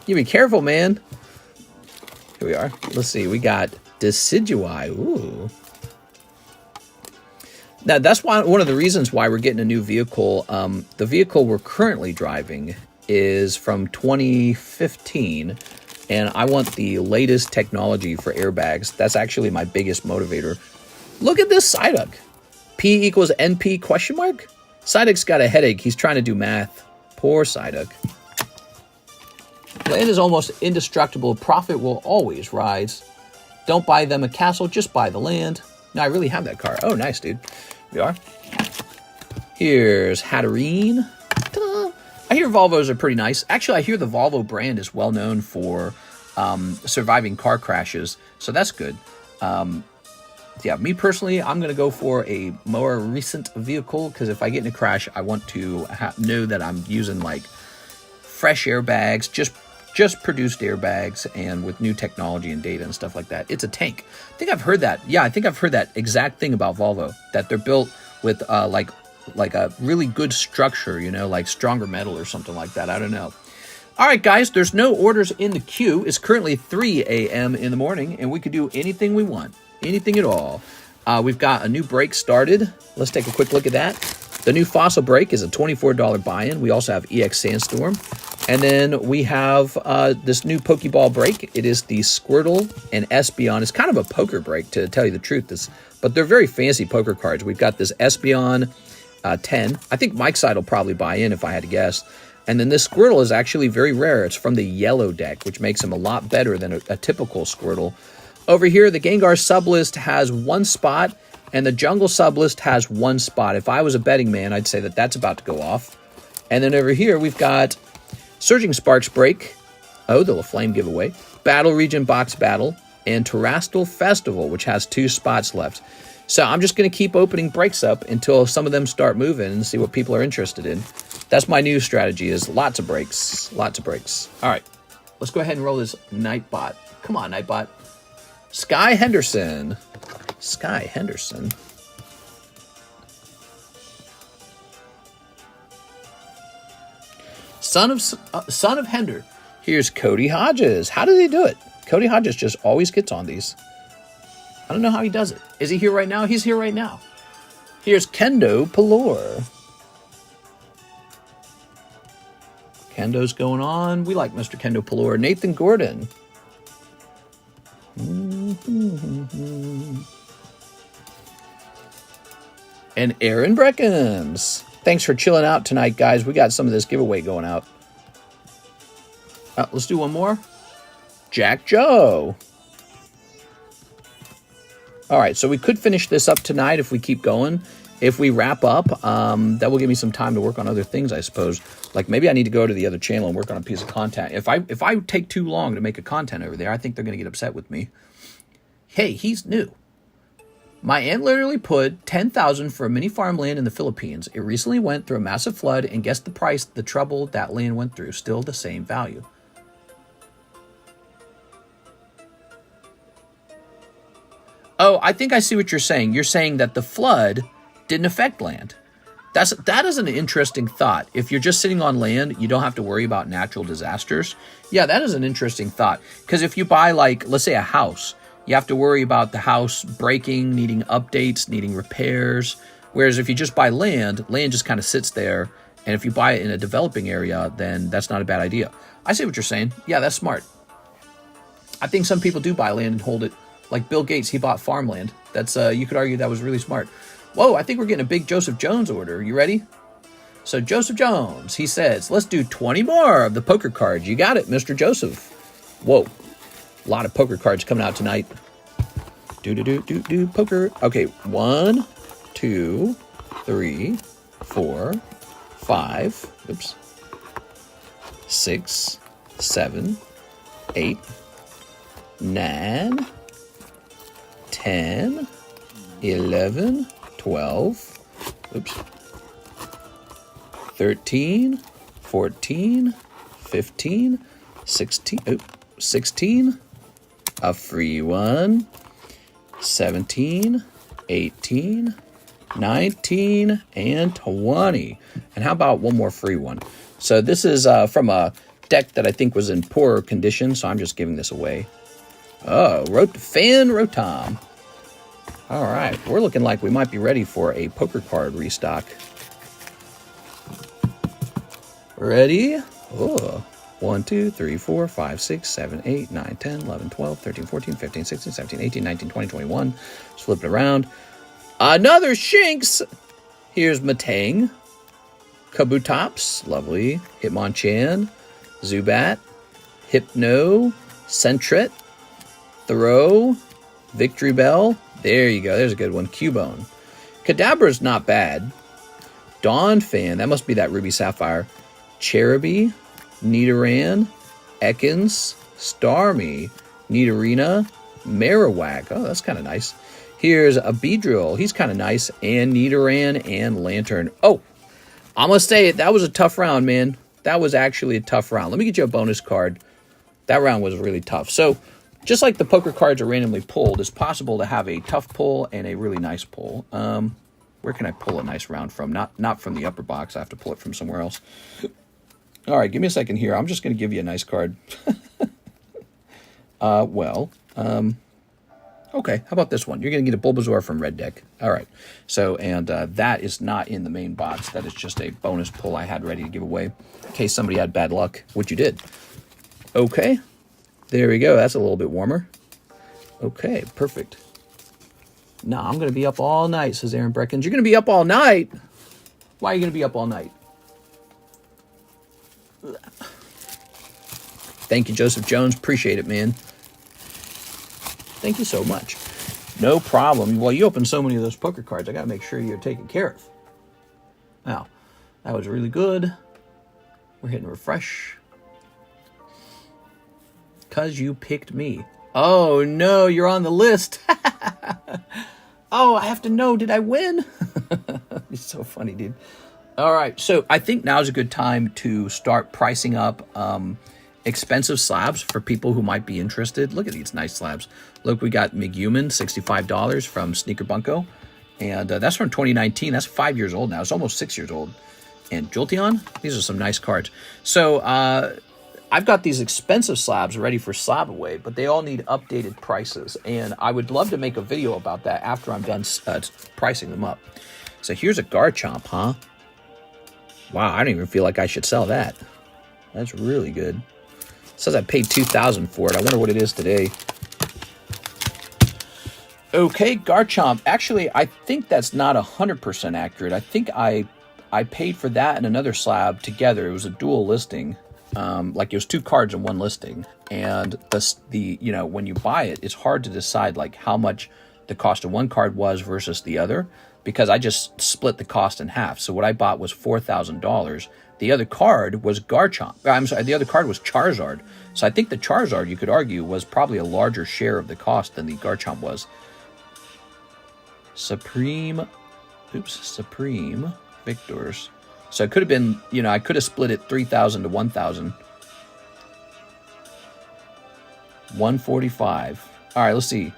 A: You be careful, man. Here we are. Let's see. We got Decidueye. Ooh. Now, that's one of the reasons why we're getting a new vehicle. The vehicle we're currently driving is from 2015, and I want the latest technology for airbags. That's actually my biggest motivator. Look at this Psyduck. P equals NP question mark? Psyduck's got a headache. He's trying to do math. Poor Psyduck. Land is almost indestructible. Profit will always rise. Don't buy them a castle, just buy the land. No, I really have that car. Oh, nice, dude. Here we are. Here's Hatterene. Ta-da. I hear Volvos are pretty nice. Actually, I hear the Volvo brand is well known for surviving car crashes, so that's good. Yeah, me personally, I'm going to go for a more recent vehicle, because if I get in a crash, I want to know that I'm using, like, fresh airbags, just produced airbags, and with new technology and data and stuff like that. It's a tank. I think I've heard that. Yeah, I think I've heard that exact thing about Volvo, that they're built with like a really good structure, you know, like stronger metal or something like that. I don't know. All right, guys, there's no orders in the queue. It's currently 3 a.m. in the morning, and we could do anything we want, anything at all. We've got a new break started. Let's take a quick look at that. The new Fossil break is a $24 buy-in. We also have EX Sandstorm. And then we have this new Pokeball break. It is the Squirtle and Espeon. It's kind of a poker break, to tell you the truth. But they're very fancy poker cards. We've got this Espeon 10. I think Mike's side will probably buy in if I had to guess. And then this Squirtle is actually very rare. It's from the yellow deck, which makes him a lot better than a typical Squirtle. Over here, the Gengar Sublist has 1 spot, and the Jungle Sublist has 1 spot. If I was a betting man, I'd say that that's about to go off. And then over here, we've got Surging Sparks break. Oh, the Flame giveaway. Battle Region Box Battle. And Terastal Festival, which has 2 spots left. So I'm just going to keep opening breaks up until some of them start moving and see what people are interested in. That's my new strategy, is lots of breaks. Lots of breaks. All right. Let's go ahead and roll this Nightbot. Come on, Nightbot. Sky Henderson. Sky Henderson. Son of Hender. Here's Cody Hodges. How does he do it? Cody Hodges just always gets on these. I don't know how he does it. Is he here right now? He's here right now. Here's Kendo Pelor. Kendo's going on. We like Mr. Kendo Pelor. Nathan Gordon. And Aaron Breckens. Thanks for chilling out tonight, guys. We got some of this giveaway going out. Let's do one more. Jack Joe. All right, so we could finish this up tonight if we keep going. If we wrap up, that will give me some time to work on other things, I suppose. Like maybe I need to go to the other channel and work on a piece of content. If I take too long to make a content over there, I think they're going to get upset with me. Hey, he's new. My aunt literally put $10,000 for a mini farmland in the Philippines. It recently went through a massive flood, and guess the price, the trouble that land went through. Still the same value. Oh, I think I see what you're saying. You're saying that the flood didn't affect land. That is an interesting thought. If you're just sitting on land, you don't have to worry about natural disasters. Yeah, that is an interesting thought. Because if you buy, like, let's say a house, you have to worry about the house breaking, needing updates, needing repairs. Whereas if you just buy land, land just kind of sits there. And if you buy it in a developing area, then that's not a bad idea. I see what you're saying. Yeah, that's smart. I think some people do buy land and hold it. Like Bill Gates, he bought farmland. That's you could argue that was really smart. Whoa, I think we're getting a big Joseph Jones order. You ready? So Joseph Jones, he says, let's do 20 more of the poker cards. You got it, Mr. Joseph. Whoa, a lot of poker cards coming out tonight. Do poker. Okay, 1, 2, 3, 4, 5. Oops. 6, 7, 8, 9. 10, 11, 12, oops, 13, 14, 15, 16, a free one, 17, 18, 19, and 20. And how about one more free one? So this is from a deck that I think was in poorer condition, so I'm just giving this away. Oh, Fan Rotom. All right, we're looking like we might be ready for a poker card restock. Ready? Oh, 1, 2, 3, 4, 5, 6, 7, 8, 9, 10, 11, 12, 13, 14, 15, 16, 17, 18, 19, 20, 21. Just flip it around. Another Shinx. Here's Matang. Kabutops. Lovely. Hitmonchan. Zubat. Hypno. Sentret. Throw. Victory Bell. There you go. There's a good one. Cubone. Kadabra's not bad. Dawnfan. That must be that Ruby Sapphire. Cherubi. Nidoran. Ekans. Starmie. Nidorina. Marowak. Oh, that's kind of nice. Here's a Beedrill. He's kind of nice. And Nidoran and Lantern. Oh, I'm going to say it. That was a tough round, man. That was actually a tough round. Let me get you a bonus card. That round was really tough. So, just like the poker cards are randomly pulled, it's possible to have a tough pull and a really nice pull. Where can I pull a nice round from? Not from the upper box. I have to pull it from somewhere else. All right, give me a second here. I'm just going to give you a nice card. Okay, how about this one? You're going to get a Bulbasaur from Red Deck. All right. So, and that is not in the main box. That is just a bonus pull I had ready to give away in case somebody had bad luck, which you did. Okay. There we go. That's a little bit warmer. Okay, perfect. Nah, I'm going to be up all night, says Aaron Breckens. You're going to be up all night? Why are you going to be up all night? Thank you, Joseph Jones. Appreciate it, man. Thank you so much. No problem. Well, you opened so many of those poker cards. I got to make sure you're taken care of. Wow. That was really good. We're hitting refresh. Because you picked me. Oh, no. You're on the list. Oh, I have to know. Did I win? It's so funny, dude. All right. So I think now's a good time to start pricing up expensive slabs for people who might be interested. Look at these nice slabs. Look, we got McGuman, $65 from Sneaker Bunko. And that's from 2019. That's 5 years old now. It's almost 6 years old. And Jolteon, these are some nice cards. So I've got these expensive slabs ready for slab away, but they all need updated prices. And I would love to make a video about that after I'm done pricing them up. So here's a Garchomp, huh? Wow, I don't even feel like I should sell that. That's really good. It says I paid $2,000 for it. I wonder what it is today. Okay, Garchomp. Actually, I think that's not 100% accurate. I think I paid for that and another slab together. It was a dual listing. Like it was two cards in one listing. And you know, when you buy it, it's hard to decide like how much the cost of one card was versus the other, because I just split the cost in half. So what I bought was $4,000. The other card was Garchomp. I'm sorry, the other card was Charizard. So I think the Charizard, you could argue, was probably a larger share of the cost than the Garchomp was. Supreme Victors. So it could have been, you know, I could have split it 3,000 to 1,000. 145. All right, let's see.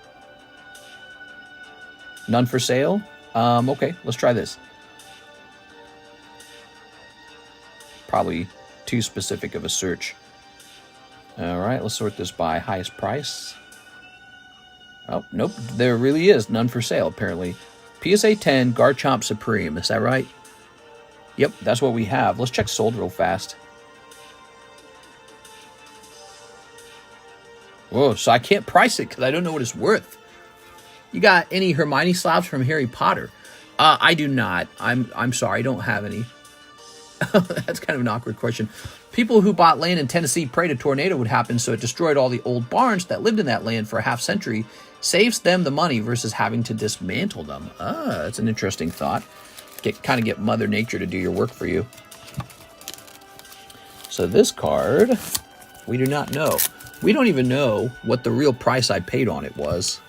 A: None for sale? Okay, let's try this. Probably too specific of a search. All right, let's sort this by highest price. Oh, nope, there really is none for sale, apparently. PSA 10, Garchomp Supreme, is that right? Yep, that's what we have. Let's check sold real fast. Whoa, so I can't price it because I don't know what it's worth. You got any Hermione slabs from Harry Potter? I do not. I'm sorry, I don't have any. That's kind of an awkward question. People who bought land in Tennessee prayed a tornado would happen, so it destroyed all the old barns that lived in that land for a half century. Saves them the money versus having to dismantle them. That's an interesting thought. Kind of get Mother Nature to do your work for you. So this card, we do not know. We don't even know what the real price I paid on it was.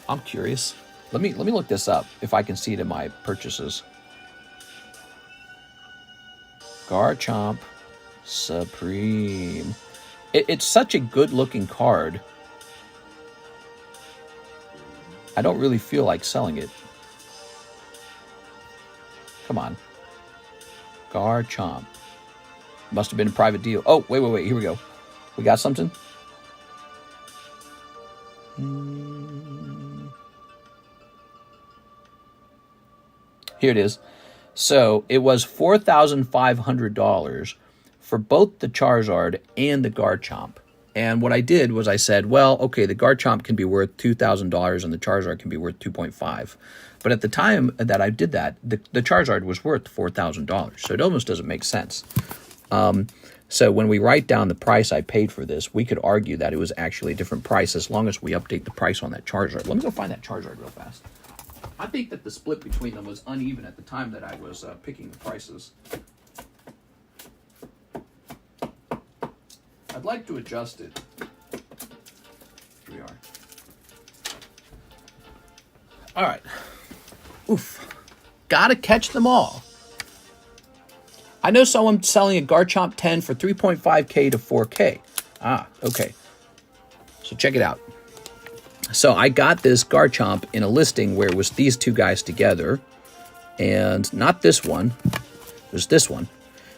A: I'm curious. Let me look this up if I can see it in my purchases. Garchomp Supreme. It's such a good-looking card. I don't really feel like selling it. Come on. Garchomp. Must have been a private deal. Oh, wait. Here we go. We got something? Here it is. So it was $4,500 for both the Charizard and the Garchomp. And what I did was I said, well, okay, the Garchomp can be worth $2,000 and the Charizard can be worth $2.5. But at the time that I did that, the Charizard was worth $4,000. So it almost doesn't make sense. So when we write down the price I paid for this, we could argue that it was actually a different price as long as we update the price on that Charizard. Let me go find that Charizard real fast. I think that the split between them was uneven at the time that I was picking the prices. I'd like to adjust it. Here we are. All right. Oof. Gotta catch them all. I know someone selling a Garchomp 10 for 3.5K to 4K. Ah, okay. So check it out. So I got this Garchomp in a listing where it was these two guys together. And not this one. was this one.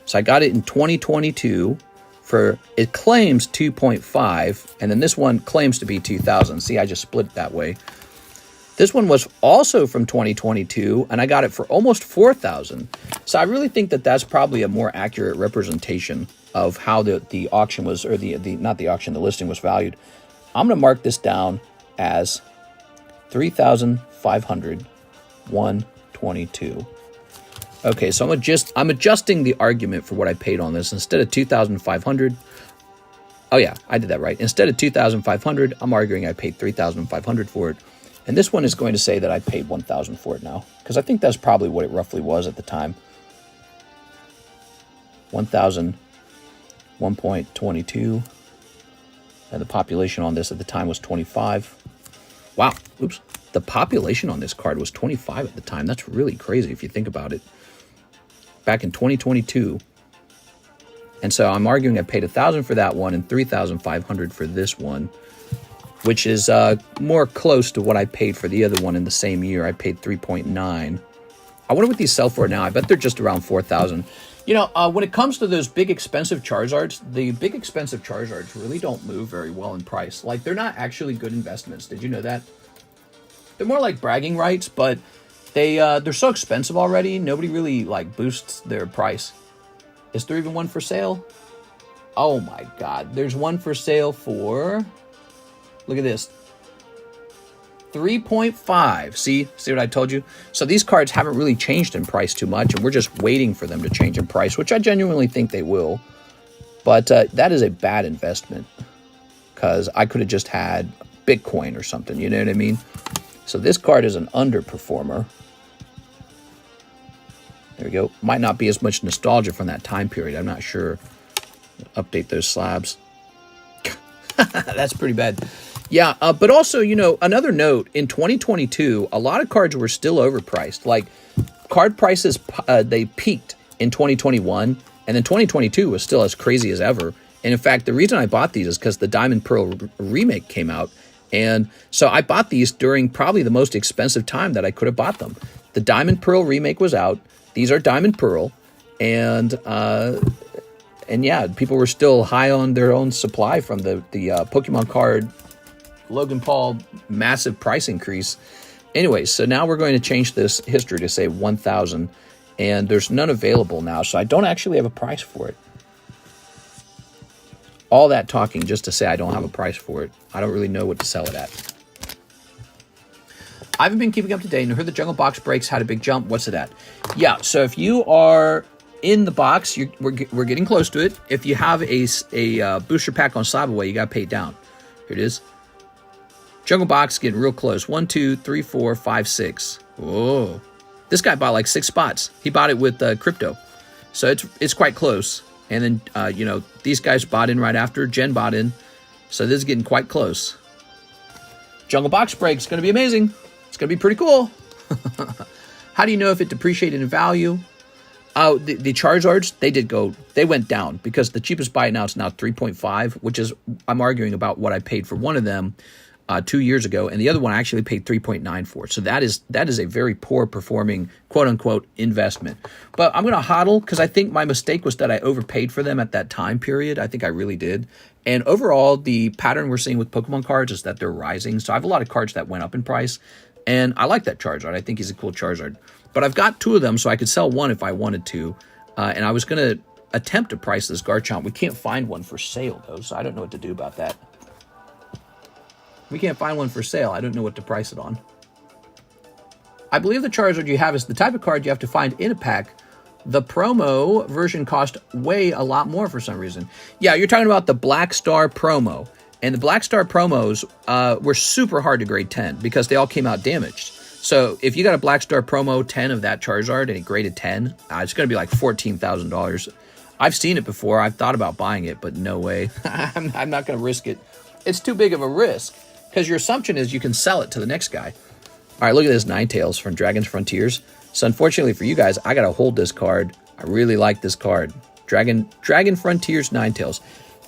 A: So I got it in 2022 for, it claims 2.5, and then this one claims to be 2,000. See, I just split it that way. This one was also from 2022, and I got it for almost 4,000. So I really think that that's probably a more accurate representation of how the auction was, or not the auction, the listing was valued. I'm going to mark this down as 3,500, 122. Okay, so I'm adjusting the argument for what I paid on this. Instead of 2,500, oh yeah, I did that right. Instead of 2,500, I'm arguing I paid 3,500 for it. And this one is going to say that I paid 1,000 for it now, because I think that's probably what it roughly was at the time. 1,000, 1.22, and the population on this at the time was 25. Wow, oops. The population on this card was 25 at the time. That's really crazy if you think about it. Back in 2022. And so I'm arguing I paid 1,000 for that one and 3,500 for this one, which is more close to what I paid for the other one in the same year. I paid 3.9. I wonder what these sell for now. I bet they're just around 4,000. You know, when it comes to those big expensive Charizards, the big expensive Charizards really don't move very well in price. Like, they're not actually good investments. Did you know that? They're more like bragging rights, but they're so expensive already, nobody really like boosts their price. Is there even one for sale? Oh my god, there's one for sale for, look at this, 3.5. See what I told you? So these cards haven't really changed in price too much, and we're just waiting for them to change in price, which I genuinely think they will. But that is a bad investment, because I could have just had Bitcoin or something, you know what I mean? So this card is an underperformer. There we go. Might not be as much nostalgia from that time period. I'm not sure. Update those slabs. That's pretty bad. Yeah, but also, you know, another note, in 2022, a lot of cards were still overpriced. Like, card prices, they peaked in 2021, and then 2022 was still as crazy as ever. And in fact, the reason I bought these is because the Diamond Pearl remake came out. And so I bought these during probably the most expensive time that I could have bought them. The Diamond Pearl remake was out. These are Diamond Pearl. And yeah, people were still high on their own supply from the Pokemon card Logan Paul massive price increase. Anyways, so now we're going to change this history to say 1,000. And there's none available now, so I don't actually have a price for it. All that talking just to say I don't have a price for it. I don't really know what to sell it at. I haven't been keeping up to date and heard the Jungle Box breaks had a big jump. What's it at? Yeah, so if you are in the box, we're getting close to it. If you have a booster pack on Slab away, you got to pay it down. Here it is. Jungle Box getting real close. 1, 2, 3, 4, 5, 6. Whoa. This guy bought like 6 spots. He bought it with crypto. So it's quite close. And then, you know, these guys bought in right after. Jen bought in. So this is getting quite close. Jungle Box break is going to be amazing. It's going to be pretty cool. How do you know if it depreciated in value? Oh, the Charizards, they went down because the cheapest buy now is now 3.5, which is, I'm arguing about what I paid for one of them 2 years ago, and the other one I actually paid 3.9 for. So that is a very poor performing, quote unquote, investment. But I'm going to hodl because I think my mistake was that I overpaid for them at that time period. I think I really did. And overall, the pattern we're seeing with Pokemon cards is that they're rising. So I have a lot of cards that went up in price, and I like that Charizard. I think he's a cool Charizard. But I've got 2 of them, so I could sell one if I wanted to. And I was going to attempt to price this Garchomp. We can't find one for sale, though, so I don't know what to do about that. We can't find one for sale. I don't know what to price it on. I believe the Charizard you have is the type of card you have to find in a pack. The promo version cost way a lot more for some reason. Yeah, you're talking about the Black Star promo. And the Black Star promos were super hard to grade 10 because they all came out damaged. So if you got a Black Star promo 10 of that Charizard and it graded 10, it's going to be like $14,000. I've seen it before. I've thought about buying it, but no way. I'm not going to risk it. It's too big of a risk because your assumption is you can sell it to the next guy. All right, look at this Ninetales from Dragon's Frontiers. So unfortunately for you guys, I got to hold this card. I really like this card. Dragon Frontiers Ninetales.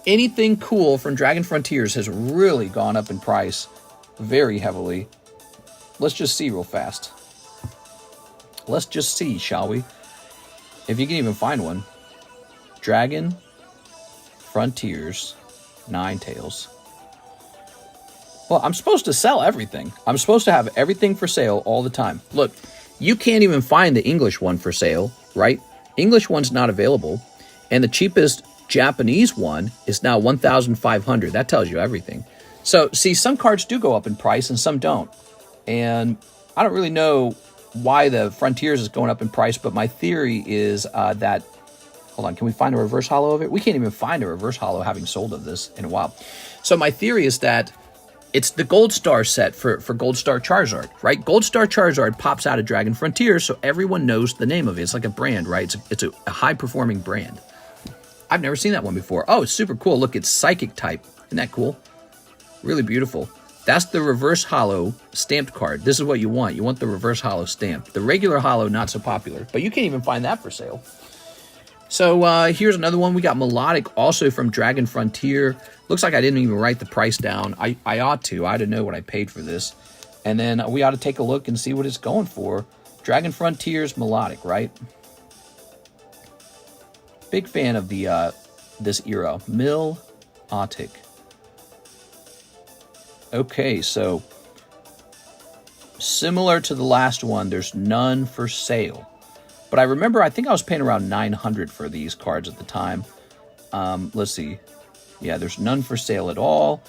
A: Anything cool from Dragon Frontiers has really gone up in price very heavily. Let's just see real fast. Let's just see, shall we? If you can even find one. Dragon Frontiers Ninetales. Well, I'm supposed to sell everything. I'm supposed to have everything for sale all the time. Look, you can't even find the English one for sale, right? English one's not available. And the cheapest Japanese one is now 1,500. That tells you everything. So, see, some cards do go up in price and some don't. And I don't really know why the Frontiers is going up in price, but my theory is that... Hold on, can we find a reverse holo of it? We can't even find a reverse holo having sold of this in a while. So my theory is that it's the Gold Star set for Gold Star Charizard, right? Gold Star Charizard pops out of Dragon Frontier, so everyone knows the name of it. It's like a brand, right? It's a high-performing brand. I've never seen that one before. Oh, it's super cool. Look, it's Psychic type. Isn't that cool? Really beautiful. That's the reverse holo stamped card. This is what you want. You want the reverse holo stamp. The regular holo, not so popular, but you can't even find that for sale. So here's another one. We got Melodic, also from Dragon Frontier. Looks like I didn't even write the price down. I ought to. I didn't know what I paid for this. And then we ought to take a look and see what it's going for. Dragon Frontier's Melodic, right? Big fan of the this era. Melodic. Okay, so similar to the last one, there's none for sale. But I remember, I think I was paying around $900 for these cards at the time. Let's see. Yeah, there's none for sale at all.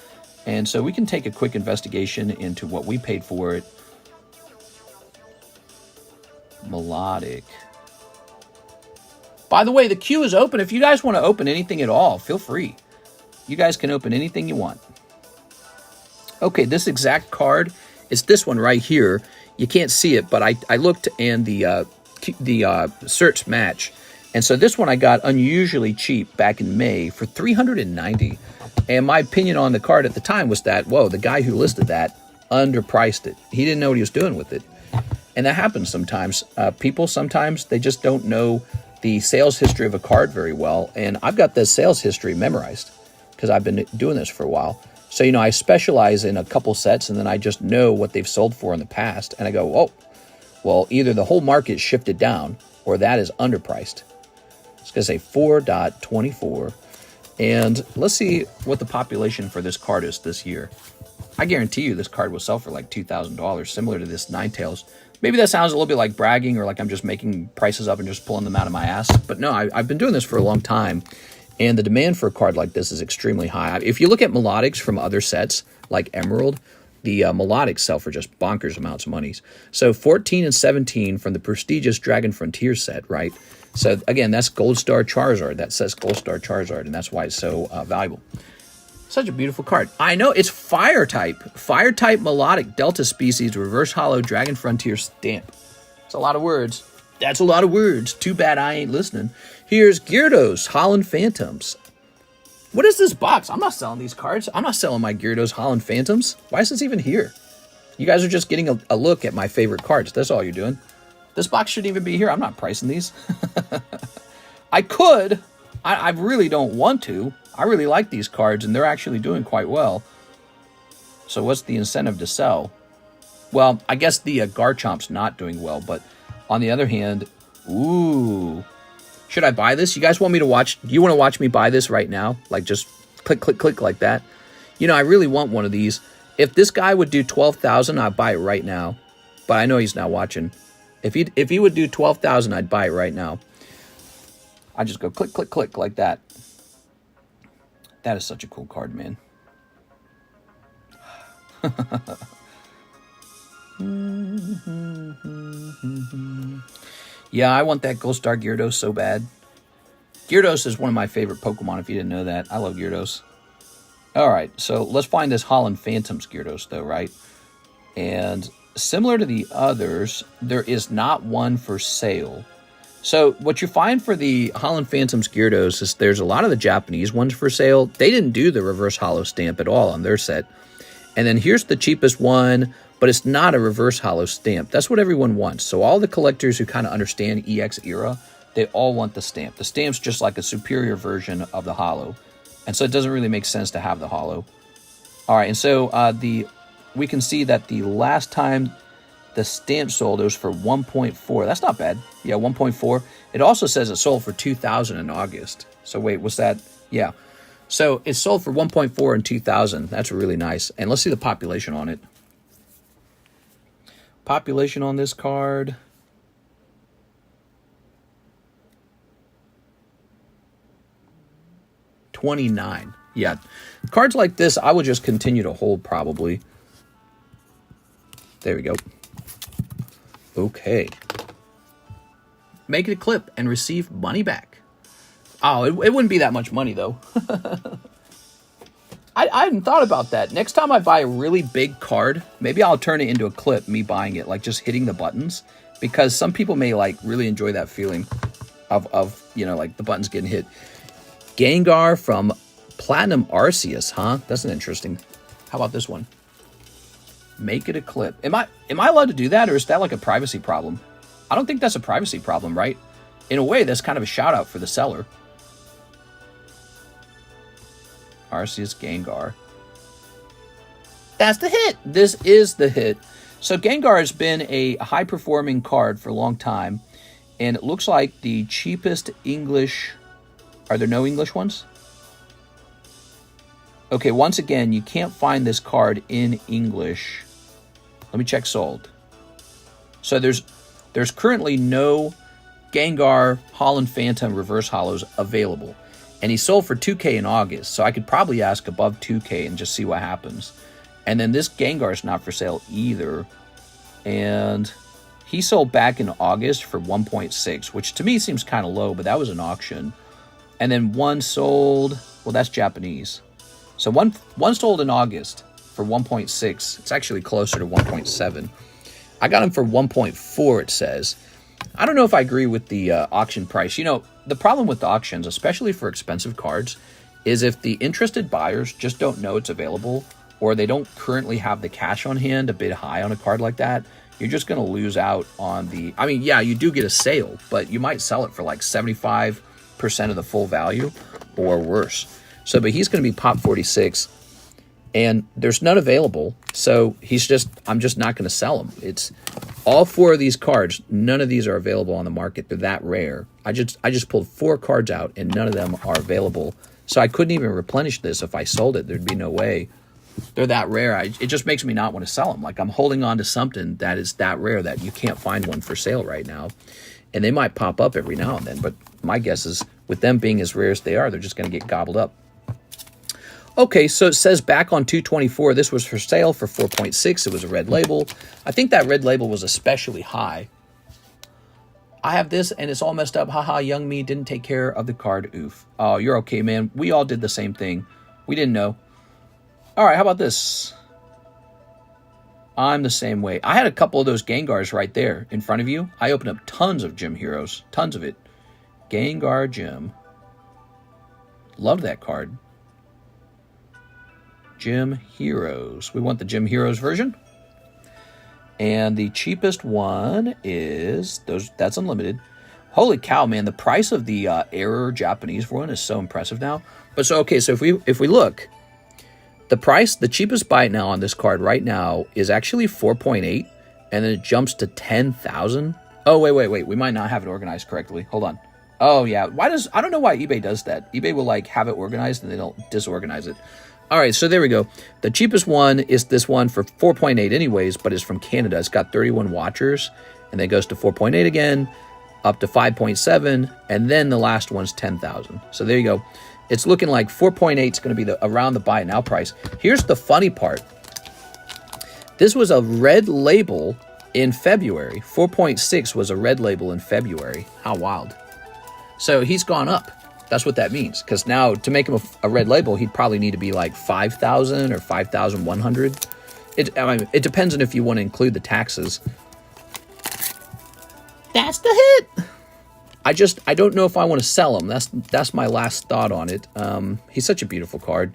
A: And so we can take a quick investigation into what we paid for it. Melodic. By the way, the queue is open. If you guys want to open anything at all, feel free. You guys can open anything you want. Okay, this exact card is this one right here. You can't see it, but I looked and the search match, and so this one I got unusually cheap back in May for $390. And my opinion on the card at the time was that, whoa, the guy who listed that underpriced it. He didn't know what he was doing with it, and that happens sometimes. People sometimes they just don't know the sales history of a card very well, and I've got the sales history memorized because I've been doing this for a while. So I specialize in a couple sets, and then I just know what they've sold for in the past, and I go, oh. Well, either the whole market shifted down or that is underpriced. It's going to say 4.24. And let's see what the population for this card is this year. I guarantee you this card will sell for like $2,000, similar to this Ninetales. Maybe that sounds a little bit like bragging or like I'm just making prices up and just pulling them out of my ass. But no, I've been doing this for a long time. And the demand for a card like this is extremely high. If you look at Melodics from other sets, like Emerald, the Melodics sell for just bonkers amounts of money. So 14 and 17 from the prestigious Dragon Frontier set, right? So again, that's Gold Star Charizard. That says Gold Star Charizard, and that's why it's so valuable. Such a beautiful card. I know, it's Fire type. Fire type Melodic Delta Species Reverse Holo Dragon Frontier stamp. It's a lot of words. That's a lot of words. Too bad I ain't listening. Here's Gyarados Holland Phantoms. What is this box? I'm not selling these cards. I'm not selling my Gyarados Holland Phantoms. Why is this even here? You guys are just getting a look at my favorite cards. That's all you're doing. This box shouldn't even be here. I'm not pricing these. I could. I really don't want to. I really like these cards, and they're actually doing quite well. So what's the incentive to sell? Well, I guess the Garchomp's not doing well, but on the other hand, ooh. Should I buy this? You guys want me to watch? Do you want to watch me buy this right now? Like just click, click, click like that? I really want one of these. If this guy would do 12,000, I'd buy it right now. But I know he's not watching. If he would do 12,000, I'd buy it right now. I just go click, click, click like that. That is such a cool card, man. Yeah, I want that Gold Star Gyarados so bad. Gyarados is one of my favorite Pokemon, if you didn't know that. I love Gyarados. Alright, so let's find this Holland Phantoms Gyarados, though, right? And similar to the others, there is not one for sale. So what you find for the Holland Phantoms Gyarados is there's a lot of the Japanese ones for sale. They didn't do the reverse holo stamp at all on their set. And then here's the cheapest one, but it's not a reverse holo stamp. That's what everyone wants. So all the collectors who kind of understand EX era, they all want the stamp. The stamp's just like a superior version of the holo. And so it doesn't really make sense to have the holo. All right, and so we can see that the last time The stamp sold, it was for 1.4. That's not bad. Yeah, 1.4. It also says it sold for 2,000 in August. So wait, was that? Yeah. So it sold for 1.4 in 2000. That's really nice. And let's see the population on it. Population on this card. $29. Yeah. Cards like this, I would just continue to hold probably. There we go. Okay. Make it a clip and receive money back. Oh, it wouldn't be that much money, though. I hadn't thought about that. Next time I buy a really big card, maybe I'll turn it into a clip, me buying it, like just hitting the buttons. Because some people may like really enjoy that feeling of you know, like the buttons getting hit. Gengar from Platinum Arceus, huh? That's an interesting. How about this one? Make it a clip. Am I allowed to do that, or is that like a privacy problem? I don't think that's a privacy problem, right? In a way, that's kind of a shout out for the seller. Arceus Gengar. That's the hit. This is the hit. So Gengar has been a high performing card for a long time, and it looks like the cheapest English. Are there no English ones? Okay, once again, you can't find this card in English. Let me check sold. So there's currently no Gengar Holland Phantom Reverse Holos available. And he sold for 2K in August, so I could probably ask above 2K and just see what happens. And then this Gengar is not for sale either. And he sold back in August for 1.6, which to me seems kind of low, but that was an auction. And then one sold, well, that's Japanese. So one sold in August for 1.6. It's actually closer to 1.7. I got him for 1.4, it says. I don't know if I agree with the auction price. You know, the problem with the auctions, especially for expensive cards, is if the interested buyers just don't know it's available, or they don't currently have the cash on hand a bit high on a card like that, you're just going to lose out on the... I mean, yeah, you do get a sale, but you might sell it for like 75% of the full value or worse. So, but he's going to be Pop 46, and there's none available. So I'm just not going to sell them. It's all 4 of these cards. None of these are available on the market. They're that rare. I just pulled 4 cards out, and none of them are available. So I couldn't even replenish this if I sold it. There'd be no way. They're that rare. It just makes me not want to sell them. Like I'm holding on to something that is that rare that you can't find one for sale right now. And they might pop up every now and then. But my guess is with them being as rare as they are, they're just going to get gobbled up. Okay, so it says back on 2/24, this was for sale for 4.6. It was a red label. I think that red label was especially high. I have this, and it's all messed up. Haha, young me didn't take care of the card. Oof. Oh, you're okay, man. We all did the same thing. We didn't know. All right, how about this? I'm the same way. I had a couple of those Gengars right there in front of you. I opened up tons of Gym Heroes. Tons of it. Gengar Gym. Love that card. Gym Heroes. We want the Gym Heroes version. And the cheapest one is that's unlimited. Holy cow, man, the price of the Error Japanese one is so impressive now. But so okay, so if we look, the cheapest buy now on this card right now is actually 4.8, and then it jumps to 10,000. Oh, wait, we might not have it organized correctly. Hold on. Oh yeah, I don't know why eBay does that. eBay will like have it organized and they don't disorganize it. All right, so there we go. The cheapest one is this one for 4.8 anyways, but it's from Canada. It's got 31 watchers, and then it goes to 4.8 again, up to 5.7, and then the last one's 10,000. So there you go. It's looking like 4.8 is going to be around the buy now price. Here's the funny part. This was a red label in February. 4.6 was a red label in February. How wild. So he's gone up. That's what that means. Because now, to make him a red label, he'd probably need to be like 5,000 or 5,100. It depends on if you want to include the taxes. That's the hit. I don't know if I want to sell him. That's my last thought on it. He's such a beautiful card.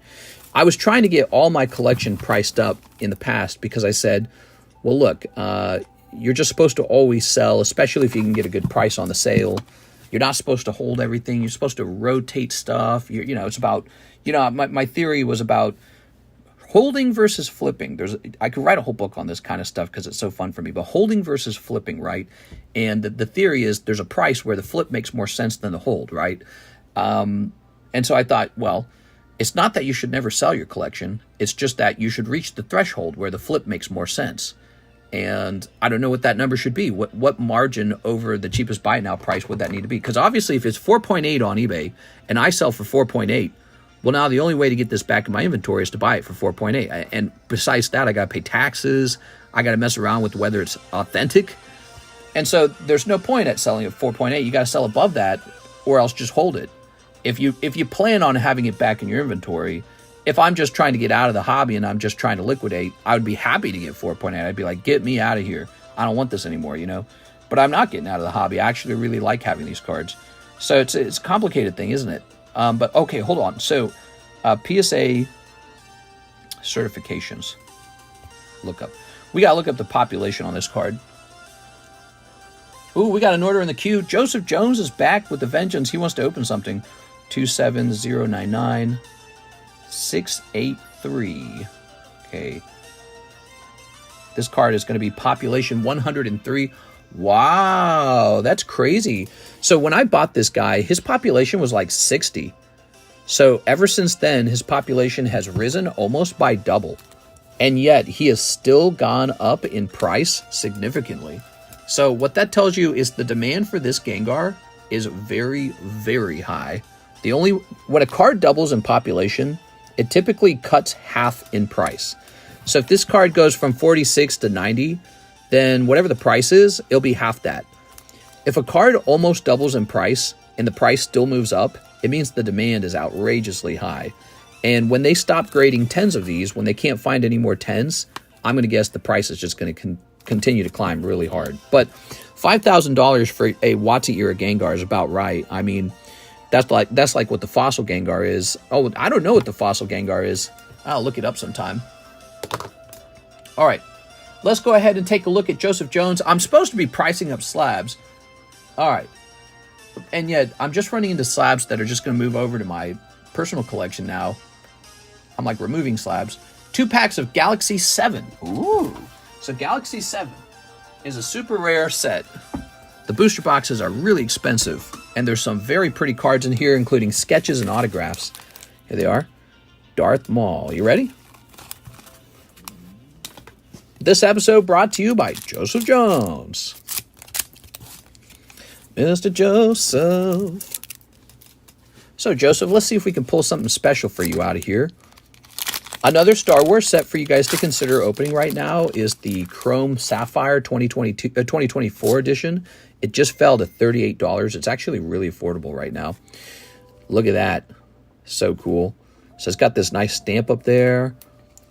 A: I was trying to get all my collection priced up in the past because I said, well, look, you're just supposed to always sell, especially if you can get a good price on the sale. You're not supposed to hold everything. You're supposed to rotate stuff. It's about, my theory was about Holding versus flipping. I could write a whole book on this kind of stuff because it's so fun for me. But holding versus flipping, right? And the theory is there's a price where the flip makes more sense than the hold, right? And so I thought, well, it's not that you should never sell your collection. It's just that you should reach the threshold where the flip makes more sense. And I don't know what that number should be. What margin over the cheapest buy now price would that need to be? Because obviously if it's 4.8 on eBay and I sell for 4.8, well, now the only way to get this back in my inventory is to buy it for 4.8. And besides that, I got to pay taxes. I got to mess around with whether it's authentic. And so there's no point at selling at 4.8. You got to sell above that or else just hold it. If you plan on having it back in your inventory, if I'm just trying to get out of the hobby and I'm just trying to liquidate, I would be happy to get 4.8. I'd be like, get me out of here. I don't want this anymore, you know. But I'm not getting out of the hobby. I actually really like having these cards. So it's a complicated thing, isn't it? But okay, hold on. So PSA certifications. Look up. We got to look up the population on this card. Ooh, we got an order in the queue. Joseph Jones is back with the vengeance. He wants to open something. 27099 683. Okay. This card is going to be population 103. Wow, that's crazy. So when I bought this guy, his population was like 60. So ever since then, his population has risen almost by double. And yet he has still gone up in price significantly. So what that tells you is the demand for this Gengar is very, very high. When a card doubles in population, it typically cuts half in price. So if this card goes from 46 to 90, then whatever the price is, it'll be half that. If a card almost doubles in price and the price still moves up, it means the demand is outrageously high. And when they stop grading 10s of these, when they can't find any more 10s, I'm going to guess the price is just going to continue to climb really hard. But $5,000 for a WotC era Gengar is about right. I mean, that's like what the fossil Gengar is. Oh, I don't know what the fossil Gengar is. I'll look it up sometime. All right, let's go ahead and take a look at Joseph Jones. I'm supposed to be pricing up slabs. All right. And yet, I'm just running into slabs that are just going to move over to my personal collection now. I'm like removing slabs. 2 packs of Galaxy 7. Ooh. So Galaxy 7 is a super rare set. The booster boxes are really expensive. And there's some very pretty cards in here, including sketches and autographs. Here they are. Darth Maul. You ready? This episode brought to you by Joseph Jones. Mr. Joseph. So, Joseph, let's see if we can pull something special for you out of here. Another Star Wars set for you guys to consider opening right now is the Chrome Sapphire 2024 edition. It just fell to $38. It's actually really affordable right now. Look at that. So cool. So it's got this nice stamp up there.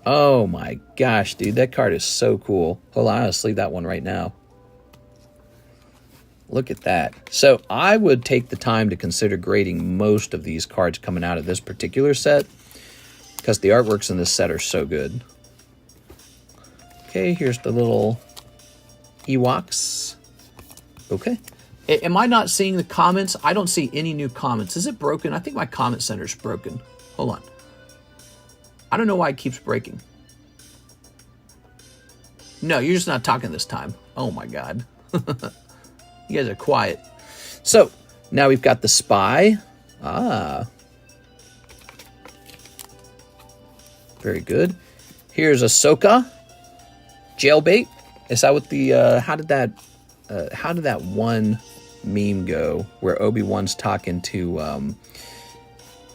A: Oh my gosh, dude. That card is so cool. Hold on, I'll sleeve that one right now. Look at that. So I would take the time to consider grading most of these cards coming out of this particular set, because the artworks in this set are so good. Okay, here's the little Ewoks. Okay. Am I not seeing the comments? I don't see any new comments. Is it broken? I think my comment center is broken. Hold on. I don't know why it keeps breaking. No, you're just not talking this time. Oh my God. You guys are quiet. So, now we've got the Spy. Ah. Very good. Here's Ahsoka. Jailbait. Is that what the how did that one meme go where Obi-Wan's talking to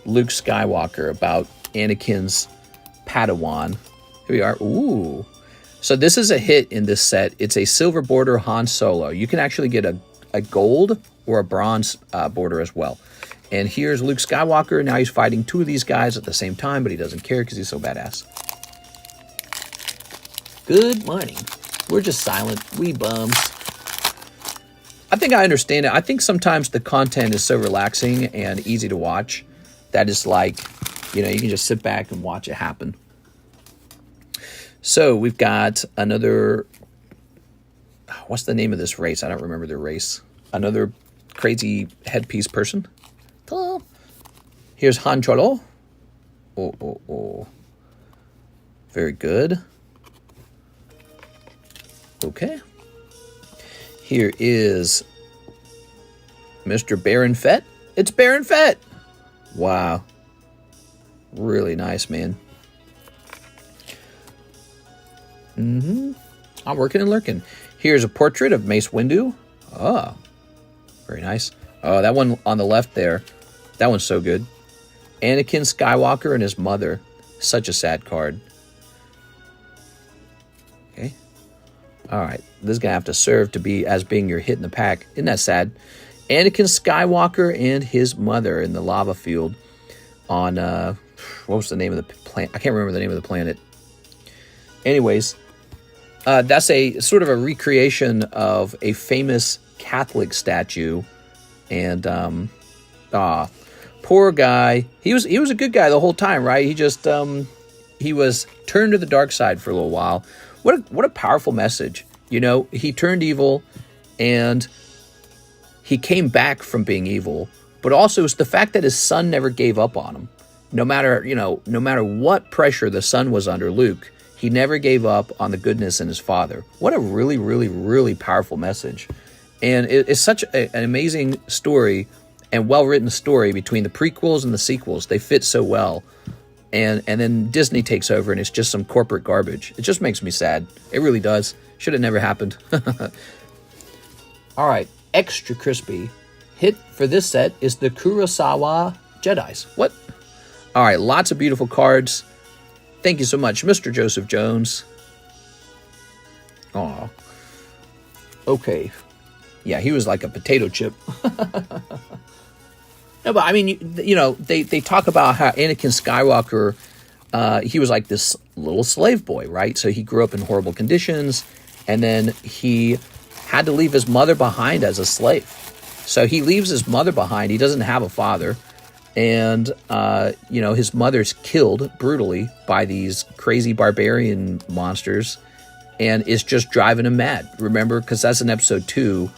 A: Luke Skywalker about Anakin's Padawan? Here we are. Ooh. So this is a hit in this set. It's a silver border Han Solo. You can actually get a gold or a bronze border as well. And here's Luke Skywalker. Now he's fighting 2 of these guys at the same time, but he doesn't care because he's so badass. Good morning. We're just silent. We bums. I think I understand it. I think sometimes the content is so relaxing and easy to watch that it's like, you know, you can just sit back and watch it happen. So we've got another, what's the name of this race? I don't remember the race. Another crazy headpiece person. Here's Han Cholo. Oh. Very good. Okay. Here is Mr. Baron Fett. It's Baron Fett. Wow. Really nice, man. I'm working and lurking. Here's a portrait of Mace Windu. Oh, very nice. Oh, that one on the left there. That one's so good. Anakin Skywalker and his mother. Such a sad card. Okay. All right. This is going to have to serve to be as being your hit in the pack. Isn't that sad? Anakin Skywalker and his mother in the lava field on, what was the name of the planet? I can't remember the name of the planet. Anyways, that's a sort of a recreation of a famous Catholic statue. And, poor guy. He was a good guy the whole time, right? He just, he was turned to the dark side for a little while. What a powerful message. You know, he turned evil and he came back from being evil, but also it's the fact that his son never gave up on him. No matter what pressure the son was under, Luke, he never gave up on the goodness in his father. What a really, really, really powerful message. And it's such an amazing story and well-written story between the prequels and the sequels. They fit so well. And then Disney takes over and it's just some corporate garbage. It just makes me sad. It really does. Should have never happened. All right. Extra crispy. Hit for this set is the Kurosawa Jedis. What? All right. Lots of beautiful cards. Thank you so much, Mr. Joseph Jones. Aw. Okay. Yeah, he was like a potato chip. No, but I mean, you know, they talk about how Anakin Skywalker, he was like this little slave boy, right? So he grew up in horrible conditions, and then he had to leave his mother behind as a slave. So he leaves his mother behind. He doesn't have a father. And, you know, his mother's killed brutally by these crazy barbarian monsters, and it's just driving him mad. Remember, because that's in episode 2.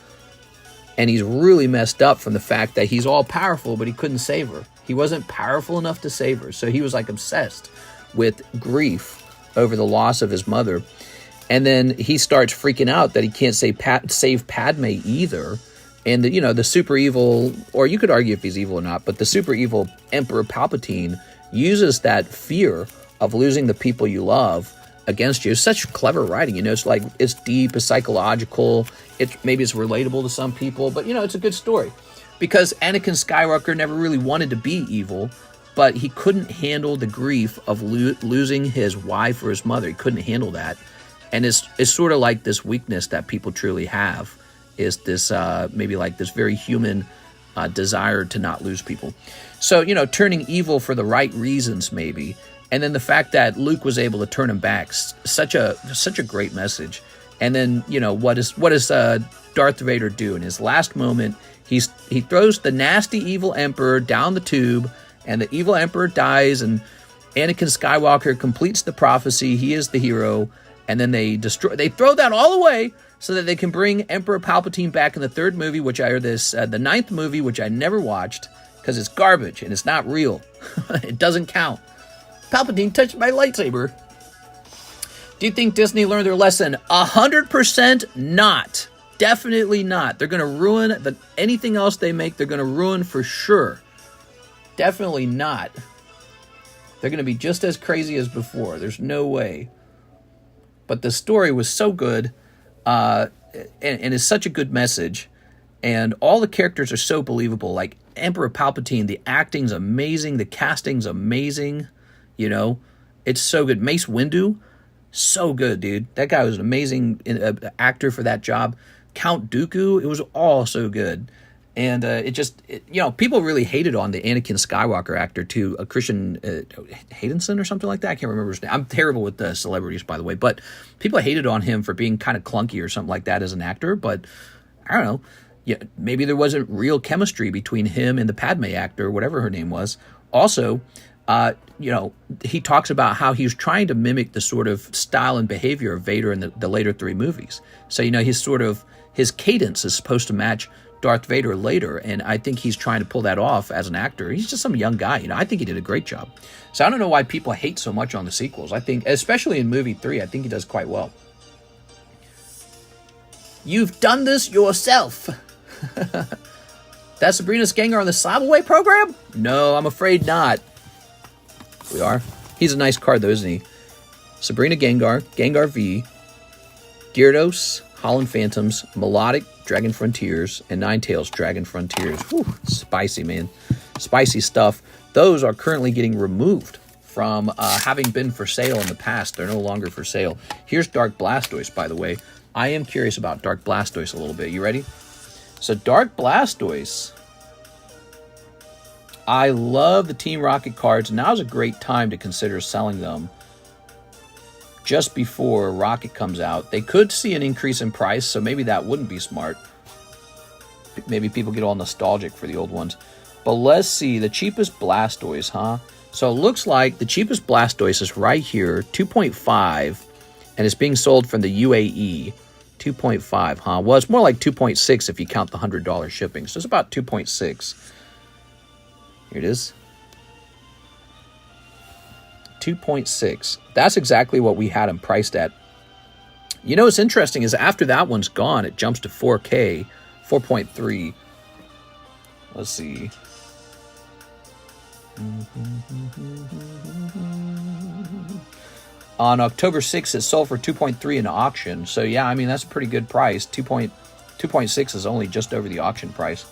A: And he's really messed up from the fact that he's all powerful, but he couldn't save her. He wasn't powerful enough to save her. So he was like obsessed with grief over the loss of his mother. And then he starts freaking out that he can't save Padme either. And the super evil, or you could argue if he's evil or not, but the super evil Emperor Palpatine uses that fear of losing the people you love against you. It's such clever writing, it's like, it's deep, it's psychological, maybe it's relatable to some people, but it's a good story because Anakin Skywalker never really wanted to be evil, but he couldn't handle the grief of losing his wife or his mother. He couldn't handle that. And it's sort of like this weakness that people truly have, is this maybe like this very human desire to not lose people. So, turning evil for the right reasons maybe. And then the fact that Luke was able to turn him back, such a great message. And then, what does Darth Vader do? In his last moment, he throws the nasty evil Emperor down the tube, and the evil Emperor dies, and Anakin Skywalker completes the prophecy. He is the hero. And then they throw that all away so that they can bring Emperor Palpatine back in the 3rd movie, the 9th movie, which I never watched because it's garbage and it's not real. It doesn't count. Palpatine touched my lightsaber. Do you think Disney learned their lesson? 100% not. Definitely not. They're going to ruin anything else they make. They're going to ruin for sure. Definitely not. They're going to be just as crazy as before. There's no way. But the story was so good, and is such a good message, and all the characters are so believable. Like Emperor Palpatine, the acting's amazing, the casting's amazing. It's so good. Mace Windu, so good, dude. That guy was an amazing actor for that job. Count Dooku, it was all so good. And people really hated on the Anakin Skywalker actor too, Christian Haydenson or something like that. I can't remember his name. I'm terrible with the celebrities, by the way. But people hated on him for being kind of clunky or something like that as an actor. But I don't know. Yeah, maybe there wasn't real chemistry between him and the Padme actor, whatever her name was. Also, he talks about how he was trying to mimic the sort of style and behavior of Vader in the later 3 movies. So, his cadence is supposed to match Darth Vader later, and I think he's trying to pull that off as an actor. He's just some young guy, you know. I think he did a great job. So I don't know why people hate so much on the sequels. I think, especially in movie 3, I think he does quite well. You've done this yourself. That's Sabrina's Gengar on the Slab Away program? No, I'm afraid not. We are. He's a nice card though, isn't he? Sabrina Gengar, Gengar V, Gyarados, Holland Phantoms, Melodic, Dragon Frontiers, and Ninetales, Dragon Frontiers. Whew, spicy, man. Spicy stuff. Those are currently getting removed from having been for sale in the past. They're no longer for sale. Here's Dark Blastoise, by the way. I am curious about Dark Blastoise a little bit. You ready? So Dark Blastoise. I love the Team Rocket cards. Now's a great time to consider selling them just before Rocket comes out. They could see an increase in price, so maybe that wouldn't be smart. Maybe people get all nostalgic for the old ones. But let's see, the cheapest Blastoise, huh? So it looks like the cheapest Blastoise is right here, 2.5, and it's being sold from the UAE. 2.5, huh? Well, it's more like 2.6 if you count the $100 shipping. So it's about 2.6. Here it is. 2.6. That's exactly what we had them priced at. You know what's interesting is after that one's gone, it jumps to 4K, 4.3. Let's see. On October 6th, it sold for 2.3 in auction. So yeah, I mean, that's a pretty good price. 2.6 is only just over the auction price.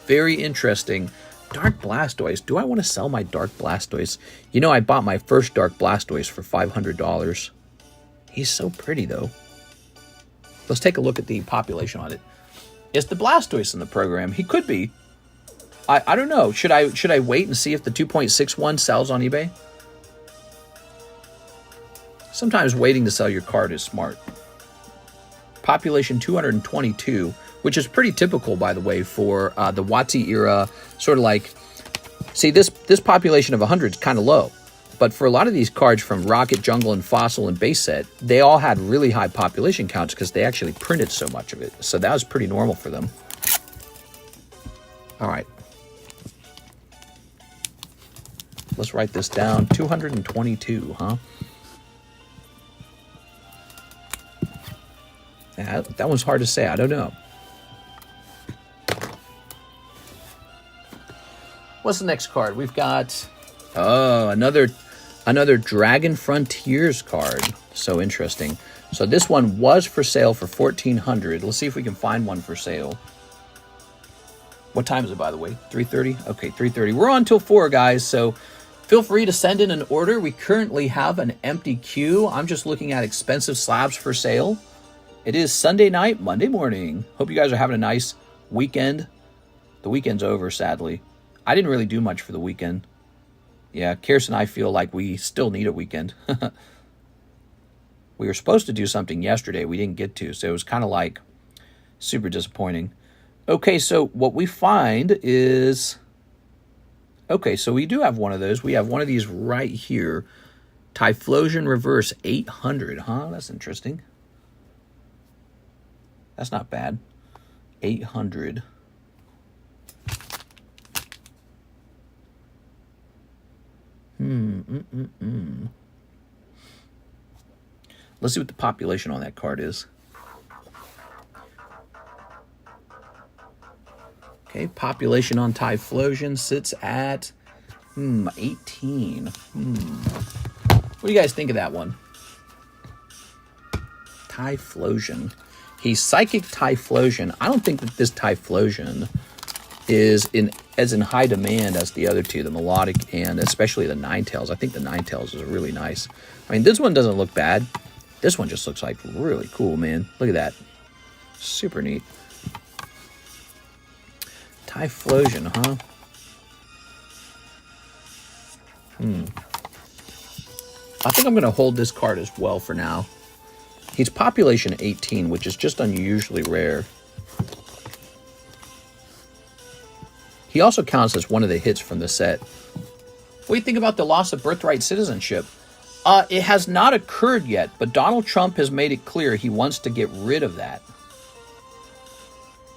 A: Very interesting. Dark Blastoise. Do I want to sell my Dark Blastoise? You know, I bought my first Dark Blastoise for $500. He's so pretty, though. Let's take a look at the population on it. Is the Blastoise in the program? He could be. I don't know. Should I wait and see if the 2.61 sells on eBay? Sometimes waiting to sell your card is smart. Population 222, which is pretty typical, by the way, for the WotC era. Sort of like, see, this population of 100 is kind of low. But for a lot of these cards from Rocket, Jungle, and Fossil and base set, they all had really high population counts because they actually printed so much of it. So that was pretty normal for them. All right. Let's write this down. 222, huh? Yeah, that one's hard to say. I don't know. What's the next card? We've got another Dragon Frontiers card. So interesting. So this one was for sale for $1,400. Let's see if we can find one for sale. What time is it, by the way? 3:30? Okay, 3:30. We're on till 4, guys. So feel free to send in an order. We currently have an empty queue. I'm just looking at expensive slabs for sale. It is Sunday night, Monday morning. Hope you guys are having a nice weekend. The weekend's over, sadly. I didn't really do much for the weekend. Yeah, Kirsten and I feel like we still need a weekend. We were supposed to do something yesterday. We didn't get to, so it was kind of like super disappointing. Okay, so what we find is... Okay, so we do have one of those. We have one of these right here. Typhlosion Reverse 800, huh? That's interesting. That's not bad. 800. Let's see what the population on that card is. Okay, population on Typhlosion sits at 18. What do you guys think of that one? Typhlosion. He's Psychic Typhlosion. I don't think that this Typhlosion is as in high demand as the other two, the Melodic and especially the Ninetales. I think the Ninetales is really nice. I mean, this one doesn't look bad. This one just looks like really cool, man. Look at that. Super neat. Typhlosion, huh? I think I'm going to hold this card as well for now. He's population 18, which is just unusually rare. He also counts as one of the hits from the set. What do you think about the loss of birthright citizenship? It has not occurred yet, but Donald Trump has made it clear he wants to get rid of that.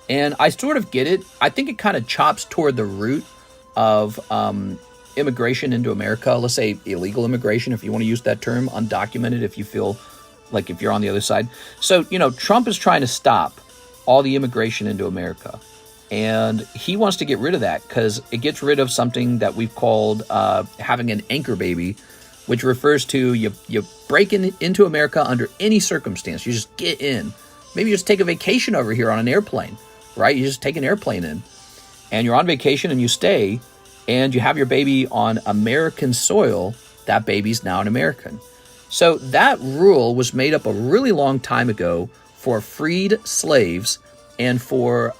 A: And I sort of get it. I think it kind of chops toward the root of immigration into America. Let's say illegal immigration, if you want to use that term, undocumented, if you feel like if you're on the other side. So, Trump is trying to stop all the immigration into America. And he wants to get rid of that because it gets rid of something that we've called having an anchor baby, which refers to you break into America under any circumstance. You just get in. Maybe you just take a vacation over here on an airplane, right? You just take an airplane in and you're on vacation and you stay and you have your baby on American soil. That baby's now an American. So that rule was made up a really long time ago for freed slaves and for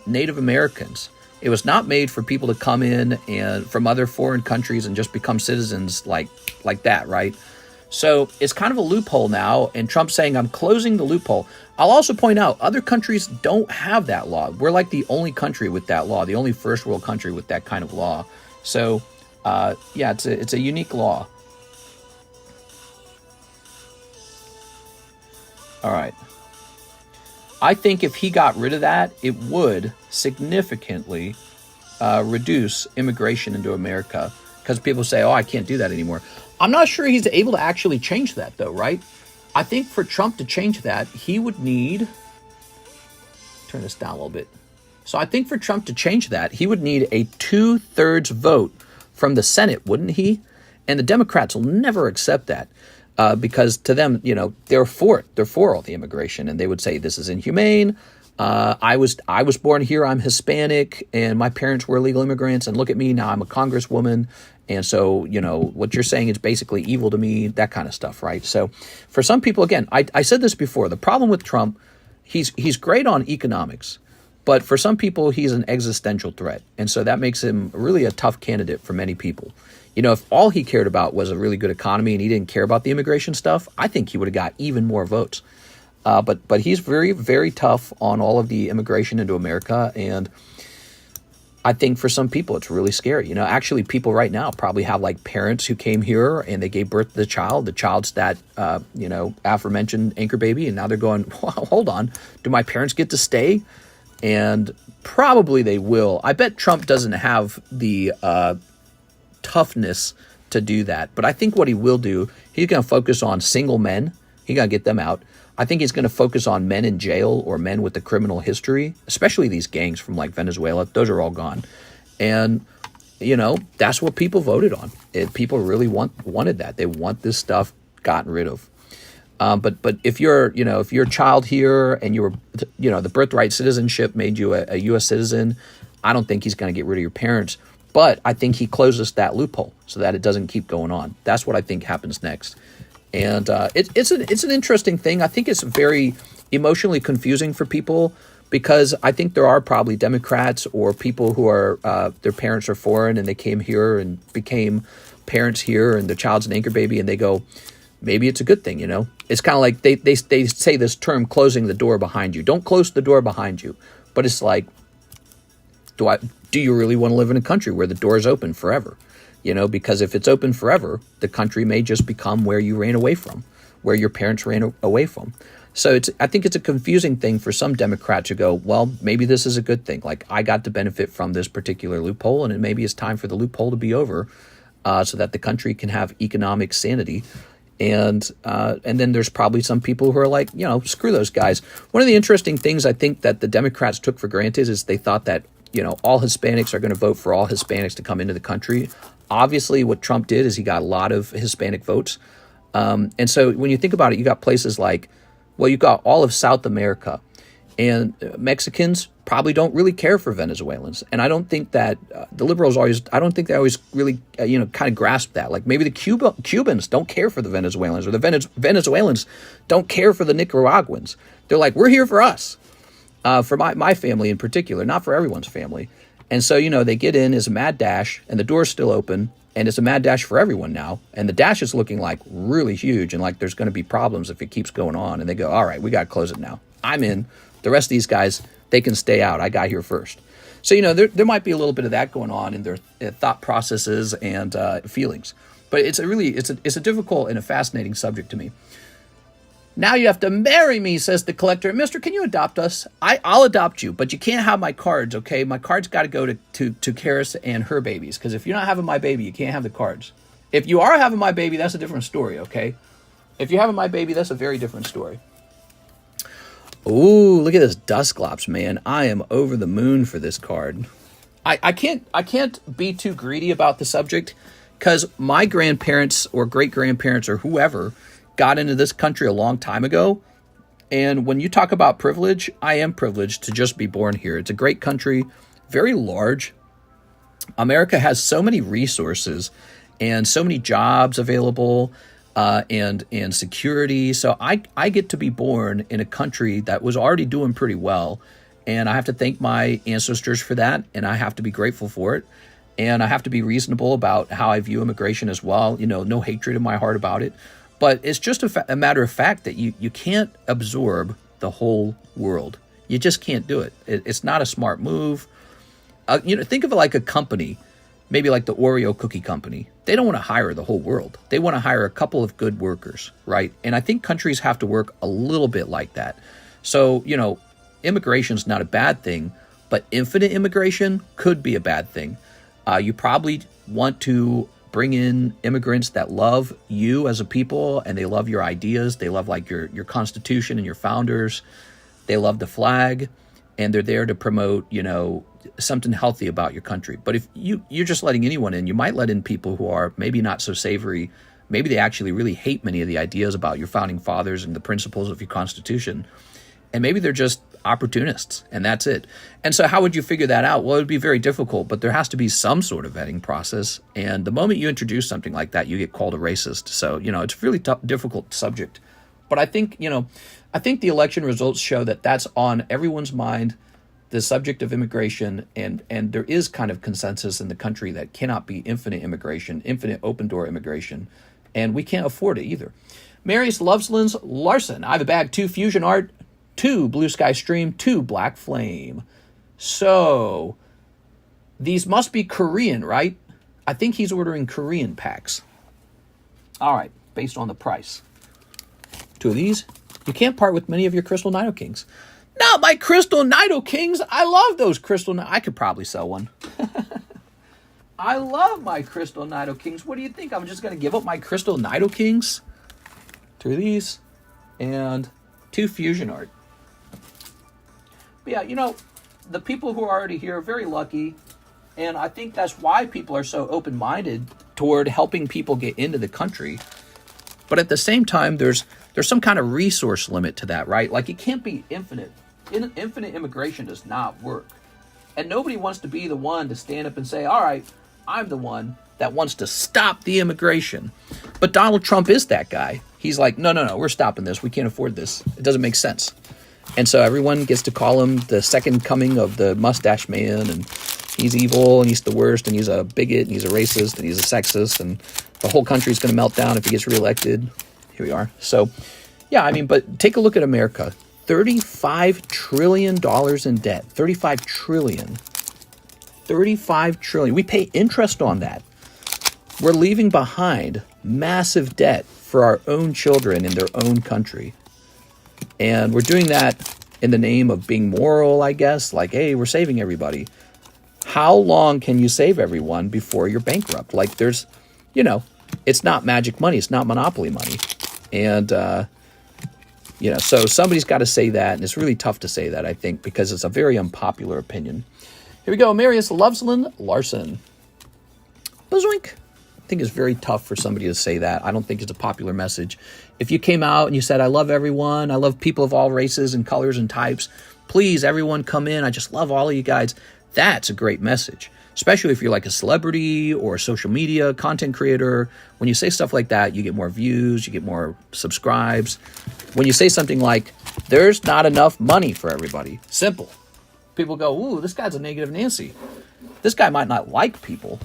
A: Native Americans. It was not made for people to come in and from other foreign countries and just become citizens like that, right? So it's kind of a loophole now, and Trump's saying, I'm closing the loophole. I'll also point out, other countries don't have that law. We're like the only country with that law, the only first world country with that kind of law. So, yeah, it's a unique law. All right. I think if he got rid of that, it would significantly reduce immigration into America, because people say, oh, I can't do that anymore. I'm not sure he's able to actually change that, though, right? I think for Trump to change that, he would need... Turn this down a little bit. So I think for Trump to change that, he would need a 2/3 vote from the Senate, wouldn't he? And the Democrats will never accept that. Because to them, they're for it. They're for all the immigration, and they would say this is inhumane. I was born here. I'm Hispanic, and my parents were illegal immigrants. And look at me now. I'm a congresswoman, and so what you're saying is basically evil to me. That kind of stuff, right? So, for some people, again, I said this before. The problem with Trump, he's great on economics, but for some people, he's an existential threat, and so that makes him really a tough candidate for many people. If all he cared about was a really good economy and he didn't care about the immigration stuff, I think he would have got even more votes. But he's very, very tough on all of the immigration into America. And I think for some people, it's really scary. Actually, people right now probably have like parents who came here and they gave birth to the child. The child's that, aforementioned anchor baby. And now they're going, well, hold on, do my parents get to stay? And probably they will. I bet Trump doesn't have the toughness to do that. But I think what he will do, he's going to focus on single men. He's going to get them out. I think he's going to focus on men in jail or men with a criminal history, especially these gangs from like Venezuela. Those are all gone. And, that's what people voted on. People really wanted that. They want this stuff gotten rid of. But if you're a child here and you were, the birthright citizenship made you a U.S. citizen, I don't think he's going to get rid of your parents. But I think he closes that loophole so that it doesn't keep going on. That's what I think happens next. And it's an interesting thing. I think it's very emotionally confusing for people because I think there are probably Democrats or people who are their parents are foreign and they came here and became parents here and the child's an anchor baby and they go, maybe it's a good thing, It's kind of like they say this term, closing the door behind you. Don't close the door behind you. But it's like, do you really want to live in a country where the door is open forever? Because if it's open forever, the country may just become where you ran away from, where your parents ran away from. So I think it's a confusing thing for some Democrats to go, well, maybe this is a good thing. Like I got to benefit from this particular loophole, and maybe it's time for the loophole to be over so that the country can have economic sanity. And then there's probably some people who are like, screw those guys. One of the interesting things I think that the Democrats took for granted is they thought that all Hispanics are going to vote for all Hispanics to come into the country. Obviously, what Trump did is he got a lot of Hispanic votes. And so when you think about it, you got places like, you got all of South America. And Mexicans probably don't really care for Venezuelans. And I don't think that the liberals I don't think they always really, kind of grasp that. Like maybe the Cubans don't care for the Venezuelans or the Venezuelans don't care for the Nicaraguans. They're like, we're here for us. For my family in particular, not for everyone's family. And so, they get in as a mad dash and the door's still open and it's a mad dash for everyone now. And the dash is looking like really huge and like there's going to be problems if it keeps going on. And they go, all right, we got to close it now. I'm in. The rest of these guys, they can stay out. I got here first. So, there might be a little bit of that going on in their thought processes and feelings. But it's a difficult and a fascinating subject to me. Now you have to marry me, says the collector. Mister, can you adopt us? I'll adopt you, but you can't have my cards, okay? My cards got to go to Karis and her babies, because if you're not having my baby, you can't have the cards. If you are having my baby, that's a different story, okay? If you're having my baby, that's a very different story. Ooh, look at this Dusclops, man. I am over the moon for this card. I can't be too greedy about the subject, because my grandparents or great-grandparents or whoever got into this country a long time ago. And when you talk about privilege, I am privileged to just be born here. It's a great country, very large. America has so many resources and so many jobs available, and security. So I get to be born in a country that was already doing pretty well. And I have to thank my ancestors for that. And I have to be grateful for it. And I have to be reasonable about how I view immigration as well. You know, no hatred in my heart about it. But it's just a matter of fact that you can't absorb the whole world. You just can't do it. It's not a smart move. Think of it like a company, maybe like the Oreo cookie company. They don't want to hire the whole world. They want to hire a couple of good workers, right? And I think countries have to work a little bit like that. So, immigration is not a bad thing, but infinite immigration could be a bad thing. You probably want to bring in immigrants that love you as a people, and they love your ideas. They love like your Constitution and your founders. They love the flag, and they're there to promote, something healthy about your country. But if you're just letting anyone in, you might let in people who are maybe not so savory. Maybe they actually really hate many of the ideas about your founding fathers and the principles of your Constitution. And maybe they're just opportunists, and that's it. And so how would you figure that out? Well, it would be very difficult, but there has to be some sort of vetting process. And the moment you introduce something like that, you get called a racist. So, it's a really difficult subject. But I think, I think the election results show that that's on everyone's mind, the subject of immigration, and there is kind of consensus in the country that cannot be infinite immigration, infinite open-door immigration, and we can't afford it either. Marius Loveslands Larson, I have a bag, 2 Fusion Art, 2 Blue Sky Stream, 2 Black Flame. So, these must be Korean, right? I think he's ordering Korean packs. All right, based on the price. 2 of these. You can't part with many of your Crystal Nido Kings. Not my Crystal Nido Kings. I love those Crystal I could probably sell one. I love my Crystal Nido Kings. What do you think? I'm just going to give up my Crystal Nido Kings? 2 of these. And 2 Fusion Art. But yeah, the people who are already here are very lucky. And I think that's why people are so open-minded toward helping people get into the country. But at the same time, there's some kind of resource limit to that, right? Like, it can't be infinite. Infinite immigration does not work. And nobody wants to be the one to stand up and say, all right, I'm the one that wants to stop the immigration. But Donald Trump is that guy. He's like, no, we're stopping this. We can't afford this. It doesn't make sense. And so everyone gets to call him the second coming of the mustache man, and he's evil, and he's the worst, and he's a bigot, and he's a racist, and he's a sexist, and the whole country's going to melt down if he gets reelected. Here we are. So, yeah, but take a look at America. $35 trillion in debt. $35 trillion. $35 trillion. We pay interest on that. We're leaving behind massive debt for our own children in their own country. And we're doing that in the name of being moral, I guess. Like, hey, we're saving everybody. How long can you save everyone before you're bankrupt? Like, there's, it's not magic money. It's not monopoly money. And, so somebody's got to say that. And it's really tough to say that, I think, because it's a very unpopular opinion. Here we go. Marius Lovesland Larson. Bazoink. I think it's very tough for somebody to say that. I don't think it's a popular message. If you came out and you said, I love everyone, I love people of all races and colors and types, please, everyone come in, I just love all of you guys, that's a great message. Especially if you're like a celebrity or a social media content creator. When you say stuff like that, you get more views, you get more subscribes. When you say something like, there's not enough money for everybody, simple. People go, ooh, this guy's a negative Nancy. This guy might not like people.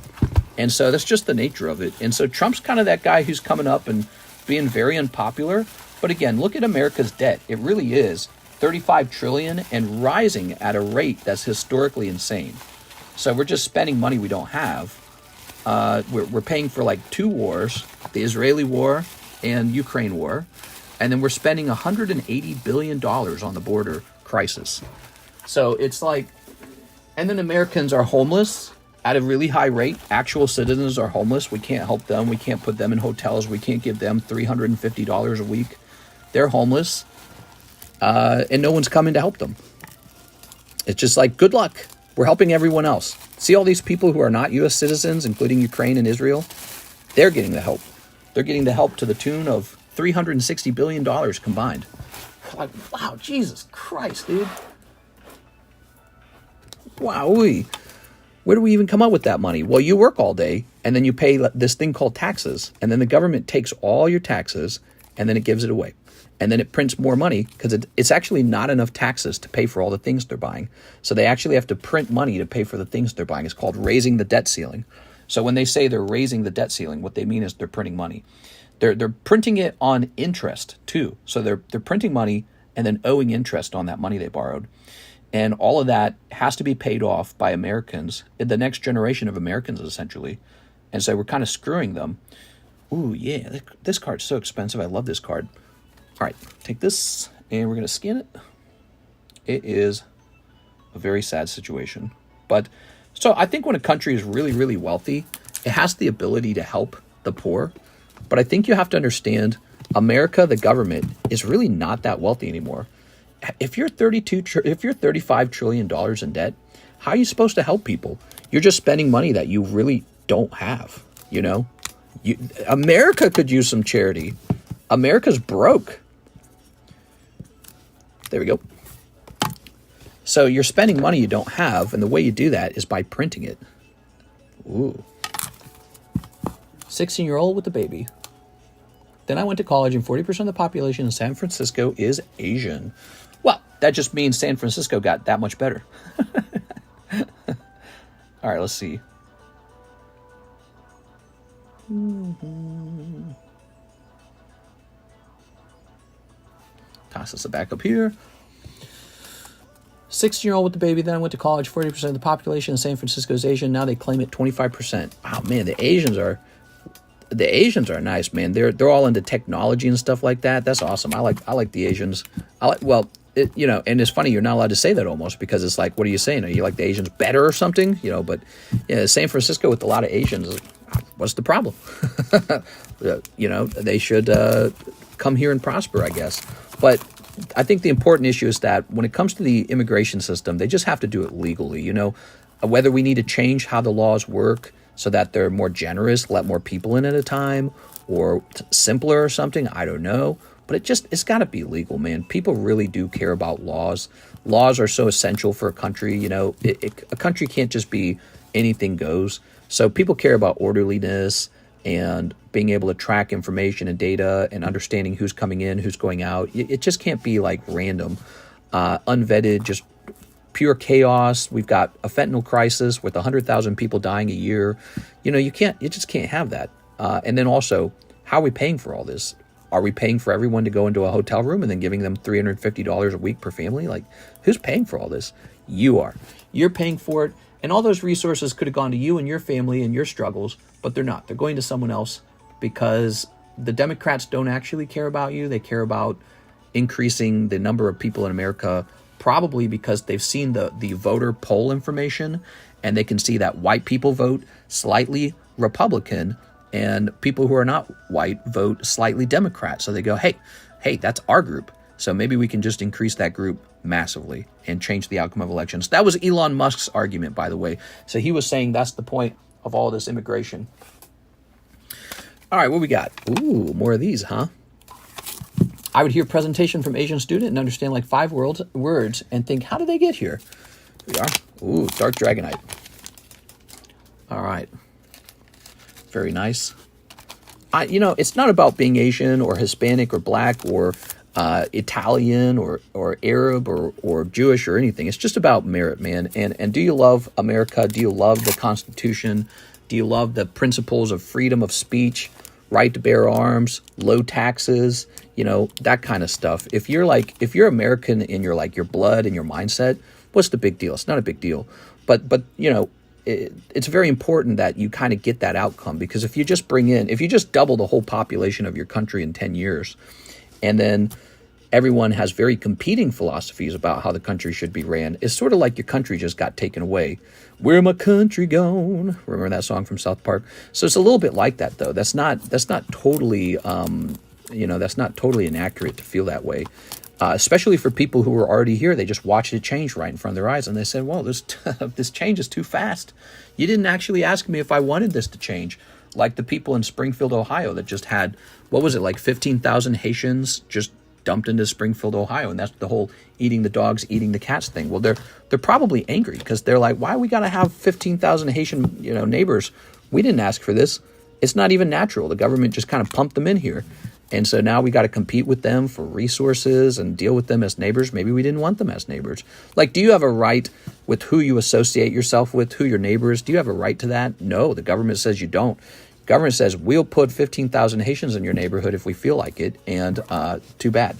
A: And so that's just the nature of it. And so Trump's kind of that guy who's coming up and being very unpopular. But again, look at America's debt. It really is $35 trillion and rising at a rate that's historically insane. So we're just spending money we don't have. We're paying for like 2 wars, the Israeli war and Ukraine war. And then we're spending $180 billion on the border crisis. So it's like, and then Americans are homeless at a really high rate. Actual citizens are homeless. We can't help them. We can't put them in hotels. We can't give them $350 a week. They're homeless. And no one's coming to help them. It's just like, good luck. We're helping everyone else. See all these people who are not U.S. citizens, including Ukraine and Israel? They're getting the help. They're getting the help to the tune of $360 billion combined. Like, wow, Jesus Christ, dude. Wowee. Where do we even come up with that money? Well, you work all day, and then you pay this thing called taxes, and then the government takes all your taxes, and then it gives it away. And then it prints more money because it's actually not enough taxes to pay for all the things they're buying. So they actually have to print money to pay for the things they're buying. It's called raising the debt ceiling. So when they say they're raising the debt ceiling, what they mean is they're printing money. They're printing it on interest too. So they're printing money and then owing interest on that money they borrowed. And all of that has to be paid off by Americans, the next generation of Americans essentially. And so we're kind of screwing them. Ooh, yeah, this card's so expensive. I love this card. All right, take this and we're going to scan it. It is a very sad situation. But so I think when a country is really, really wealthy, it has the ability to help the poor. But I think you have to understand America, the government, is really not that wealthy anymore. If you're $35 trillion in debt, how are you supposed to help people? You're just spending money that you really don't have, you know? America could use some charity. America's broke. There we go. So you're spending money you don't have, and the way you do that is by printing it. Ooh. 16-year-old with a baby. Then I went to college, and 40% of the population in San Francisco is Asian. Well, that just means San Francisco got that much better. All right, let's see. Toss this back up here. 16-year-old with the baby, then I went to college. 40% of the population in San Francisco is Asian. Now they claim it 25%. Wow, man, the Asians are nice, man. They're all into technology and stuff like that. That's awesome. I like the Asians. And it's funny, you're not allowed to say that almost, because it's like, what are you saying? Are you like the Asians better or something? You know, but yeah, San Francisco with a lot of Asians, what's the problem? They should come here and prosper, I guess. But I think the important issue is that when it comes to the immigration system, they just have to do it legally. You know, whether we need to change how the laws work so that they're more generous, let more people in at a time, or simpler or something, I don't know. But it's got to be legal, man. People really do care about laws. Laws are so essential for a country. You know, a country can't just be anything goes. So people care about orderliness and being able to track information and data and understanding who's coming in, who's going out. It just can't be like random, unvetted, just pure chaos. We've got a fentanyl crisis with 100,000 people dying a year. You know, you just can't have that. And then also, how are we paying for all this? Are we paying for everyone to go into a hotel room and then giving them $350 a week per family? Like, who's paying for all this? You are. You're paying for it. And all those resources could have gone to you and your family and your struggles, but they're not. They're going to someone else because the Democrats don't actually care about you. They care about increasing the number of people in America, probably because they've seen the voter poll information, and they can see that white people vote slightly Republican and people who are not white vote slightly Democrat. So they go, hey, that's our group. So maybe we can just increase that group massively and change the outcome of elections. That was Elon Musk's argument, by the way. So he was saying that's the point of all this immigration. All right, what we got? Ooh, more of these, huh? I would hear presentation from Asian student and understand like 5 words and think, how did they get here? Here we are. Ooh, Dark Dragonite. All right. Very nice. It's not about being Asian or Hispanic or Black or Italian or Arab or Jewish or anything. It's just about merit, man. And do you love America? Do you love the Constitution? Do you love the principles of freedom of speech, right to bear arms, low taxes, that kind of stuff? If you're American in your blood and your mindset, what's the big deal? It's not a big deal. But it's very important that you kind of get that outcome, because if you just double the whole population of your country in 10 years and then everyone has very competing philosophies about how the country should be ran. It's sort of like your country just got taken away. Where my country gone? Remember that song from South Park? So it's a little bit like that, though. That's not totally, that's not totally inaccurate to feel that way. Especially for people who were already here. They just watched it change right in front of their eyes, and they said, well, this change is too fast. You didn't actually ask me if I wanted this to change. Like the people in Springfield, Ohio that just had, what was it, like 15,000 Haitians just dumped into Springfield, Ohio, and that's the whole eating the dogs, eating the cats thing. Well, they're probably angry because they're like, why we got to have 15,000 Haitian neighbors? We didn't ask for this. It's not even natural. The government just kind of pumped them in here. And so now we got to compete with them for resources and deal with them as neighbors. Maybe we didn't want them as neighbors. Like, do you have a right with who you associate yourself with, who your neighbor is? Do you have a right to that? No, the government says you don't. Government says we'll put 15,000 Haitians in your neighborhood if we feel like it, and too bad.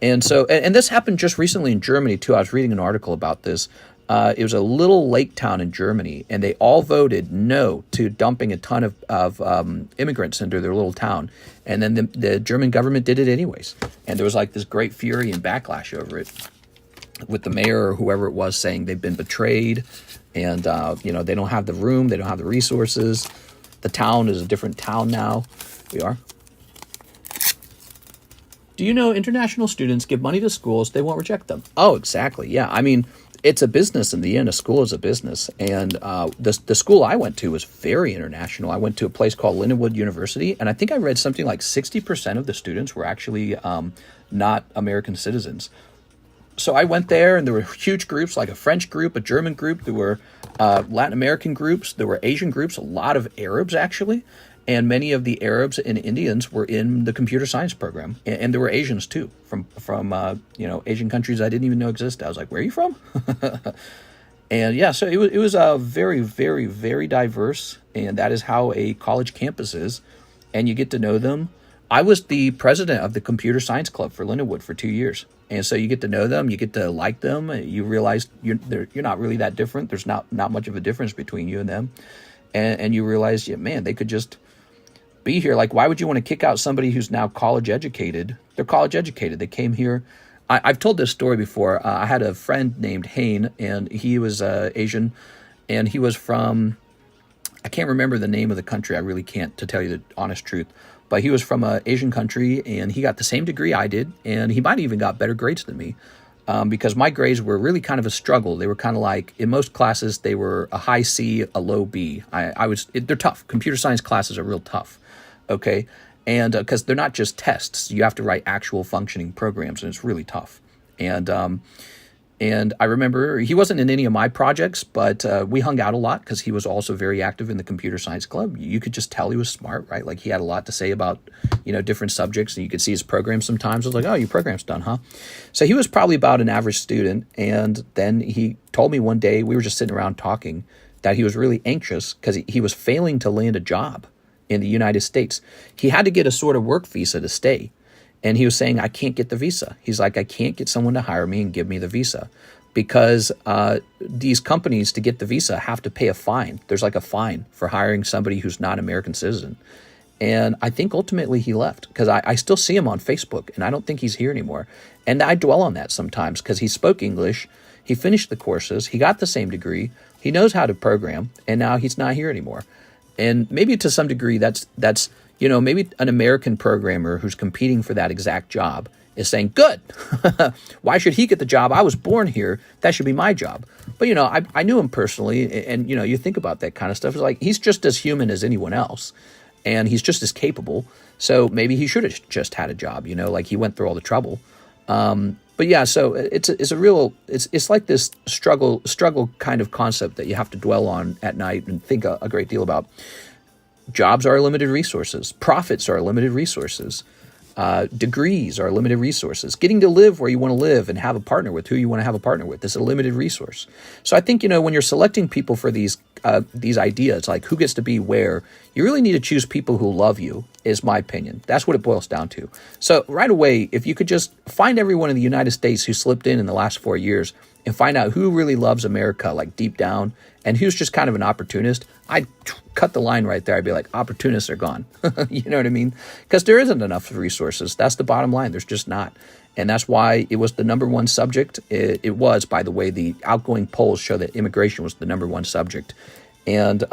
A: And so, and this happened just recently in Germany too. I was reading an article about this. It was a little lake town in Germany, and they all voted no to dumping a ton of immigrants into their little town. And then the German government did it anyways. And there was like this great fury and backlash over it, with the mayor or whoever it was saying they've been betrayed, and they don't have the room, they don't have the resources. The town is a different town now. We are. Do you know international students give money to schools, they won't reject them? Oh, exactly. Yeah. I mean, it's a business in the end. A school is a business. And the school I went to was very international. I went to a place called Lindenwood University, and I think I read something like 60% of the students were actually not American citizens. So I went there, and there were huge groups, like a French group, a German group. There were Latin American groups. There were Asian groups, a lot of Arabs, actually. And many of the Arabs and Indians were in the computer science program. And there were Asians, too, from Asian countries I didn't even know existed. I was like, where are you from? And, yeah, so it was very, very, very diverse. And that is how a college campus is. And you get to know them. I was the president of the computer science club for Lindenwood for 2 years. And so you get to know them, you get to like them, you realize you're not really that different. There's not much of a difference between you and them. And you realize, yeah, man, they could just be here. Like, why would you want to kick out somebody who's now college educated? They're college educated. They came here. I've told this story before. I had a friend named Hain, and he was Asian, and he was from, I can't remember the name of the country. I really can't, to tell you the honest truth. But he was from an Asian country, and he got the same degree I did, and he might have even got better grades than me, because my grades were really kind of a struggle. They were kind of like, in most classes, they were a high C, a low B. They're tough. Computer science classes are real tough, okay? And because they're not just tests. You have to write actual functioning programs, and it's really tough. And I remember he wasn't in any of my projects, but we hung out a lot because he was also very active in the computer science club. You could just tell he was smart, right? Like, he had a lot to say about, different subjects, and you could see his program sometimes. I was like, oh, your program's done, huh? So he was probably about an average student. And then he told me one day, we were just sitting around talking, that he was really anxious because he was failing to land a job in the United States. He had to get a sort of work visa to stay. And he was saying, I can't get the visa. He's like, I can't get someone to hire me and give me the visa because these companies, to get the visa, have to pay a fine. There's like a fine for hiring somebody who's not an American citizen. And I think ultimately he left because I still see him on Facebook, and I don't think he's here anymore. And I dwell on that sometimes because he spoke English. He finished the courses. He got the same degree. He knows how to program, and now he's not here anymore. And maybe to some degree that's maybe an American programmer who's competing for that exact job is saying, good, why should he get the job? I was born here. That should be my job. But, I knew him personally. And, you think about that kind of stuff. It's like, he's just as human as anyone else. And he's just as capable. So maybe he should have just had a job, like he went through all the trouble. But yeah, so it's like this struggle kind of concept that you have to dwell on at night and think a great deal about. Jobs are limited resources. Profits are limited resources. Degrees are limited resources. Getting to live where you want to live and have a partner with who you want to have a partner with is a limited resource. So I think, when you're selecting people for these ideas, like who gets to be where, you really need to choose people who love you, is my opinion. That's what it boils down to. So right away, if you could just find everyone in the United States who slipped in the last 4 years and find out who really loves America, like deep down, and who's just kind of an opportunist, I'd cut the line right there. I'd be like, opportunists are gone. You know what I mean? Because there isn't enough resources. That's the bottom line. There's just not. And that's why it was the number one subject. It was, by the way, the outgoing polls show that immigration was the number one subject. And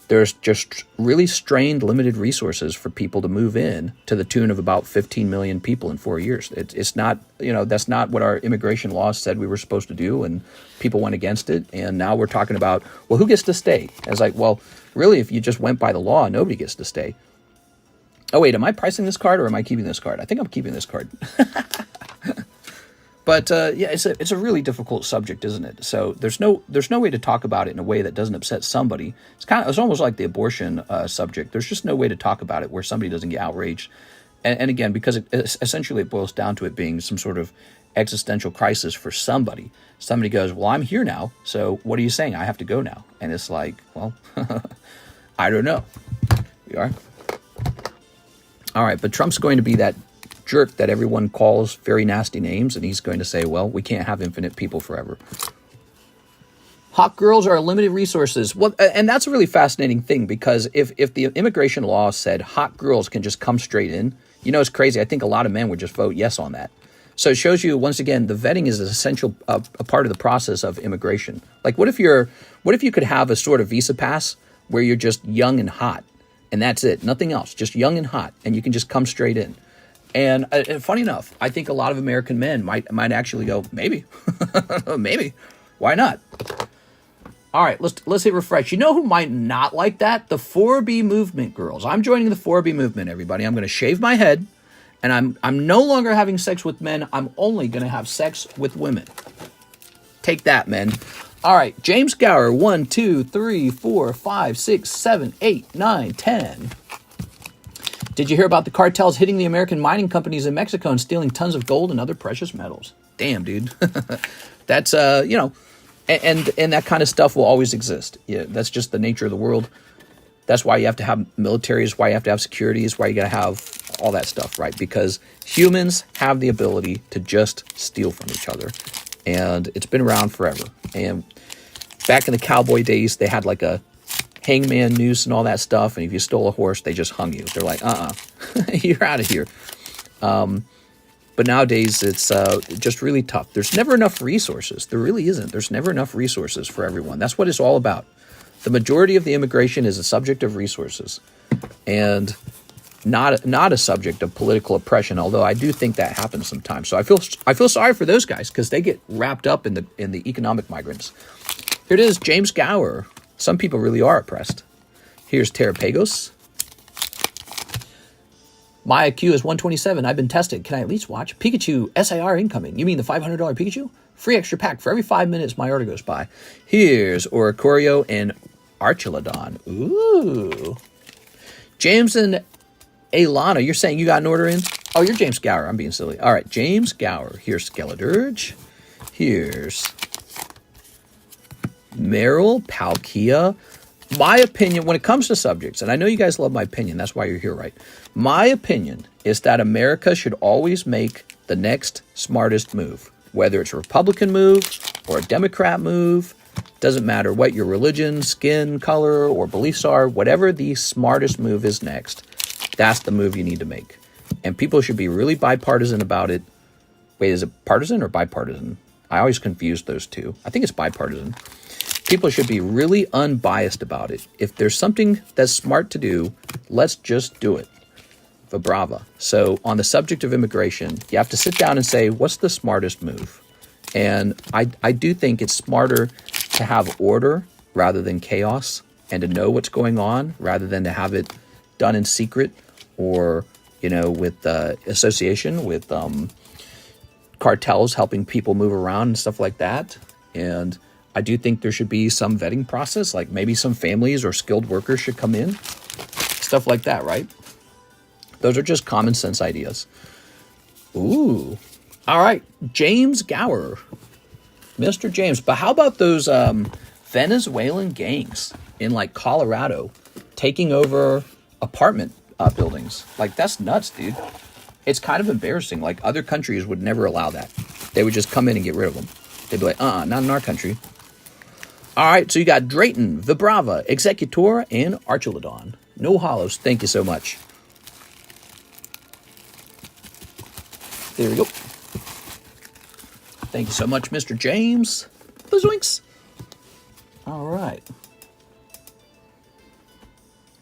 A: there's just really strained, limited resources for people to move in to the tune of about 15 million people in 4 years. It's not, that's not what our immigration laws said we were supposed to do, and people went against it. And now we're talking about, well, who gets to stay? And it's like, well, really, if you just went by the law, nobody gets to stay. Oh, wait, am I pricing this card or am I keeping this card? I think I'm keeping this card. But yeah, it's a really difficult subject, isn't it? So there's no way to talk about it in a way that doesn't upset somebody. It's almost like the abortion subject. There's just no way to talk about it where somebody doesn't get outraged. And again, because essentially it boils down to it being some sort of existential crisis for somebody. Somebody goes, well, I'm here now, so what are you saying? I have to go now. And it's like, well, I don't know. We are. All right, but Trump's going to be that jerk that everyone calls very nasty names, and he's going to say, well, we can't have infinite people forever. Hot girls are limited resources. Well, and that's a really fascinating thing, because if the immigration law said hot girls can just come straight in, it's crazy. I think a lot of men would just vote yes on that. So it shows you, once again, the vetting is an essential a part of the process of immigration. Like, what if you could have a sort of visa pass where you're just young and hot, and that's it, nothing else, just young and hot, and you can just come straight in. And funny enough, I think a lot of American men might actually go, maybe, maybe, why not? All right, let's hit refresh. You know who might not like that? The 4B movement girls. I'm joining the 4B movement, everybody. I'm going to shave my head, and I'm no longer having sex with men. I'm only going to have sex with women. Take that, men. All right, James Gower, 1, 2, 3, 4, 5, 6, 7, 8, 9, 10. Did you hear about the cartels hitting the American mining companies in Mexico and stealing tons of gold and other precious metals? Damn, dude. That's, and that kind of stuff will always exist. Yeah, that's just the nature of the world. That's why you have to have militaries, why you have to have securities, why you got to have all that stuff, right? Because humans have the ability to just steal from each other. And it's been around forever. And back in the cowboy days, they had like a hangman noose and all that stuff, and if you stole a horse, they just hung you. They're like, you're out of here. But nowadays, it's just really tough. There's never enough resources. There really isn't. There's never enough resources for everyone. That's what it's all about. The majority of the immigration is a subject of resources, and not a subject of political oppression. Although I do think that happens sometimes. So I feel sorry for those guys, because they get wrapped up in the economic migrants. Here it is, James Gower. Some people really are oppressed. Here's Terrapagos. My IQ is 127. I've been tested. Can I at least watch? Pikachu SIR incoming. You mean the $500 Pikachu? Free extra pack for every 5 minutes my order goes by. Here's Oricorio and Archelodon. Ooh. James and Alana, you're saying you got an order in? Oh, you're James Gower. I'm being silly. All right, James Gower. Here's Skeledirge. Here's Meryl, Palkia. My opinion, when it comes to subjects, and I know you guys love my opinion, that's why you're here, right? My opinion is that America should always make the next smartest move. Whether it's a Republican move or a Democrat move, doesn't matter what your religion, skin color, or beliefs are, whatever the smartest move is next, that's the move you need to make. And people should be really bipartisan about it. Wait, is it partisan or bipartisan? I always confuse those two. I think it's bipartisan. People should be really unbiased about it. If there's something that's smart to do, let's just do it. Vibrava. So on the subject of immigration, you have to sit down and say, what's the smartest move? And I do think it's smarter to have order rather than chaos, and to know what's going on rather than to have it done in secret, or, with association with cartels helping people move around and stuff like that. And I do think there should be some vetting process, like maybe some families or skilled workers should come in. Stuff like that, right? Those are just common sense ideas. Ooh. All right. James Gower. Mr. James. But how about those Venezuelan gangs in like Colorado taking over apartment buildings? Like, that's nuts, dude. It's kind of embarrassing. Like, other countries would never allow that. They would just come in and get rid of them. They'd be like, not in our country. All right, so you got Drayton, Vibrava, Executor, and Archulodon. No holos. Thank you so much. There we go. Thank you so much, Mr. James. Boozwinks. All right.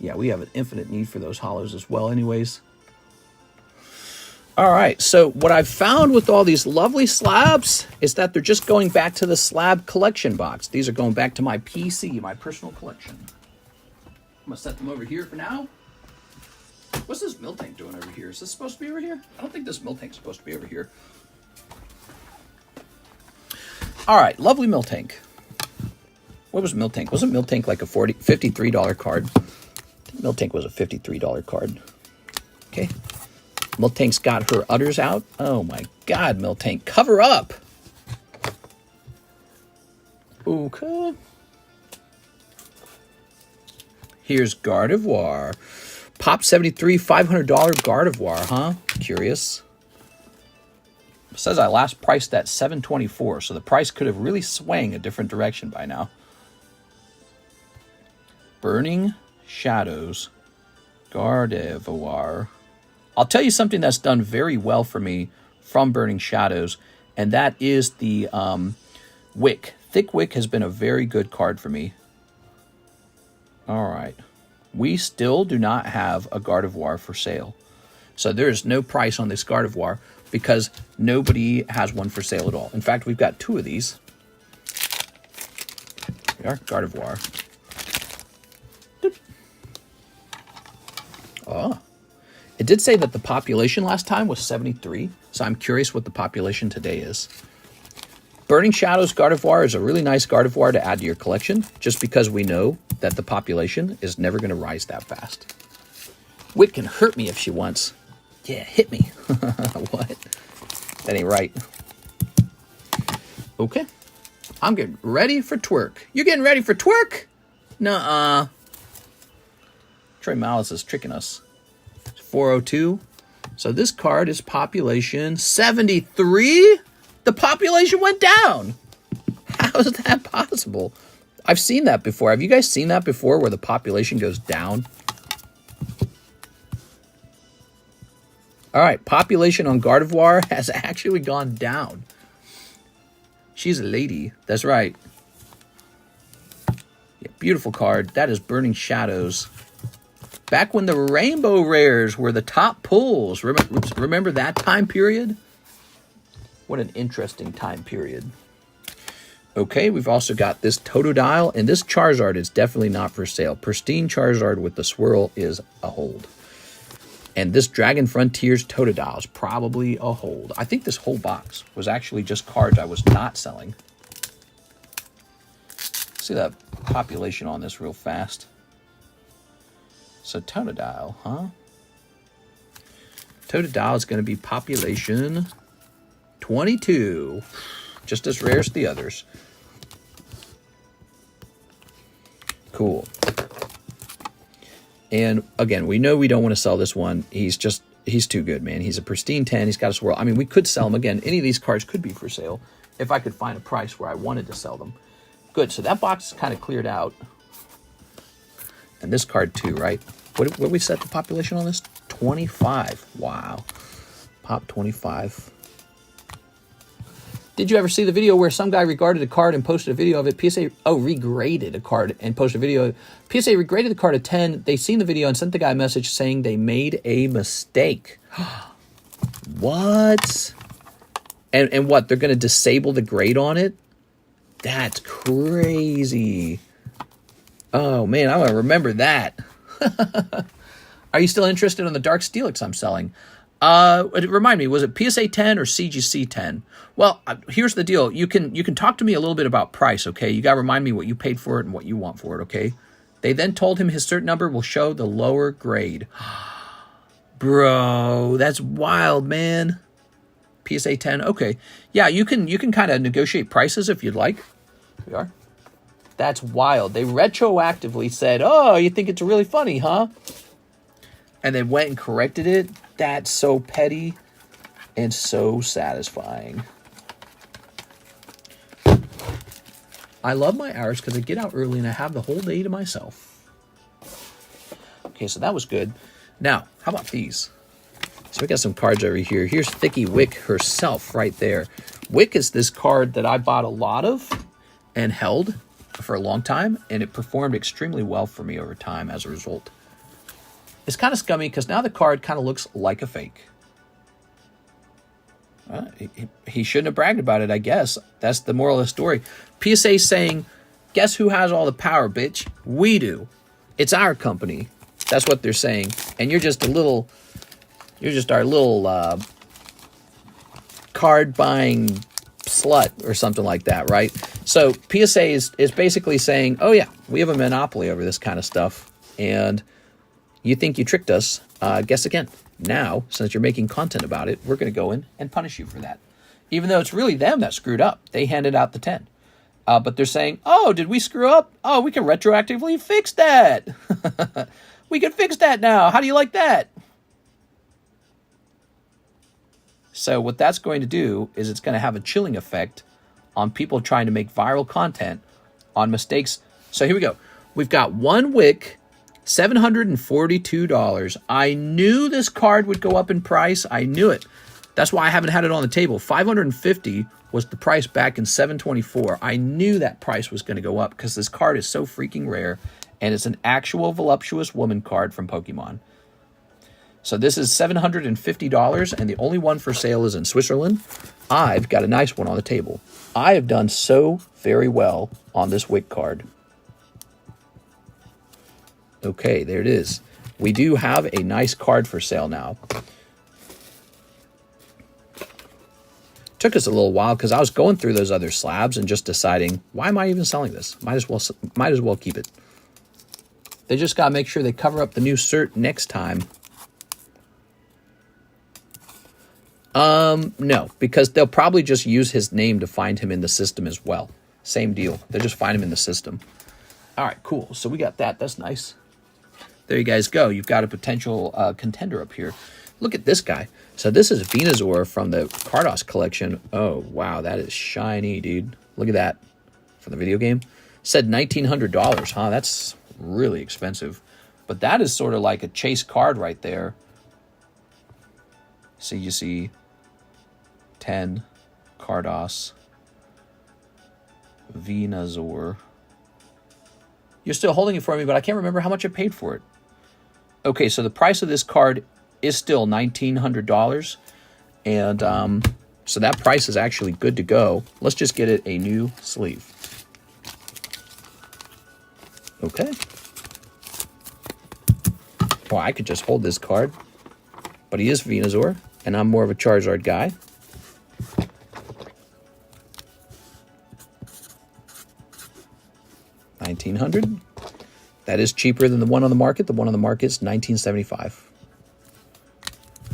A: Yeah, we have an infinite need for those holos as well anyways. All right, so what I've found with all these lovely slabs is that they're just going back to the slab collection box. These are going back to my PC, my personal collection. I'm going to set them over here for now. What's this Miltank doing over here? Is this supposed to be over here? I don't think this Miltank's supposed to be over here. All right, lovely Miltank. What was Miltank? Wasn't Miltank like a $53 card? Miltank was a $53 card. Okay. Miltank's got her udders out. Oh my God, Miltank, cover up. Okay. Here's Gardevoir. Pop 73, $500 Gardevoir, huh? Curious. It says I last priced at $724, so the price could have really swung a different direction by now. Burning Shadows, Gardevoir. I'll tell you something that's done very well for me from Burning Shadows, and that is the Wick. Thick Wick has been a very good card for me. All right. We still do not have a Gardevoir for sale. So there is no price on this Gardevoir because nobody has one for sale at all. In fact, we've got two of these. Here we are, Gardevoir. Oh. It did say that the population last time was 73, so I'm curious what the population today is. Burning Shadows Gardevoir is a really nice Gardevoir to add to your collection, just because we know that the population is never going to rise that fast. Wit can hurt me if she wants. Yeah, hit me. What? That ain't right. Okay. I'm getting ready for twerk. You getting ready for twerk? Nuh-uh. Trey Malice is tricking us. 402. So this card is population 73? The population went down. How is that possible? I've seen that before. Have you guys seen that before where the population goes down? All right, population on Gardevoir has actually gone down. She's a lady. That's right. Yeah, beautiful card. That is Burning Shadows. Back when the rainbow rares were the top pulls. Remember that time period? What an interesting time period. Okay, we've also got this Totodile, and this Charizard is definitely not for sale. Pristine Charizard with the swirl is a hold. And this Dragon Frontiers Totodile is probably a hold. I think this whole box was actually just cards I was not selling. See that population on this real fast. So Totodile, huh? Totodile is going to be population 22. Just as rare as the others. Cool. And again, we know we don't want to sell this one. He's too good, man. He's a pristine 10. He's got a swirl. I mean, we could sell him again. Any of these cards could be for sale if I could find a price where I wanted to sell them. Good. So that box is kind of cleared out. And this card too, right? What did we set the population on this? 25. Wow. Pop 25. Did you ever see the video where some guy regarded a card and posted a video of it? PSA, regraded a card and posted a video. PSA regraded the card a 10. They seen the video and sent the guy a message saying they made a mistake. What? And what? They're going to disable the grade on it? That's crazy. Oh, man, I want to remember that. Are you still interested in the Dark Steelix I'm selling? Remind me, was it PSA 10 or CGC 10? Well, here's the deal. You can talk to me a little bit about price, okay? You got to remind me what you paid for it and what you want for it, okay? They then told him his cert number will show the lower grade. Bro, that's wild, man. PSA 10, okay. Yeah, you can kind of negotiate prices if you'd like. Here we are. That's wild. They retroactively said, oh, you think it's really funny, huh? And they went and corrected it. That's so petty and so satisfying. I love my hours because I get out early and I have the whole day to myself. Okay, so that was good. Now, how about these? So we got some cards over here. Here's Thicky Wick herself right there. Wick is this card that I bought a lot of and held for a long time, and it performed extremely well for me over time as a result. It's kind of scummy because now the card kind of looks like a fake. He shouldn't have bragged about it, I guess. That's the moral of the story. PSA saying, guess who has all the power, bitch? We do. It's our company. That's what they're saying. And you're just our little card buying slut or something like that, right? So PSA is basically saying, oh yeah, we have a monopoly over this kind of stuff. And you think you tricked us. Guess again. Now, since you're making content about it, we're going to go in and punish you for that. Even though it's really them that screwed up. They handed out the 10. But they're saying, oh, did we screw up? Oh, we can retroactively fix that. We can fix that now. How do you like that? So what that's going to do is it's going to have a chilling effect on people trying to make viral content on mistakes. So here we go. We've got one wick, $742. I knew this card would go up in price. I knew it. That's why I haven't had it on the table. $550 was the price back in $724. I knew that price was going to go up because this card is so freaking rare, and it's an actual voluptuous woman card from Pokemon. So this is $750, and the only one for sale is in Switzerland. I've got a nice one on the table. I have done so very well on this wick card. Okay, there it is. We do have a nice card for sale now. Took us a little while because I was going through those other slabs and just deciding, why am I even selling this? Might as well keep it. They just got to make sure they cover up the new cert next time. No, because they'll probably just use his name to find him in the system as well. Same deal. They'll just find him in the system. All right, cool. So we got that. That's nice. There you guys go. You've got a potential contender up here. Look at this guy. So this is Venusaur from the Cardos collection. Oh, wow. That is shiny, dude. Look at that. From the video game. Said $1,900, huh? That's really expensive. But that is sort of like a chase card right there. So you see 10 Cardos Venusaur. You're still holding it for me, but I can't remember how much I paid for it. Okay, so the price of this card is still $1,900. And so that price is actually good to go. Let's just get it a new sleeve. Okay. Well, I could just hold this card. But he is Venusaur, and I'm more of a Charizard guy. $1,900. That is cheaper than the one on the market. The one on the market is $1,975.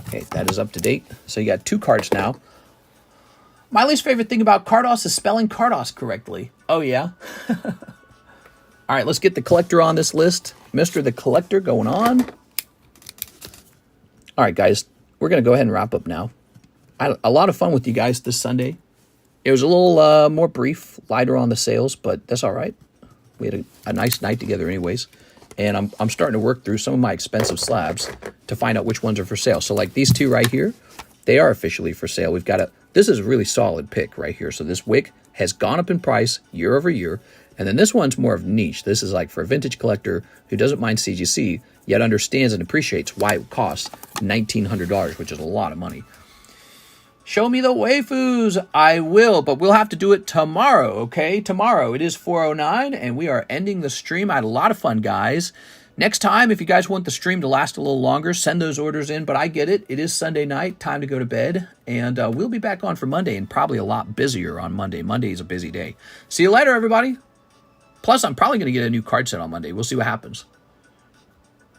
A: Okay, that is up to date. So you got two cards now. My least favorite thing about Cardos is spelling Cardos correctly. Oh, yeah? All right, let's get the collector on this list. Mr. the Collector going on. All right, guys, we're going to go ahead and wrap up now. I had a lot of fun with you guys this Sunday. It was a little more brief, lighter on the sales, but that's all right. We had a nice night together anyways. And I'm starting to work through some of my expensive slabs to find out which ones are for sale. So like these two right here, they are officially for sale. We've got this is a really solid pick right here. So this wick has gone up in price year over year. And then this one's more of niche. This is like for a vintage collector who doesn't mind CGC, yet understands and appreciates why it costs $1,900, which is a lot of money. Show me the waifus. I will, but we'll have to do it tomorrow, okay? Tomorrow. It is 4:09, and we are ending the stream. I had a lot of fun, guys. Next time, if you guys want the stream to last a little longer, send those orders in, but I get it. It is Sunday night, time to go to bed, and we'll be back on for Monday, and probably a lot busier on Monday. Monday is a busy day. See you later, everybody. Plus, I'm probably going to get a new card set on Monday. We'll see what happens.